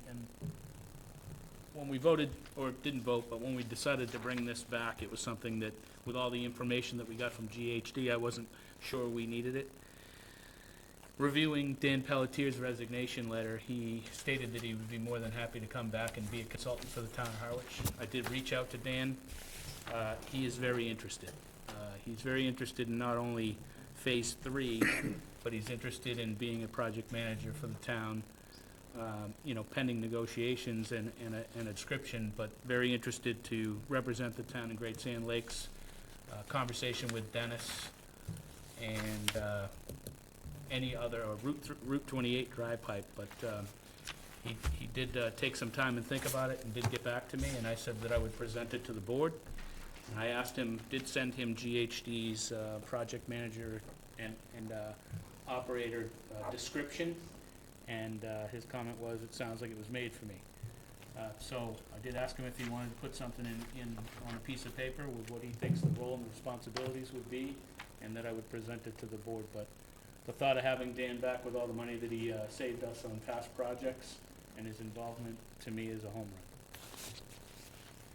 when we voted, or didn't vote, but when we decided to bring this back, it was something that, with all the information that we got from GHD, I wasn't sure we needed it. Reviewing Dan Pelletier's resignation letter, he stated that he would be more than happy to come back and be a consultant for the town of Harwich. I did reach out to Dan. He is very interested. He's very interested in not only Phase 3, but he's interested in being a project manager for the town, pending negotiations and a description, but very interested to represent the town in Great Sand Lakes. Conversation with Dennis and any other, or Route 28 dry pipe, but he did take some time and think about it and did get back to me, and I said that I would present it to the board. And I asked him, did send him GHD's project manager and operator description, and his comment was, it sounds like it was made for me. So I did ask him if he wanted to put something in on a piece of paper with what he thinks the role and responsibilities would be, and that I would present it to the board. But the thought of having Dan back with all the money that he saved us on past projects and his involvement, to me, is a home run.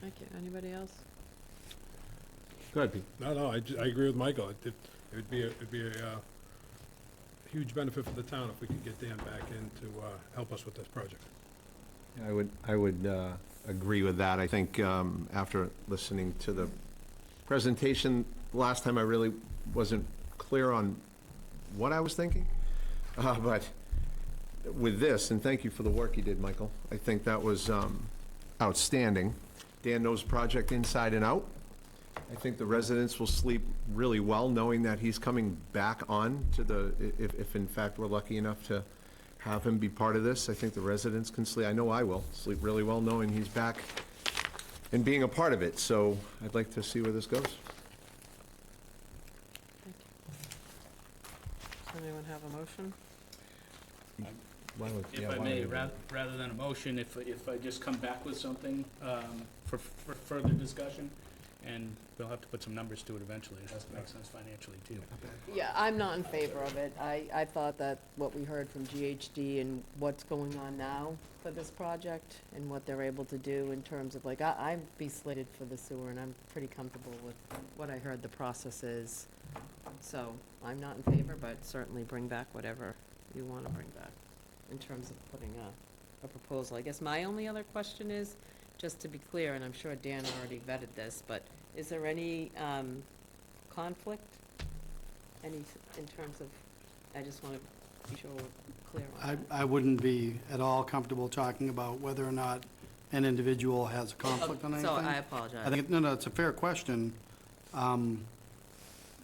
Thank you. Anybody else? Go ahead, Pete. No, I agree with Michael. It'd be a huge benefit for the town if we could get Dan back in to help us with this project. I would agree with that. I think after listening to the presentation last time, I really wasn't clear on what I was thinking. But with this, and thank you for the work you did, Michael, I think that was outstanding. Dan knows the project inside and out. I think the residents will sleep really well knowing that he's coming back on to the, if in fact we're lucky enough to have him be part of this. I think the residents can sleep, I know I will, sleep really well knowing he's back and being a part of it. So I'd like to see where this goes. Does anyone have a motion? If I may, rather than a motion, if I just come back with something for further discussion, and we'll have to put some numbers to it eventually. It has to make sense financially, too. Yeah, I'm not in favor of it. I thought that what we heard from GHD and what's going on now for this project and what they're able to do in terms of, like, I'd be slated for the sewer, and I'm pretty comfortable with what I heard the process is. So I'm not in favor, but certainly bring back whatever you want to bring back in terms of putting a proposal. I guess my only other question is, just to be clear, and I'm sure Dan already vetted this, but is there any conflict? Any, in terms of, I just want to be sure we're clear on that. I wouldn't be at all comfortable talking about whether or not an individual has a conflict on anything. So I apologize. I think, no, it's a fair question.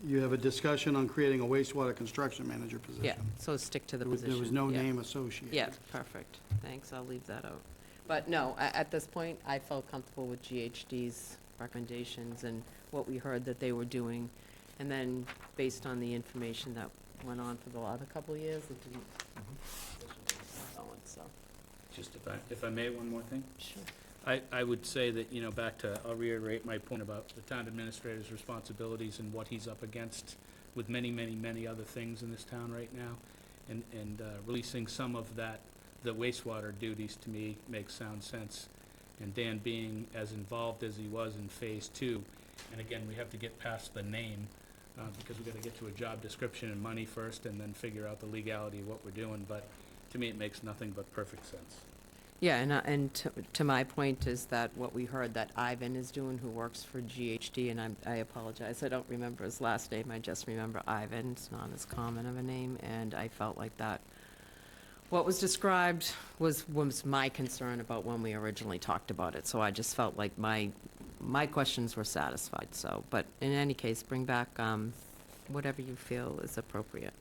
You have a discussion on creating a wastewater construction manager position. Yeah, so stick to the position. There was no Yeah. name associated. Yeah, perfect. Thanks, I'll leave that out. But no, at this point, I felt comfortable with GHD's recommendations and what we heard that they were doing. And then, based on the information that went on for the other couple of years, it didn't. So, Just if I may, one more thing? sure. I would say that, I'll reiterate my point about the town administrator's responsibilities and what he's up against with many, many, many other things in this town right now. And releasing some of the wastewater duties, to me, makes sound sense. And Dan being as involved as he was in Phase 2, and again, we have to get past the name, because we've got to get to a job description and money first, and then figure out the legality of what we're doing, but to me, it makes nothing but perfect sense. Yeah, and to my point is that what we heard that Ivan is doing, who works for GHD, and I apologize, I don't remember his last name, I just remember Ivan. It's not as common of a name, and I felt like that, what was described was my concern about when we originally talked about it. So I just felt like my questions were satisfied, so, but in any case, bring back whatever you feel is appropriate,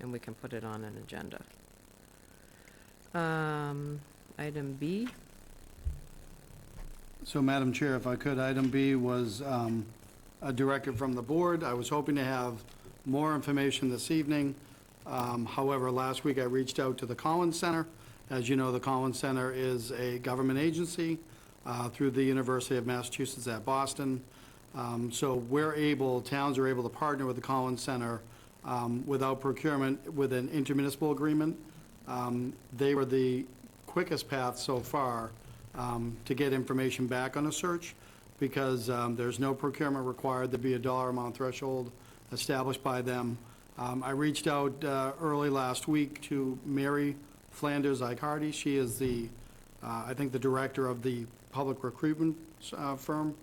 and we can put it on an agenda. Item B. So, Madam Chair, if I could, item B was a directive from the board. I was hoping to have more information this evening. However, last week I reached out to the Collins Center. As you know, the Collins Center is a government agency through the University of Massachusetts at Boston. So towns are able to partner with the Collins Center without procurement with an intermunicipal agreement. They were the quickest path so far to get information back on a search, because there's no procurement required. There'd be a dollar amount threshold established by them. I reached out early last week to Mary Flanders Icardi. She is I think the director of the public recruitment firm,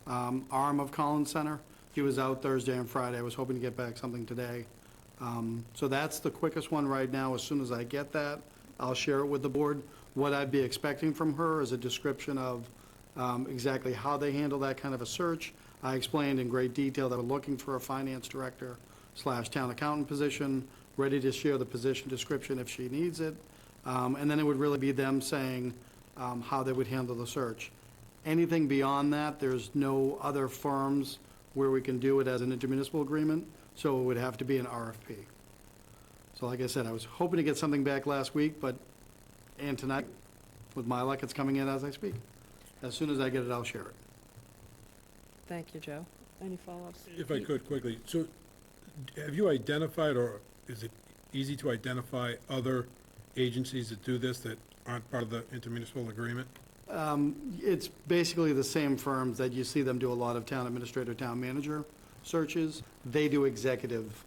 arm of Collins Center. He was out Thursday and Friday. I was hoping to get back something today. So that's the quickest one right now. As soon as I get that, I'll share it with the board. What I'd be expecting from her is a description of exactly how they handle that kind of a search. I explained in great detail that we're looking for a finance director / town accountant position, ready to share the position description if she needs it. And then it would really be them saying how they would handle the search. Anything beyond that, there's no other firms where we can do it as an intermunicipal agreement, so it would have to be an RFP. So like I said, I was hoping to get something back last week, and tonight, with my luck, it's coming in as I speak. As soon as I get it, I'll share it. Thank you, Joe. Any follow-ups? If I could quickly, so have you identified, or is it easy to identify other agencies that do this that aren't part of the intermunicipal agreement? It's basically the same firms that you see them do a lot of town administrator, town manager searches. They do executive,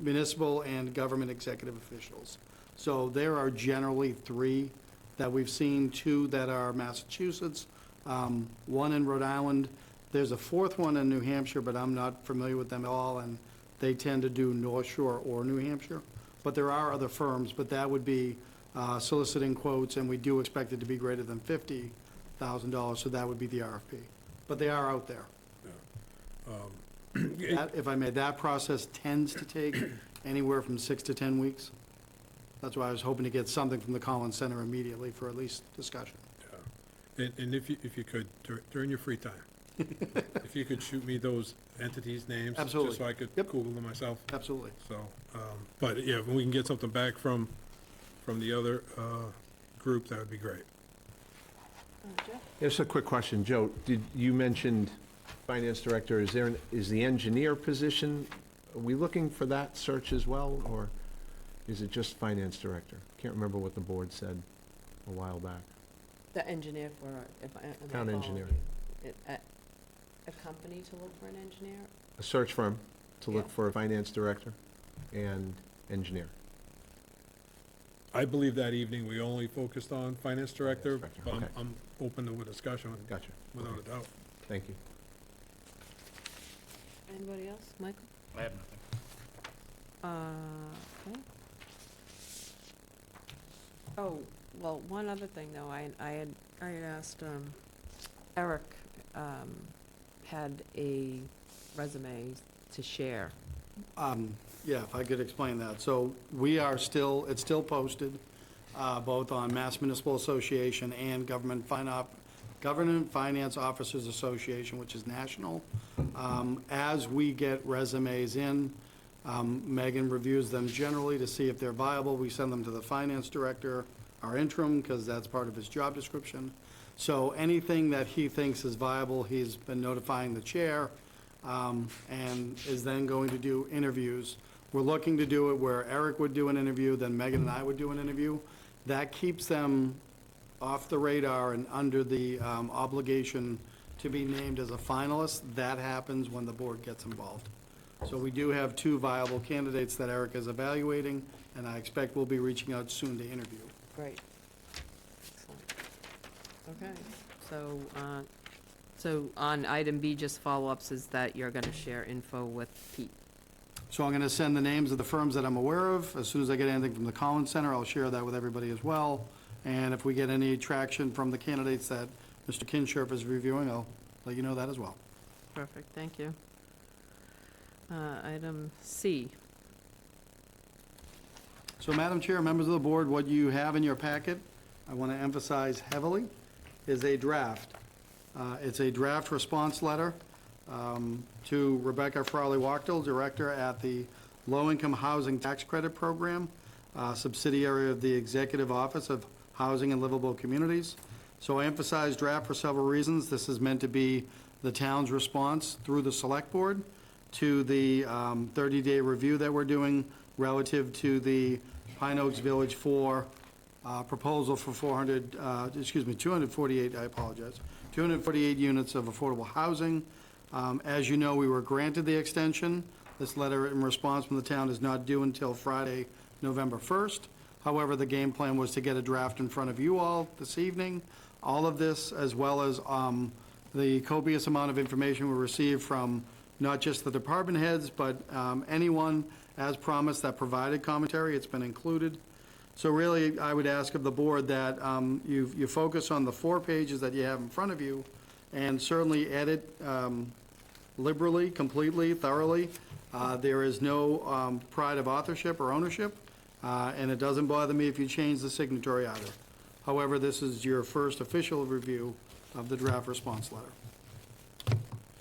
municipal and government executive officials. So there are generally 3 that we've seen, 2 that are Massachusetts, 1 in Rhode Island. There's a 4th one in New Hampshire, but I'm not familiar with them at all, and they tend to do North Shore or New Hampshire. But there are other firms, but that would be soliciting quotes, and we do expect it to be greater than $50,000, so that would be the RFP. But they are out there. If I may, that process tends to take anywhere from 6 to 10 weeks. That's why I was hoping to get something from the Collins Center immediately for at least discussion. And if you could, during your free time, if you could shoot me those entities' names. Absolutely. Just so I could Google them myself. Absolutely. So, but yeah, when we can get something back from the other group, that would be great. Just a quick question, Joe, you mentioned finance director, is the engineer position, are we looking for that search as well, or is it just finance director? Can't remember what the board said a while back. The engineer for, am I Town engineer. following you? A company to look for an engineer? A search firm to look for a finance director and engineer. I believe that evening we only focused on finance director, but okay. I'm open to a discussion. Gotcha. Without a doubt. Thank you. Anybody else? Michael? I have nothing. Okay. Oh, well, one other thing, though, I had asked, Eric had a resume to share. Yeah, if I could explain that. So it's still posted, both on Mass Municipal Association and Government Finance Officers Association, which is national. As we get resumes in, Megan reviews them generally to see if they're viable. We send them to the finance director, our interim, because that's part of his job description. So anything that he thinks is viable, he's been notifying the chair, and is then going to do interviews. We're looking to do it where Eric would do an interview, then Megan and I would do an interview. That keeps them off the radar and under the obligation to be named as a finalist. That happens when the board gets involved. So we do have 2 viable candidates that Eric is evaluating, and I expect we'll be reaching out soon to interview. Great. Excellent. Okay, so on item B, just follow-ups is that you're gonna share info with Pete. So I'm going to send the names of the firms that I'm aware of. As soon as I get anything from the Collins Center, I'll share that with everybody as well. And if we get any traction from the candidates that Mr. Kinshirf is reviewing, I'll let you know that as well. Perfect, thank you. Item C. So, Madam Chair, members of the board, what you have in your packet, I want to emphasize heavily, is a draft. It's a draft response letter to Rebecca Frawley-Wachtel, Director at the Low-Income Housing Tax Credit Program, subsidiary of the Executive Office of Housing and Livable Communities. So I emphasize draft for several reasons. This is meant to be the town's response through the select board to the 30-day review that we're doing relative to the Pine Oaks Village 4 proposal for 248, I apologize, 248 units of affordable housing. As you know, we were granted the extension. This letter in response from the town is not due until Friday, November 1st. However, the game plan was to get a draft in front of you all this evening. All of this, as well as the copious amount of information we received from not just the department heads, but anyone, as promised, that provided commentary, it's been included. So really, I would ask of the board that you focus on the 4 pages that you have in front of you, and certainly edit liberally, completely, thoroughly. There is no pride of authorship or ownership, and it doesn't bother me if you change the signatory either. However, this is your first official review of the draft response letter.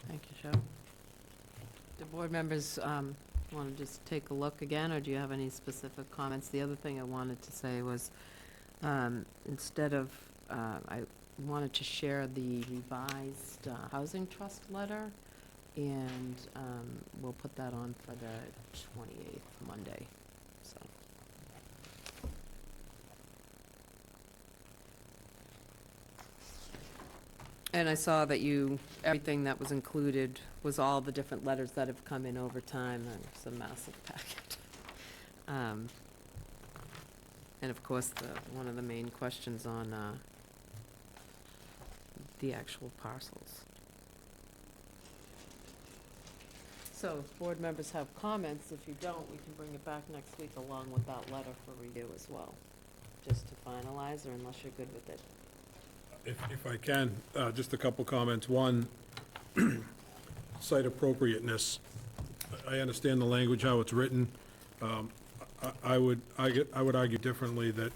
Thank you, Joe. Do board members want to just take a look again, or do you have any specific comments? The other thing I wanted to say was, instead of, I wanted to share the revised housing trust letter, and we'll put that on for the 28th, Monday, so. And I saw that everything that was included was all the different letters that have come in over time, and it's a massive packet. And of course, one of the main questions on the actual parcels. So if board members have comments, if you don't, we can bring it back next week along with that letter for review as well, just to finalize, or unless you're good with it. If I can, just a couple comments. One, site appropriateness. I understand the language, how it's written. I would argue differently that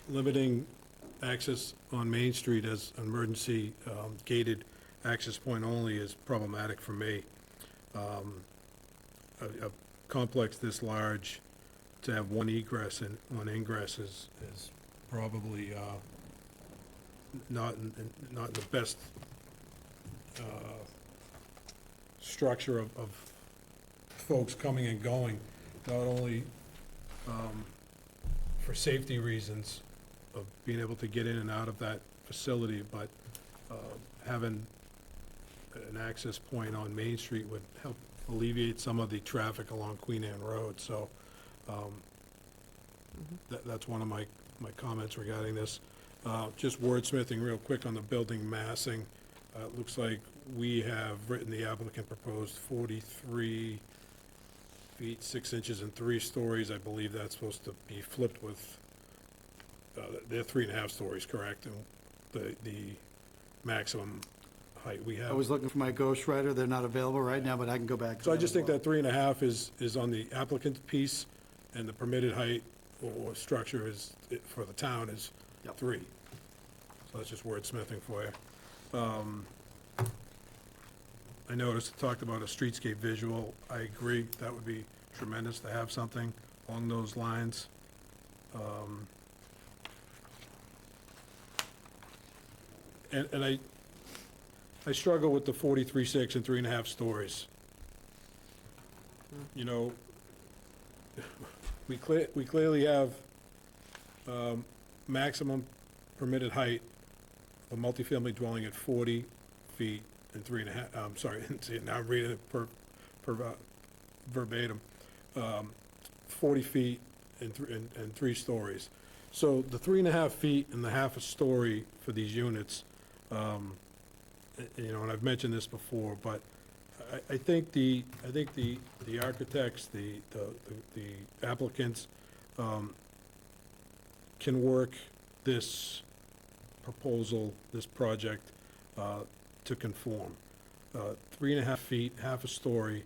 limiting access on Main Street as an emergency gated access point only is problematic for me. A complex this large, to have one egress and one ingress is probably not in the best structure of folks coming and going, not only for safety reasons of being able to get in and out of that facility, but having an access point on Main Street would help alleviate some of the traffic along Queen Anne Road. So that's one of my comments regarding this. Just wordsmithing real quick on the building massing. It looks like we have written the applicant proposed 43 feet, 6 inches and 3 stories. I believe that's supposed to be flipped with, they're 3.5 stories, correct? And the maximum height we have. I was looking for my ghostwriter. They're not available right now, but I can go back to So I that just as think well. that 3.5 is on the applicant piece, and the permitted height or structure is, for the town is 3. So that's just wordsmithing for you. I noticed it talked about a streetscape visual. I agree, that would be tremendous to have something along those lines. And I struggle with the 43.6 and 3.5 stories. You know, we clearly have maximum permitted height of a multifamily dwelling at 40 feet and 3.5, I'm sorry, see, now I'm reading it verbatim. 40 feet and 3 stories. So the 3.5 feet and the half a story for these units, you know, and I've mentioned this before, but I think the architects, the applicants, can work this proposal, this project, to conform. 3.5 feet, half a story,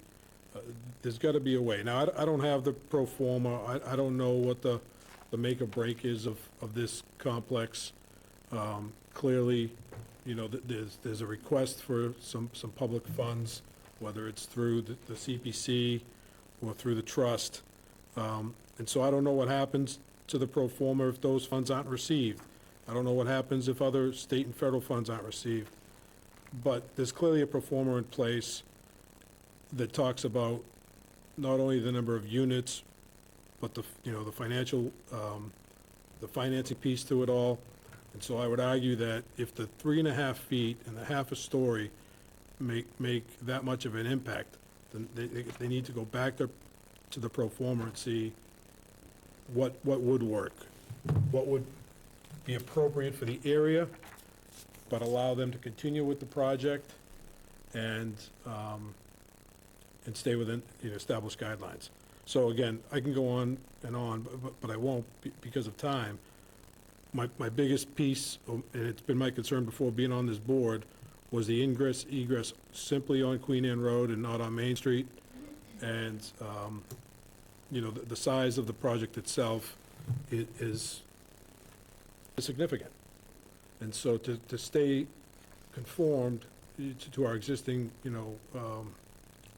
there's gotta be a way. Now, I don't have the pro forma, I don't know what the make or break is of this complex. Clearly, you know, there's a request for some public funds, whether it's through the CPC or through the trust. And so I don't know what happens to the pro forma if those funds aren't received. I don't know what happens if other state and federal funds aren't received. But there's clearly a pro forma in place that talks about not only the number of units, but the financial, the financing piece to it all. And so I would argue that if the 3.5 feet and the half a story make that much of an impact, then they need to go back to the pro forma and see what would work, what would be appropriate for the area, but allow them to continue with the project and stay within established guidelines. So again, I can go on and on, but I won't because of time. My biggest piece, and it's been my concern before being on this board, was the ingress, egress simply on Queen Anne Road and not on Main Street. And, the size of the project itself is significant. And so to stay conformed to our existing,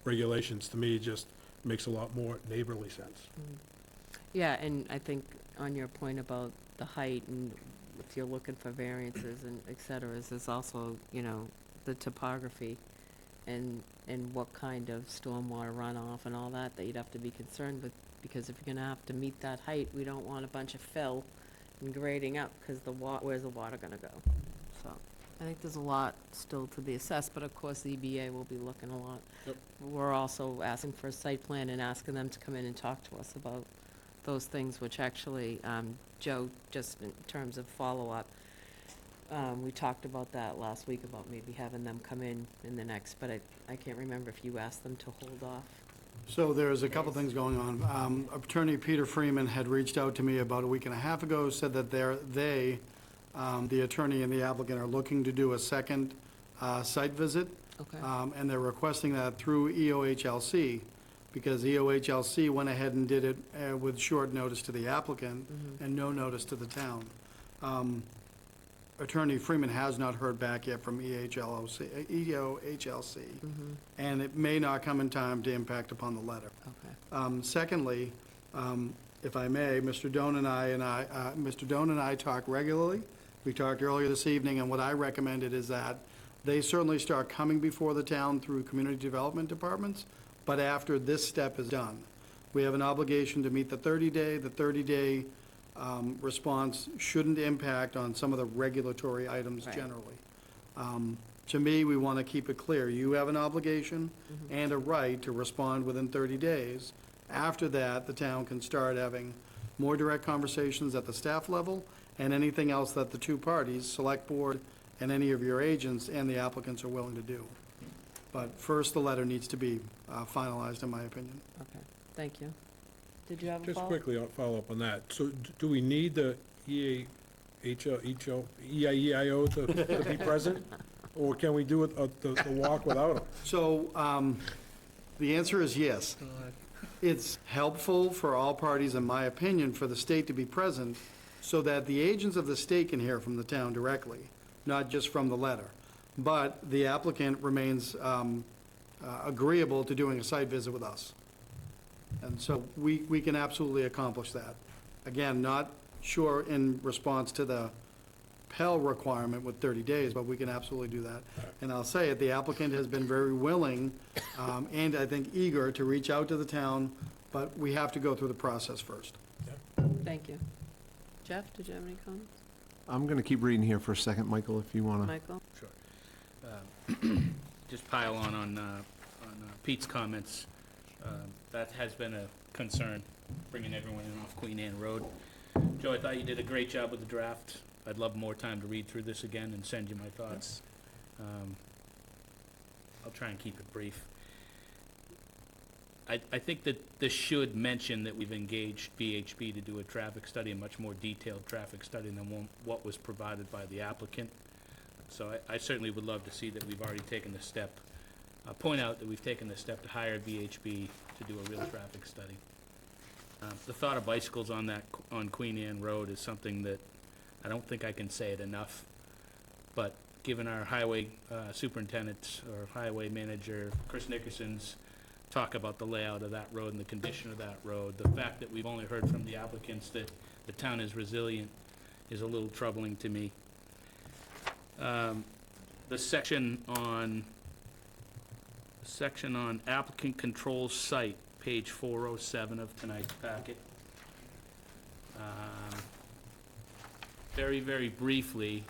regulations, to me, just makes a lot more neighborly sense. Yeah, and I think on your point about the height and if you're looking for variances and et cetera, there's also, the topography and what kind of stormwater runoff and all that you'd have to be concerned with, because if you're gonna have to meet that height, we don't want a bunch of fill and grading up, because where's the water gonna go? So, I think there's a lot still to be assessed, but of course, the EBA will be looking a lot. Yep. We're also asking for a site plan and asking them to come in and talk to us about those things, which actually, Joe, just in terms of follow-up, we talked about that last week, about maybe having them come in the next, but I can't remember if you asked them to hold off. So there's a couple things going on. Attorney Peter Freeman had reached out to me about a week and a half ago, said that the attorney and the applicant are looking to do a second site visit. Okay. And they're requesting that through EOHLC, because EOHLC went ahead and did it with short notice to the applicant and no notice to the town. Attorney Freeman has not heard back yet from EOHLC, and it may not come in time to impact upon the letter. Okay. Secondly, if I may, Mr. Doan and I talk regularly. We talked earlier this evening, and what I recommended is that they certainly start coming before the town through community development departments, but after this step is done. We have an obligation to meet the 30-day. The 30-day response shouldn't impact on some of the regulatory items generally. To me, we want to keep it clear. You have an obligation and a right to respond within 30 days. After that, the town can start having more direct conversations at the staff level and anything else that the two parties, Select Board and any of your agents and the applicants, are willing to do. But first, the letter needs to be finalized, in my opinion. Okay, thank you. Did you have a Just follow-up? quickly, I'll follow up on that. So do we need the EIEIO to be present? Or can we do it, the walk without them? So, the answer is yes. It's helpful for all parties, in my opinion, for the state to be present so that the agents of the state can hear from the town directly, not just from the letter. But the applicant remains agreeable to doing a site visit with us. And so we can absolutely accomplish that. Again, not sure in response to the Pell requirement with 30 days, but we can absolutely do that. And I'll say it, the applicant has been very willing and I think eager to reach out to the town, but we have to go through the process first. Thank you. Jeff, did you have any comments? I'm going to keep reading here for a second, Michael, if you want to. Michael? Sure. Just pile on Pete's comments. That has been a concern, bringing everyone in off Queen Anne Road. Joe, I thought you did a great job with the draft. I'd love more time to read through this again and send you my thoughts. I'll try and keep it brief. I think that this should mention that we've engaged VHB to do a traffic study, a much more detailed traffic study than what was provided by the applicant. So I certainly would love to see that we've already taken the step, point out that we've taken the step to hire VHB to do a real traffic study. The thought of bicycles on Queen Anne Road is something that I don't think I can say it enough, but given our highway superintendent or highway manager, Chris Nickerson's talk about the layout of that road and the condition of that road, the fact that we've only heard from the applicants that the town is resilient is a little troubling to me. The section on applicant controls site, page 407 of tonight's packet. Very, very briefly,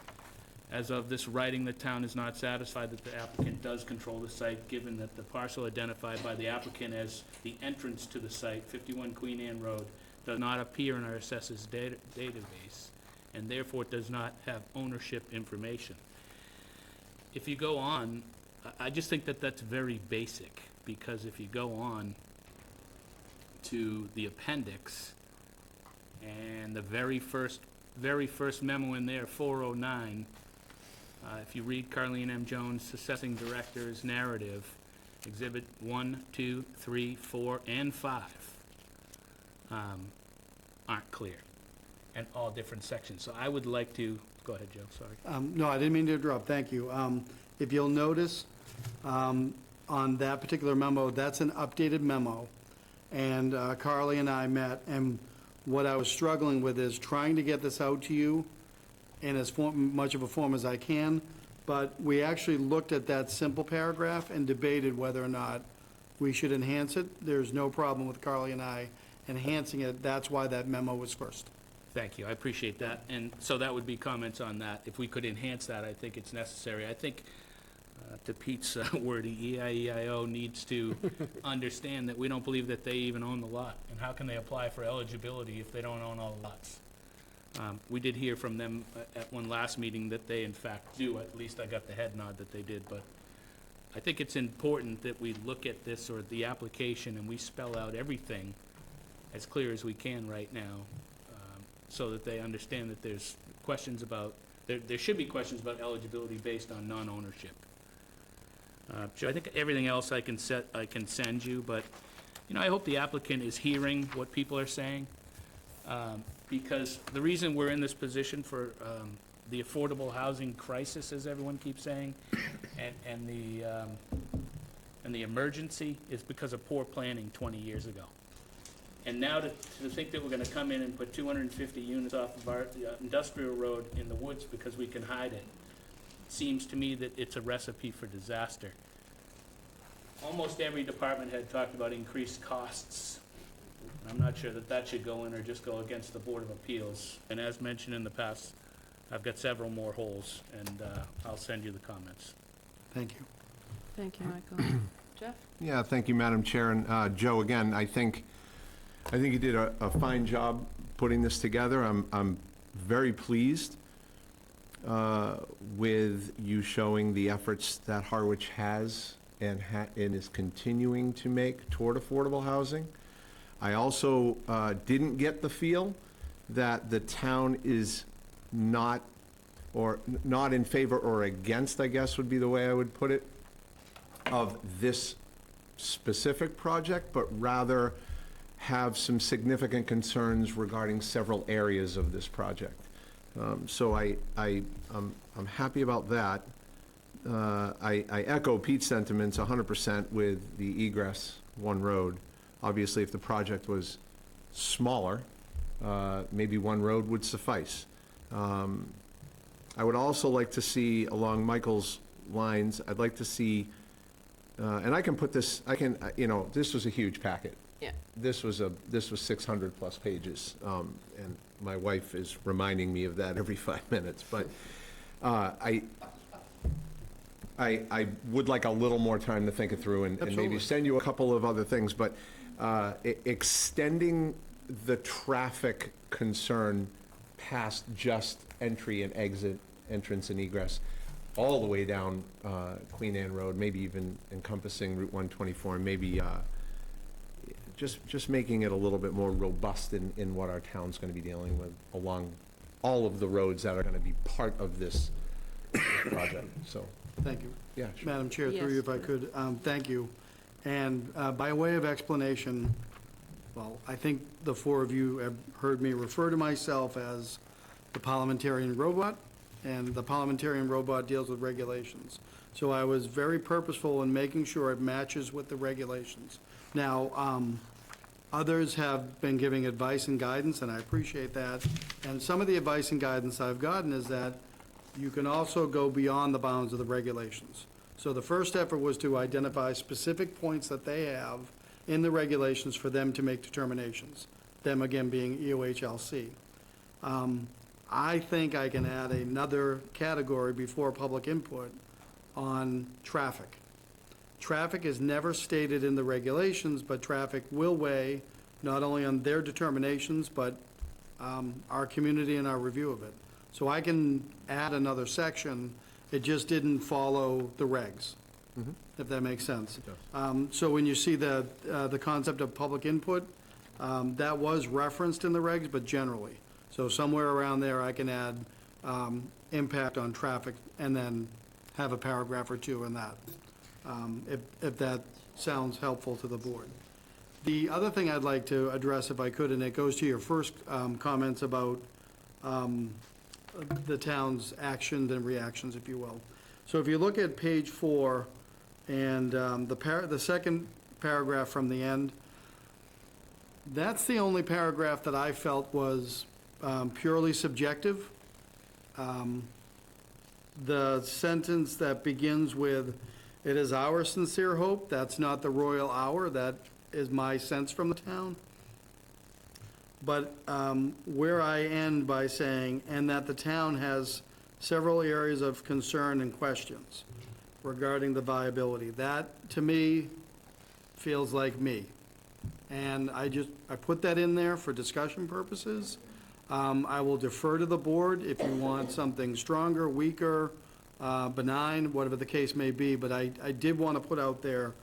as of this writing, the town is not satisfied that the applicant does control the site, given that the parcel identified by the applicant as the entrance to the site, 51 Queen Anne Road, does not appear in our assessors database, and therefore does not have ownership information. If you go on, I just think that that's very basic, because if you go on to the appendix, and the very first memo in there, 409, if you read Carleen M. Jones, Assessing Director's narrative, Exhibit 1, 2, 3, 4, and 5 aren't clear, and all different sections. So I would like to, go ahead, Joe, sorry. No, I didn't mean to interrupt, thank you. If you'll notice, on that particular memo, that's an updated memo, and Carly and I met, and what I was struggling with is trying to get this out to you in as much of a form as I can, but we actually looked at that simple paragraph and debated whether or not we should enhance it. There's no problem with Carly and I enhancing it. That's why that memo was first. Thank you, I appreciate that. And so that would be comments on that. If we could enhance that, I think it's necessary. I think, to Pete's wordy, EIEIO needs to understand that we don't believe that they even own the lot. And how can they apply for eligibility if they don't own all the lots? We did hear from them at one last meeting that they in fact do. At least I got the head nod that they did. But I think it's important that we look at this, or the application, and we spell out everything as clear as we can right now, so that they understand that there's questions about, there should be questions about eligibility based on non-ownership. So I think everything else I can send you, but, you know, I hope the applicant is hearing what people are saying, because the reason we're in this position for the affordable housing crisis, as everyone keeps saying, and the emergency is because of poor planning 20 years ago. And now to think that we're gonna come in and put 250 units off of our industrial road in the woods because we can hide it, seems to me that it's a recipe for disaster. Almost every department head talked about increased costs. I'm not sure that that should go in or just go against the Board of Appeals. And as mentioned in the past, I've got several more holes, and I'll send you the comments. Thank you. Thank you, Michael. Jeff? Yeah, thank you, Madam Chair. And Joe, again, I think you did a fine job putting this together. I'm very pleased with you showing the efforts that Harwich has and is continuing to make toward affordable housing. I also didn't get the feel that the town is not in favor or against, I guess would be the way I would put it, of this specific project, but rather have some significant concerns regarding several areas of this project. So I'm happy about that. I echo Pete's sentiments 100% with the egress one road. Obviously, if the project was smaller, maybe one road would suffice. I would also like to see, along Michael's lines, I'd like to see, and I can put this, this was a huge packet. Yeah. This was 600 plus pages, and my wife is reminding me of that every 5 minutes. But I would like a little more time to think it through and maybe send you a couple of other things. But extending the traffic concern past just entry and exit, entrance and egress, all the way down Queen Anne Road, maybe even encompassing Route 124, and maybe just making it a little bit more robust in what our town's going to be dealing with along all of the roads that are going to be part of this project. So, thank you. Yeah, sure. Madam Chair, through you, if I could, thank you. And by way of explanation, well, I think the four of you have heard me refer to myself as the parliamentarian robot, and the parliamentarian robot deals with regulations. So I was very purposeful in making sure it matches with the regulations. Now, Others have been giving advice and guidance, and I appreciate that. And some of the advice and guidance I've gotten is that you can also go beyond the bounds of the regulations. So the first effort was to identify specific points that they have in the regulations for them to make determinations, them again being EOHLC. I think I can add another category before public input on traffic. Traffic is never stated in the regulations, but traffic will weigh not only on their determinations, but our community and our review of it. So I can add another section, it just didn't follow the regs, if that makes sense. So when you see the concept of public input, that was referenced in the regs, but generally. So somewhere around there, I can add impact on traffic and then have a paragraph or two in that, if that sounds helpful to the board. The other thing I'd like to address, if I could, and it goes to your first comments about the town's actions and reactions, if you will. So if you look at page 4 and the second paragraph from the end, that's the only paragraph that I felt was purely subjective. The sentence that begins with, "It is our sincere hope," that's not the royal hour, that is my sense from the town. But where I end by saying, "and that the town has several areas of concern and questions regarding the viability," that, to me, feels like me. And I put that in there for discussion purposes. I will defer to the board if you want something stronger, weaker, benign, whatever the case may be, but I did want to put out there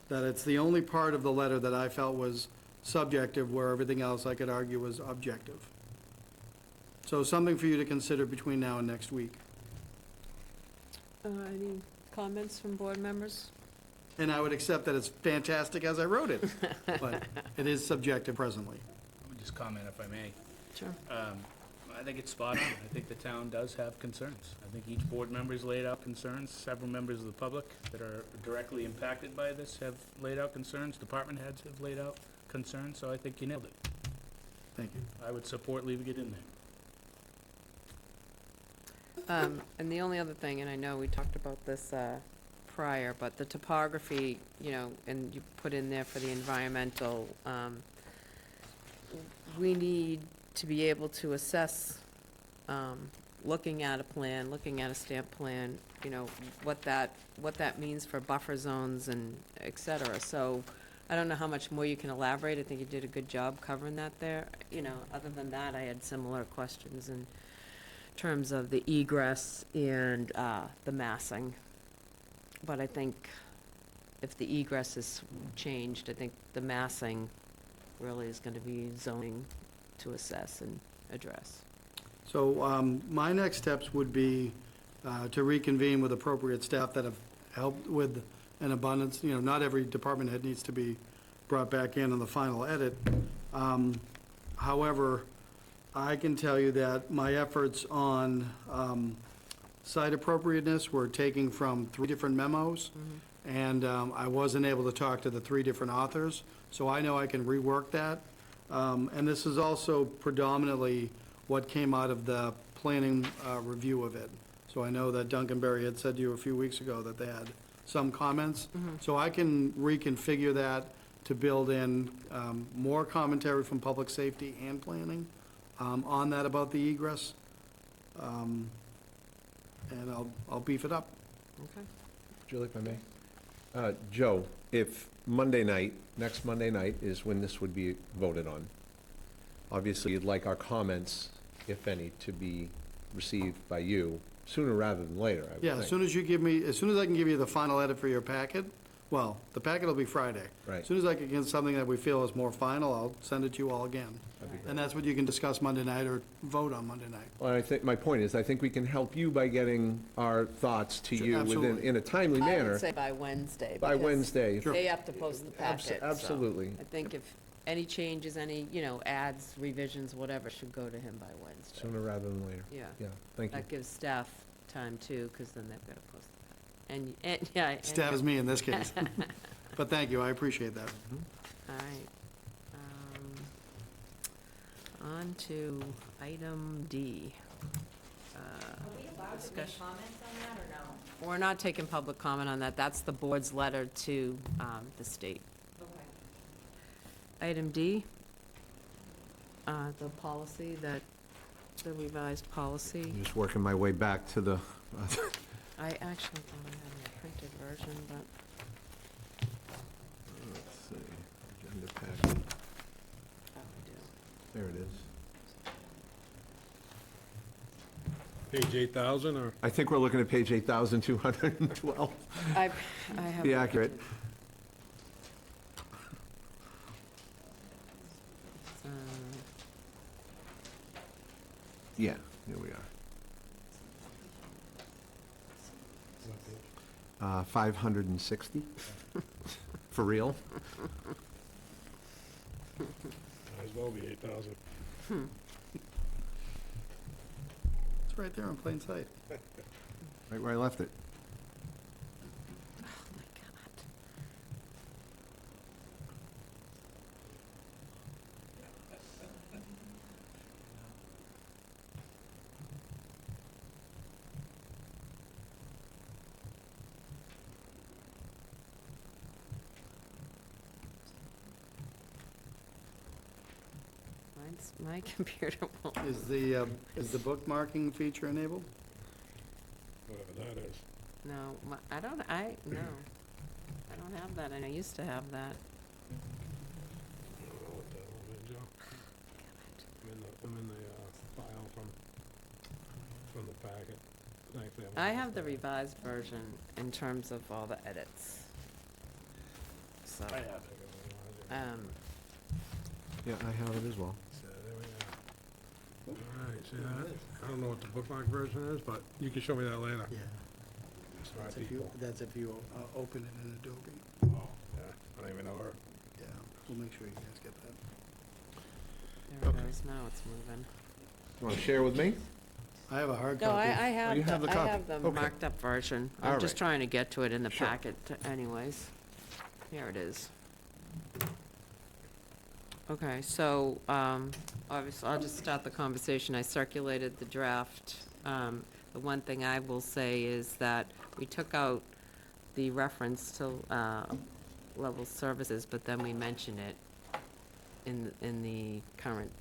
that it's the only part of the letter that I felt was subjective, where everything else I could argue was objective. So something for you to consider between now and next week. Any comments from board members? And I would accept that it's fantastic as I wrote it, but it is subjective presently. Let me just comment if I may. Sure. I think it's spot on. I think the town does have concerns. I think each board member's laid out concerns. Several members of the public that are directly impacted by this have laid out concerns. Department heads have laid out concerns, so I think you nailed it. Thank you. I would support leaving it in And the only other thing, and I know we talked about this prior, but the topography, and you put in there for the environmental, we need to be able to assess, looking at a plan, looking at a stamp plan, what that means for buffer zones and et cetera. So I don't know how much more you can elaborate. I think you did a good job covering that there. Other than that, I had similar questions in terms of the egress and the massing. But I think if the egress is changed, I think the massing really is going to be zoning to assess and address. So my next steps would be to reconvene with appropriate staff that have helped with an abundance. Not every department head needs to be brought back in on the final edit. However, I can tell you that my efforts on site appropriateness were taken from 3 different memos, and I wasn't able to talk to the 3 different authors, so I know I can rework that. And this is also predominantly what came out of the planning review of it. So I know that Duncan Berry had said to you a few weeks ago that they had some comments. So I can reconfigure that to build in more commentary from public safety and planning on that about the egress. And I'll beef it up. Okay. Julie, if I may. Joe, if next Monday night is when this would be voted on, obviously you'd like our comments, if any, to be received by you sooner rather than later, I would think. Yeah, as soon as I can give you the final edit for your packet, well, the packet will be Friday. Right. As soon as I can get something that we feel is more final, I'll send it to you all again. That'd be great. And that's what you can discuss Monday night or vote on Monday night. Well, I think, my point is, I think we can help you by getting our thoughts to Sure, you absolutely. in a timely I manner. would say by Wednesday. By because Wednesday. They have to post the packet. so Absolutely. I think if any changes, any, adds, revisions, whatever, should go to him by Wednesday. Sooner rather than later. Yeah. Yeah, thank you. That gives staff time too, because then they've got to post the packet. And yeah. Staff is me in this case. But thank you, I appreciate that. All right. On to item D. Discussion. comments on that, or no? We're not taking public comment on that. That's the board's letter to the state. Item D, the policy that, the revised policy. I'm just working my way back to the, I actually thought I had a printed version, but let's see, agenda packet. oh, I do. There it is. Page 8,000, or? I think we're looking at page 8,212. I have. Be accurate. uh, Yeah, here we are. 560? For real? Might as well be 8,000. It's right there in plain sight. Right where I left it. Oh, my God. My computer won't. Is the bookmarking feature enabled? Whatever that is. No, I don't have that, and I used to have that. I don't know what that one is, Joe. I'm in the file from the packet. Thankfully, I have the revised version in terms of all the edits. So, I have it. Yeah, I have it as well. So there we are. All right, see that? I don't know what the bookmark version is, but you can show me that later. Yeah. Smart That's if you, people. that's if you open it in Adobe. Oh, yeah, I don't even know her. Yeah, we'll make sure you guys get that. there it Okay. goes, now it's moving. You want to share with me? I have a hard No, copy. I have, you have the I copy. have the Okay. marked up version. All I'm just right. trying to get to it in the Sure. packet anyways. Here it is. Okay, so, obviously, I'll just start the conversation. I circulated the draft. The one thing I will say is that we took out the reference to, level services, but then we mention it in the current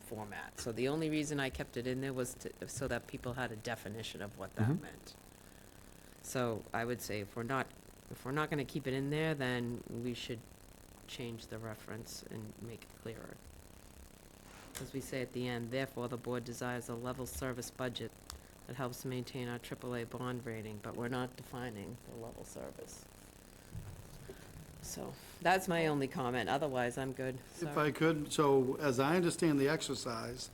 format. So the only reason I kept it in there was so that people had a definition of what that Mhm. meant. So I would say if we're not gonna keep it in there, then we should change the reference and make it clearer. As we say at the end, therefore, the board desires a level service budget that helps maintain our AAA bond rating, but we're not defining the level service. So, that's my only comment, otherwise I'm good. If Sorry. I could, so as I understand the exercise,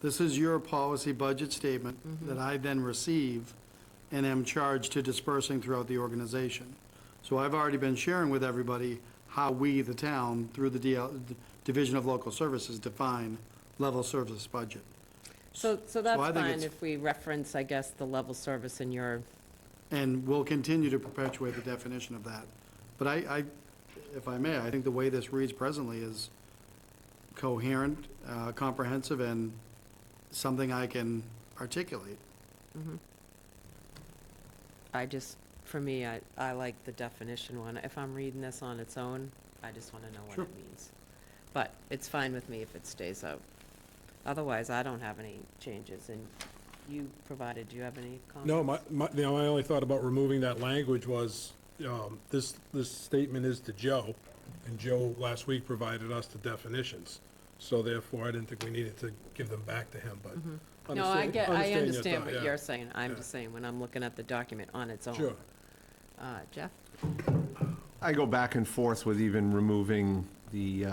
this is your policy budget statement that I then receive and am charged to dispersing throughout the organization. So I've already been sharing with everybody how we, the town, through the Division of Local Services, define level service budget. So I that's think fine it's- if we reference, I guess, the level service in your, And we'll continue to perpetuate the definition of that. But if I may, I think the way this reads presently is coherent, comprehensive, and something I can articulate. for me, I like the definition one. If I'm reading this on its own, I just want to know what Sure. it means. But it's fine with me if it stays out. Otherwise, I don't have any changes, and you provided, do you have any comments? No, my only thought about removing that language was, this statement is to Joe, and Joe last week provided us the definitions. So therefore, I didn't think we needed to give them back to him, but. No, I your understand thought, what yeah. you're saying. I'm Yeah. just saying, when I'm looking at the document on its own. Sure. Jeff? I go back and forth with even removing the,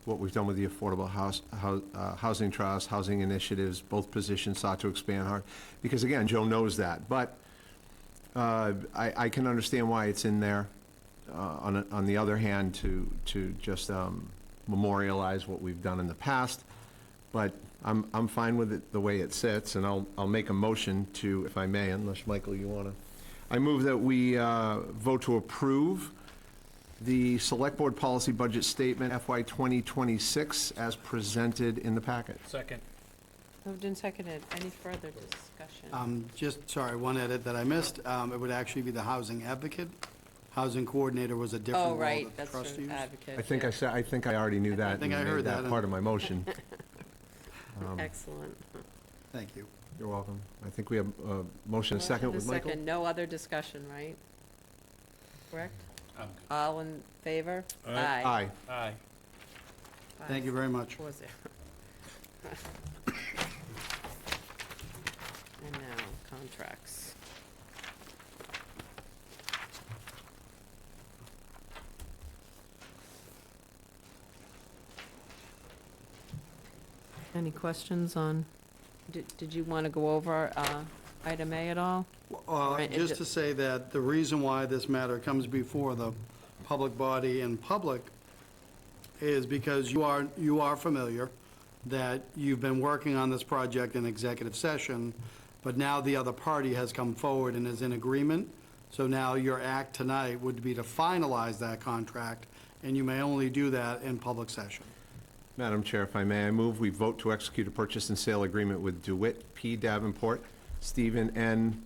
what we've done with the Affordable Housing Trust, Housing Initiatives, both positions sought to expand hard, because again, Joe knows that. But I can understand why it's in there. On the other hand, to just memorialize what we've done in the past. But I'm fine with it the way it sits, and I'll make a motion to, if I may, unless, Michael, you want to. I move that we vote to approve the Select Board Policy Budget Statement FY 2026 as presented in the packet. Second. Moved and seconded. Any further discussion? Just, sorry, one edit that I missed. It would actually be the housing advocate. Housing coordinator was a different Oh, role right, that the that's trust for used. advocate. I think I think I already knew that. think I and heard made that. part of my motion. Excellent. Thank you. You're welcome. I think we have a motion, a second with Michael. No other discussion, right? Correct? I'm All in favor? Aye. Aye. Aye. Thank you very much. 4-0. And now, contracts. Any questions on, did you want to go over item A at all? Right, it Just ju- to say that the reason why this matter comes before the public body and public is because you are familiar that you've been working on this project in executive session, but now the other party has come forward and is in agreement. So now your act tonight would be to finalize that contract, and you may only do that in public session. Madam Chair, if I may, I move we vote to execute a purchase and sale agreement with DeWitt P. Davenport, Stephen N.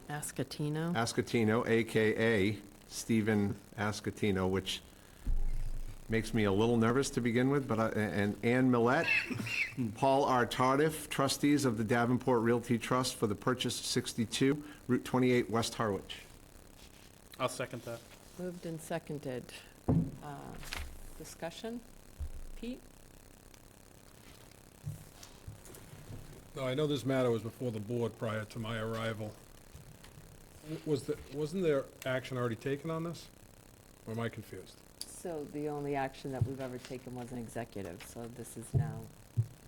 Ascatino? Ascatino, AKA Stephen Ascatino, which makes me a little nervous to begin with, but and Ann Millette, Paul R. Tardif, trustees of the Davenport Realty Trust for the purchase of 62 Route 28, West Harwich. I'll second that. Moved and seconded. Discussion? Pete? No, I know this matter was before the board prior to my arrival. Wasn't there action already taken on this? Or am I confused? So the only action that we've ever taken was an executive, so this is now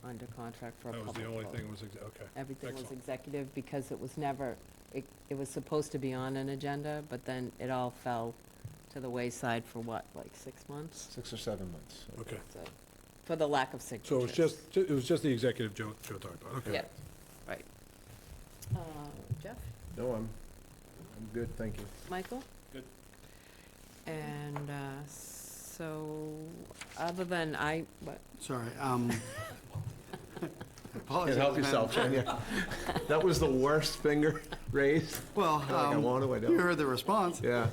under contract for a That was public the only vote. thing, okay. Everything was Excellent. executive because it was never, it was supposed to be on an agenda, but then it all fell to the wayside for what, like 6 months? 6 or 7 months. Okay. So, for the lack of signatures. So it was just the executive Joe talked about, okay. Yeah, right. Jeff? No, I'm good, thank you. Michael? Good. And so, other than what? Sorry, apologize. Can't help Madam yourself, Chair. can you? That was the worst finger raised. Well, Like I want to, I don't. you heard the response. Yeah.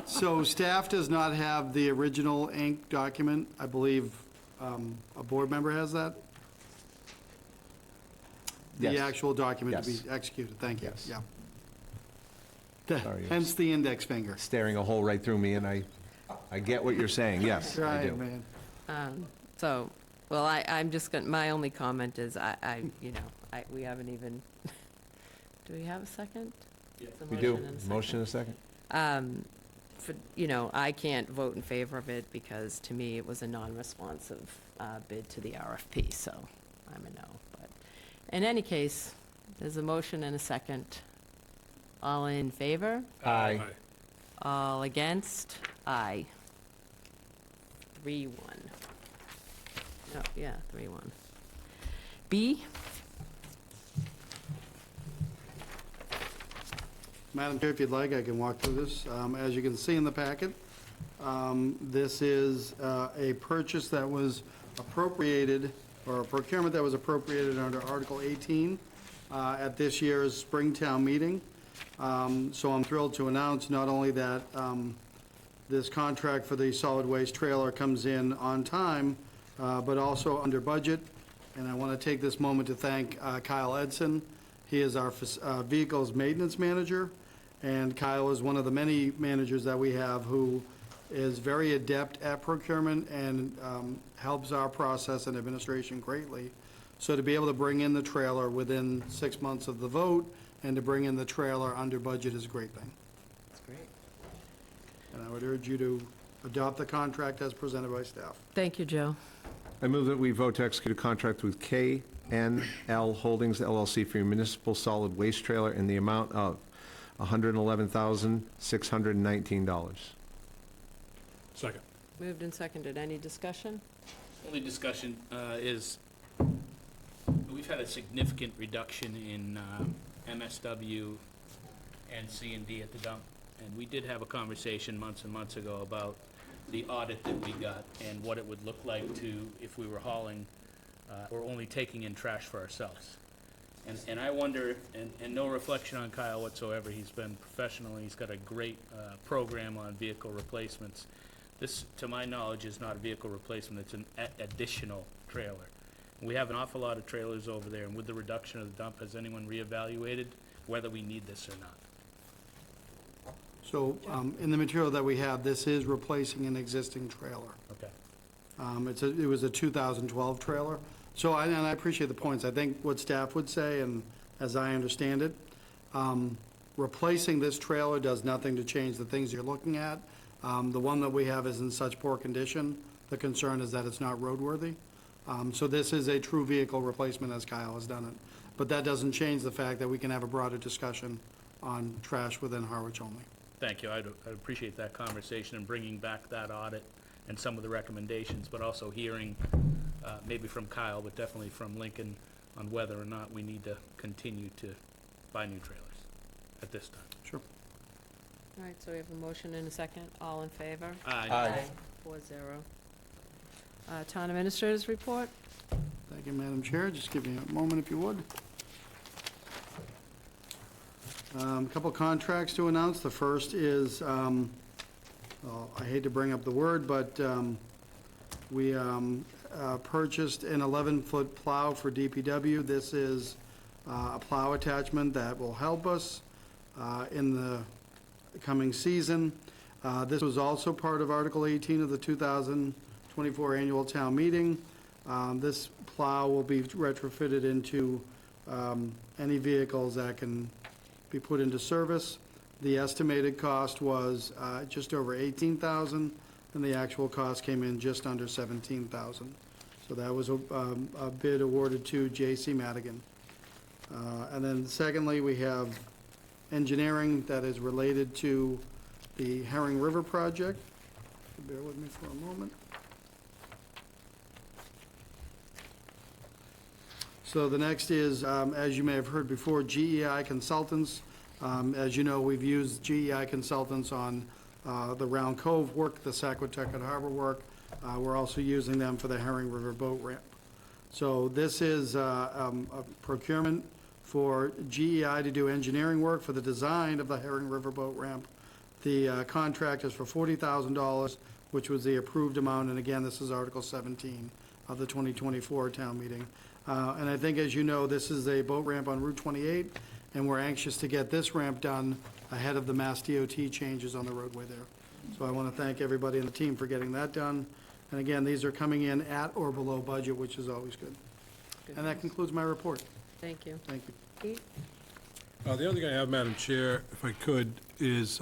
So staff does not have the original ink document. I believe a board member has that? The Yes. actual document to Yes. be executed, thank you, Yes. yeah. Sorry, Hence the index finger. Staring a hole right through me, and I get what you're saying, yes, I Right, do. man. So, well, I'm just going, my only comment is we haven't even, do we have a second? It's a We do, motion and a second. motion and a second. I can't vote in favor of it because to me it was a non-responsive bid to the RFP, so I'm a no. But in any case, there's a motion and a second. All in favor? Aye. All against? Aye. 3-1. No, yeah, 3-1. B? Madam Chair, if you'd like, I can walk through this. As you can see in the packet, this is a purchase that was appropriated, or a procurement that was appropriated under Article 18 at this year's Springtown meeting. So I'm thrilled to announce not only that this contract for the solid waste trailer comes in on time, but also under budget. And I want to take this moment to thank Kyle Edson. He is our vehicles maintenance manager, and Kyle is one of the many managers that we have who is very adept at procurement and helps our process and administration greatly. So to be able to bring in the trailer within 6 months of the vote and to bring in the trailer under budget is a great thing. That's great. And I would urge you to adopt the contract as presented by staff. Thank you, Joe. I move that we vote to execute a contract with KNL Holdings LLC for your municipal solid waste trailer in the amount of $111,619. Second. Moved and seconded. Any discussion? Only discussion is, we've had a significant reduction in MSW and C&D at the dump, And we did have a conversation months and months ago about the audit that we got and what it would look like if we were hauling, or only taking in trash for ourselves. And I wonder, and no reflection on Kyle whatsoever, he's been professional, he's got a great program on vehicle replacements. This, to my knowledge, is not a vehicle replacement, it's an additional trailer. We have an awful lot of trailers over there, and with the reduction of the dump, has anyone reevaluated whether we need this or not? So, in the material that we have, this is replacing an existing trailer. Okay. It was a 2012 trailer. So, and I appreciate the points. I think what staff would say, and as I understand it, replacing this trailer does nothing to change the things you're looking at. The one that we have is in such poor condition. The concern is that it's not roadworthy. So this is a true vehicle replacement as Kyle has done it. But that doesn't change the fact that we can have a broader discussion on trash within Harwich only. Thank you. I'd appreciate that conversation and bringing back that audit and some of the recommendations, but also hearing, maybe from Kyle, but definitely from Lincoln, on whether or not we need to continue to buy new trailers at this time. Sure. All right, so we have a motion and a second. All in favor? Aye. Aye. 4-0. Town Administrator's report? Thank you, Madam Chair. Just give me a moment if you would. A couple contracts to announce. The first is, well, I hate to bring up the word, but we purchased an 11-foot plow for DPW. This is a plow attachment that will help us in the coming season. This was also part of Article 18 of the 2024 Annual Town Meeting. This plow will be retrofitted into any vehicles that can be put into service. The estimated cost was just over $18,000, and the actual cost came in just under $17,000. So that was a bid awarded to J.C. Madigan. And then secondly, we have engineering that is related to the Herring River project. Bear with me for a moment. So the next is, as you may have heard before, GEI Consultants. As you know, we've used GEI Consultants on the Round Cove work, the Saquatucket Harbor work. We're also using them for the Herring River boat ramp. So this is a procurement for GEI to do engineering work for the design of the Herring River boat ramp. The contract is for $40,000, which was the approved amount, and again, this is Article 17 of the 2024 town meeting. And I think, as you know, this is a boat ramp on Route 28, and we're anxious to get this ramp done ahead of the Mass DOT changes on the roadway there. So I want to thank everybody in the team for getting that done. And again, these are coming in at or below budget, which is always good. And that concludes my report. Thank you. Thank you. Pete? The other thing I have, Madam Chair, if I could, is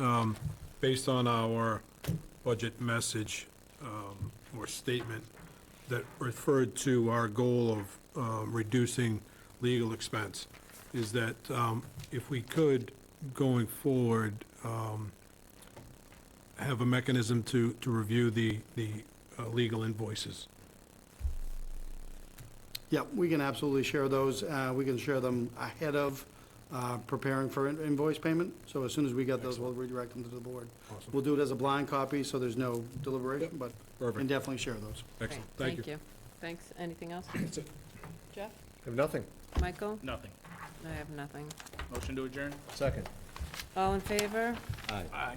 based on our budget message or statement that referred to our goal of reducing legal expense, is that if we could, going forward, have a mechanism to review the legal invoices. Yeah, we can absolutely share those. We can share them ahead of preparing for invoice payment. So as soon as we get those, we'll redirect them to the board. Awesome. We'll do it as a blind copy, so there's no deliberation, but Perfect. can definitely share those. Excellent. Okay, Thank you. Thanks. Anything else? That's it. Jeff? I have nothing. Michael? Nothing. I have nothing. Motion to adjourn? Second. All in favor? Aye. Aye.